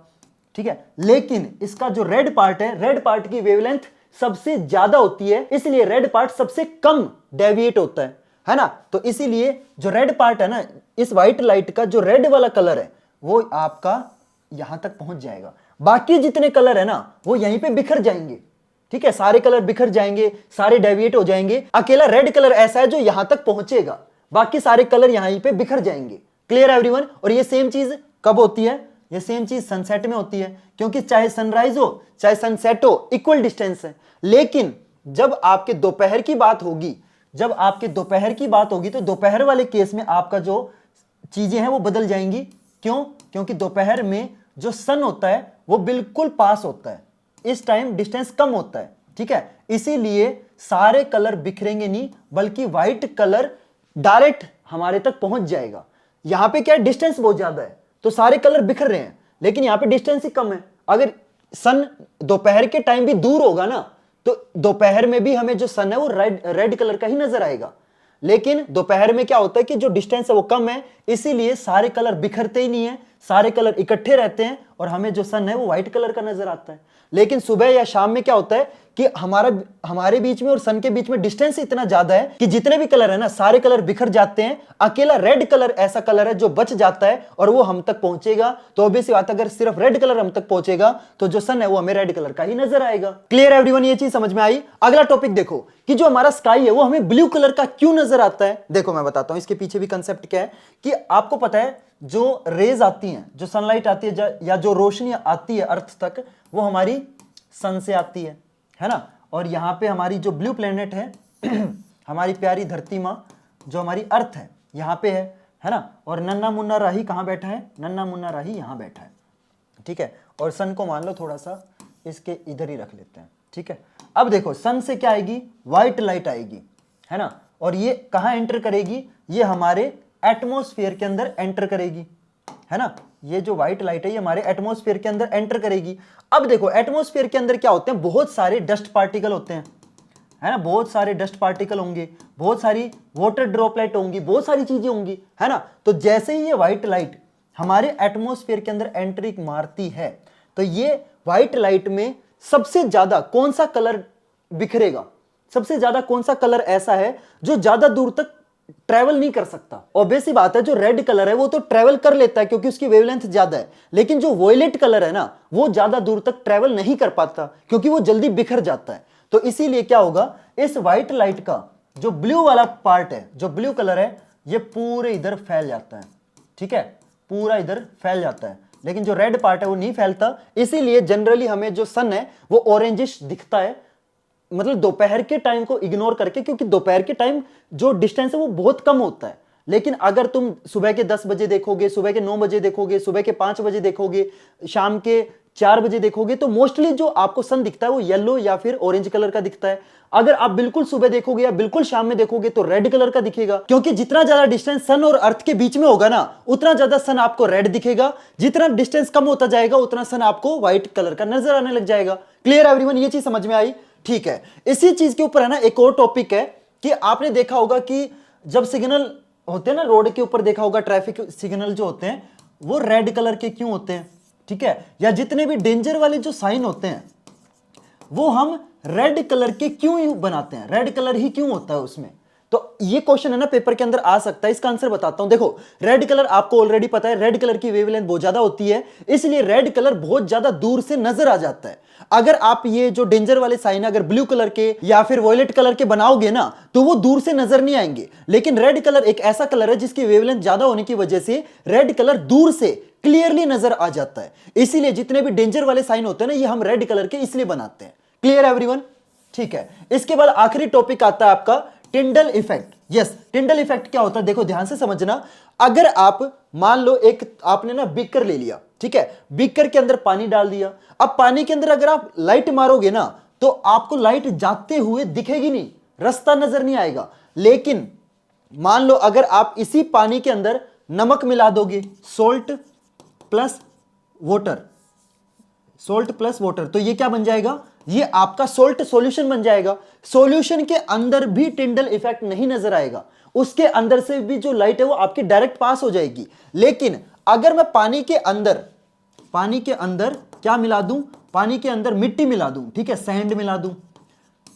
ठीक है। लेकिन इसका जो रेड पार्ट है, रेड पार्ट की वेवलेंथ सबसे ज्यादा होती है, इसलिए रेड पार्ट सबसे कम डेविएट होता है ना। तो इसीलिए जो रेड पार्ट है ना, इस व्हाइट लाइट का जो रेड वाला कलर है वो आपका यहां तक पहुंच जाएगा। बाकी जितने कलर है ना वो यहीं पे बिखर जाएंगे, ठीक है, सारे कलर बिखर जाएंगे, सारे डेविएट हो जाएंगे। अकेला रेड कलर ऐसा है जो यहां तक पहुंचेगा, बाकी सारे कलर यहीं पे बिखर जाएंगे। Clear everyone. और ये सेम चीज कब होती है, ये सेम चीज सनसेट में होती है, क्योंकि चाहे सनराइज हो चाहे सनसेट हो इक्वल डिस्टेंस है। लेकिन जब आपके दोपहर की बात होगी, जब आपके दोपहर की बात होगी तो दोपहर वाले केस में आपका जो चीजें हैं वो बदल जाएंगी। क्यों? क्योंकि दोपहर में जो सन होता है वो बिल्कुल पास होता है, इस टाइम डिस्टेंस कम होता है, ठीक है। इसीलिए सारे कलर बिखरेंगे नहीं, बल्कि व्हाइट कलर डायरेक्ट हमारे तक पहुंच जाएगा। यहां पे क्या डिस्टेंस बहुत ज्यादा है तो सारे कलर बिखर रहे हैं, लेकिन यहां पे डिस्टेंस ही कम है। अगर सन दोपहर के टाइम भी दूर होगा ना तो दोपहर में भी हमें जो सन है वो रेड कलर का ही नजर आएगा। लेकिन दोपहर में क्या होता है कि जो डिस्टेंस है वो कम है, इसीलिए सारे कलर बिखरते ही नहीं है, सारे कलर इकट्ठे रहते हैं और हमें जो सन है वो व्हाइट कलर का नजर आता है। लेकिन सुबह या शाम में क्या होता है कि हमारे बीच में और सन के बीच में डिस्टेंस इतना ज्यादा है कि जितने भी कलर है ना सारे कलर बिखर जाते हैं। अकेला रेड कलर ऐसा कलर है जो बच जाता है और वो हम तक पहुंचेगा। तो ऑब्वियसली बात, अगर सिर्फ रेड कलर हम तक पहुंचेगा तो जो सन है वो हमें रेड कलर का ही नजर आएगा। क्लियर एवरीवन, ये चीज समझ में आई। अगला टॉपिक देखो कि जो हमारा स्काई है वो हमें ब्लू कलर का क्यों नजर आता है। देखो मैं बताता हूं इसके पीछे भी कंसेप्ट क्या है कि आपको पता है जो रेज आती हैं, जो सनलाइट आती है या जो रोशनी आती है अर्थ तक, वो हमारी सन से आती है ना। और यहां पे हमारी जो ब्लू प्लेनेट है हमारी प्यारी धरती माँ जो हमारी अर्थ है यहां पे है, है ना, और नन्ना मुन्ना राही कहाँ बैठा है, नन्ना मुन्ना राही यहाँ बैठा है, ठीक है। और सन को मान लो थोड़ा सा इसके इधर ही रख लेते हैं, ठीक है। अब देखो सन से क्या आएगी, व्हाइट लाइट आएगी, है ना, और ये कहाँ एंटर करेगी, ये हमारे एटमॉस्फेयर के अंदर एंटर करेगी, है ना। ये जो व्हाइट लाइट है ये हमारे एटमॉस्फेयर के अंदर एंटर करेगी। अब देखो एटमॉस्फेयर के अंदर क्या होते हैं, बहुत सारे डस्ट पार्टिकल होते हैं, है ना, बहुत सारे डस्ट पार्टिकल होंगे, बहुत सारी वाटर ड्रॉपलेट होंगी, बहुत सारी चीजें होंगी, है ना। तो जैसे ही ये व्हाइट लाइट हमारे एटमॉस्फेयर के अंदर एंट्री मारती है तो ये व्हाइट लाइट में सबसे ज्यादा कौन सा कलर बिखरेगा, सबसे ज्यादा कौन सा कलर ऐसा है जो ज्यादा दूर तक ट्रेवल नहीं कर सकता। ऑब्वियस सी बात है, जो रेड कलर है वो तो ट्रेवल कर लेता है क्योंकि उसकी वेवलेंथ ज्यादा है, लेकिन जो वॉयलेट कलर है ना वो ज्यादा दूर तक ट्रेवल नहीं कर पाता क्योंकि वो जल्दी बिखर जाता है। तो इसीलिए क्या होगा, इस व्हाइट लाइट का जो ब्लू वाला पार्ट है, जो ब्लू कलर है, ये पूरे इधर फैल जाता है, ठीक है, पूरा इधर फैल जाता है, लेकिन जो रेड पार्ट है वो नहीं फैलता। इसीलिए जनरली हमें जो सन है वो ऑरेंजिश दिखता है, मतलब दोपहर के टाइम को इग्नोर करके, क्योंकि दोपहर के टाइम जो डिस्टेंस है वो बहुत कम होता है। लेकिन अगर तुम सुबह के 10 बजे देखोगे, सुबह के 9 बजे देखोगे, सुबह के 5 बजे देखोगे, शाम के 4 बजे देखोगे, तो मोस्टली जो आपको सन दिखता है वो येलो या फिर ऑरेंज कलर का दिखता है। अगर आप बिल्कुल सुबह देखोगे या बिल्कुल शाम में देखोगे तो रेड कलर का दिखेगा, क्योंकि जितना ज्यादा डिस्टेंस सन और अर्थ के बीच में होगा ना उतना ज्यादा सन आपको रेड दिखेगा, जितना डिस्टेंस कम होता जाएगा उतना सन आपको व्हाइट कलर का नजर आने लग जाएगा। क्लियर एवरीवन, ये चीज समझ में आई, ठीक है। इसी चीज के ऊपर है ना एक और टॉपिक है कि आपने देखा होगा कि जब सिग्नल होते हैं ना रोड के ऊपर, देखा होगा ट्रैफिक सिग्नल जो होते हैं वो रेड कलर के क्यों होते हैं, ठीक है, या जितने भी डेंजर वाले जो साइन होते हैं वो हम रेड कलर के क्यों बनाते हैं, रेड कलर ही क्यों होता है उसमें। तो ये क्वेश्चन है ना पेपर के अंदर आ सकता है, इसका आंसर बताता हूं। देखो रेड कलर आपको ऑलरेडी पता है, रेड कलर की वेवलेंथ बहुत ज्यादा होती है, इसलिए रेड कलर बहुत ज्यादा दूर से नजर आ जाता है। अगर आप ये जो डेंजर वाले साइन अगर ब्लू कलर के या फिर वॉयलेट कलर के बनाओगे ना तो वो दूर से नजर नहीं आएंगे, लेकिन रेड कलर एक ऐसा कलर है जिसकी वेवलेंथ ज्यादा होने की वजह से रेड कलर दूर से क्लियरली नजर आ जाता है। इसीलिए जितने भी डेंजर वाले साइन होते हैं ना ये हम रेड कलर के इसलिए बनाते हैं। क्लियर एवरीवन, ठीक है। इसके बाद आखिरी टॉपिक आता है आपका Tyndall effect. Yes, Tyndall effect क्या होता है, देखो ध्यान से समझना। अगर आप मान लो एक आपने ना बीकर ले लिया, ठीक है, बीकर के अंदर पानी डाल दिया, अब पानी के अंदर अगर आप लाइट मारोगे ना तो आपको लाइट जाते हुए दिखेगी नहीं, रास्ता नजर नहीं आएगा। लेकिन मान लो अगर आप इसी पानी के अंदर नमक मिला दोगे, salt plus water, salt plus water, तो ये क्या बन जाएगा, ये आपका सोल्ट सॉल्यूशन बन जाएगा। सॉल्यूशन के अंदर भी टिंडल इफेक्ट नहीं नजर आएगा, उसके अंदर से भी जो लाइट है वो आपकी डायरेक्ट पास हो जाएगी। लेकिन अगर मैं पानी के अंदर क्या मिला दूं, पानी के अंदर मिट्टी मिला दूं, ठीक है, सैंड मिला दूं,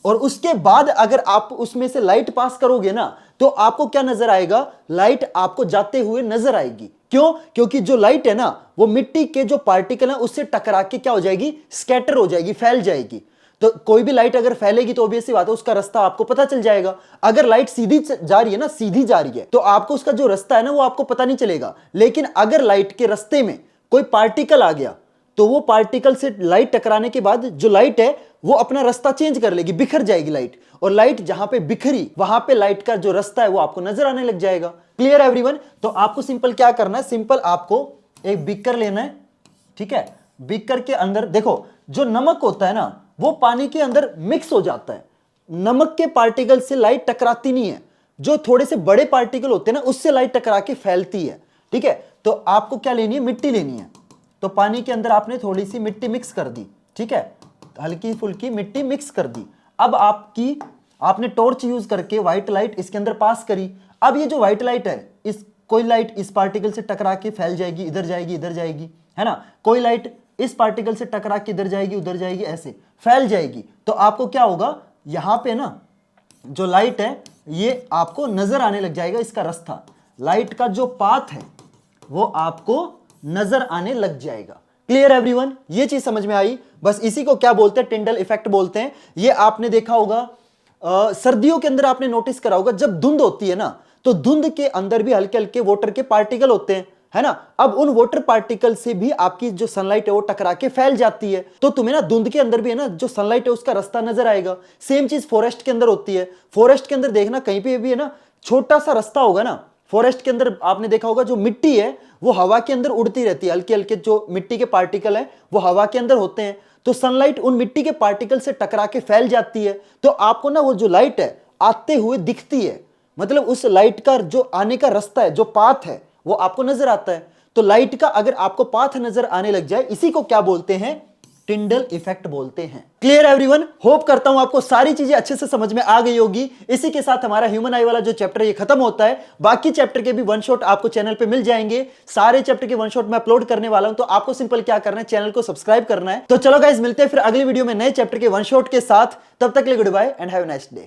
और उसके बाद अगर आप उसमें से लाइट पास करोगे ना तो आपको क्या नजर आएगा, लाइट आपको जाते हुए नजर आएगी। क्यों, क्योंकि जो लाइट है ना वो मिट्टी के जो पार्टिकल है उससे टकरा के क्या हो जाएगी, स्कैटर हो जाएगी, फैल जाएगी। तो कोई भी लाइट अगर फैलेगी तो ऑब्वियस सी बात है उसका रास्ता आपको पता चल जाएगा। अगर लाइट सीधी जा रही है ना, सीधी जा रही है, तो आपको उसका जो रास्ता है ना वो आपको पता नहीं चलेगा। लेकिन अगर लाइट के रास्ते में कोई पार्टिकल आ गया तो वो पार्टिकल से लाइट टकराने के बाद जो लाइट है वो अपना रास्ता चेंज कर लेगी, बिखर जाएगी लाइट, और लाइट जहां पे बिखरी वहां पे लाइट का जो रास्ता है वो आपको नजर आने लग जाएगा। क्लियर एवरीवन, तो आपको सिंपल क्या करना है, सिंपल आपको एक बीकर लेना है, ठीक है, बीकर के अंदर देखो जो नमक होता है ना वो पानी के अंदर मिक्स हो जाता है, नमक के पार्टिकल से लाइट टकराती नहीं है, जो थोड़े से बड़े पार्टिकल होते हैं ना उससे लाइट टकरा के फैलती है, ठीक है। तो आपको क्या लेनी है, मिट्टी लेनी है, तो पानी के अंदर आपने थोड़ी सी मिट्टी मिक्स कर दी, ठीक है, हल्की फुल्की मिट्टी मिक्स कर दी। अब आपने टॉर्च यूज करके व्हाइट लाइट इसके अंदर पास करी। अब ये जो व्हाइट लाइट है, कोई लाइट इस पार्टिकल से टकरा के फैल जाएगी, इधर जाएगी, इधर जाएगी, है ना, कोई लाइट इस पार्टिकल से टकरा के इधर जाएगी, उधर जाएगी, ऐसे फैल जाएगी। तो आपको क्या होगा, यहां पे ना जो लाइट है ये आपको नजर आने लग जाएगा, इसका रास्ता, लाइट का जो पाथ है वो आपको नजर आने लग जाएगा। क्लियर एवरीवन, ये चीज समझ में आई। बस इसी को क्या बोलते हैं, टिंडल इफेक्ट बोलते हैं। ये आपने देखा होगा सर्दियों के अंदर, आपने नोटिस करा होगा जब धुंध होती है ना तो धुंध के अंदर भी हल्के हल्के वाटर के पार्टिकल होते हैं, है ना। अब उन वाटर पार्टिकल से भी आपकी जो सनलाइट है वो टकरा के फैल जाती है, तो तुम्हें ना धुंध के अंदर भी है ना जो सनलाइट है उसका रास्ता नजर आएगा। सेम चीज फॉरेस्ट के अंदर होती है, फॉरेस्ट के अंदर देखना कहीं पे भी है ना छोटा सा रास्ता होगा ना, फॉरेस्ट के अंदर आपने देखा होगा जो मिट्टी है वो हवा के अंदर उड़ती रहती है, हल्के हल्के जो मिट्टी के पार्टिकल है वो हवा के अंदर होते हैं, तो सनलाइट उन मिट्टी के पार्टिकल से टकरा के फैल जाती है, तो आपको ना वो जो लाइट है आते हुए दिखती है, मतलब उस लाइट का जो आने का रास्ता है, जो पाथ है वो आपको नजर आता है। तो लाइट का अगर आपको पाथ नजर आने लग जाए, इसी को क्या बोलते हैं, टिंडल इफेक्ट बोलते हैं। Clear everyone? होप करता हूं आपको सारी चीजें अच्छे से समझ में आ गई होगी। इसी के साथ हमारा ह्यूमन आई वाला जो चैप्टर ये खत्म होता है। बाकी चैप्टर के भी वन शॉट आपको चैनल पे मिल जाएंगे, सारे चैप्टर के वन शॉट मैं अपलोड करने वाला हूं, तो आपको सिंपल क्या करना है, चैनल को सब्सक्राइब करना है। तो चलो गाइस, मिलते हैं फिर अगली वीडियो में नए चैप्टर के वन शॉट के साथ। तब तक के लिए good bye and have a nice day.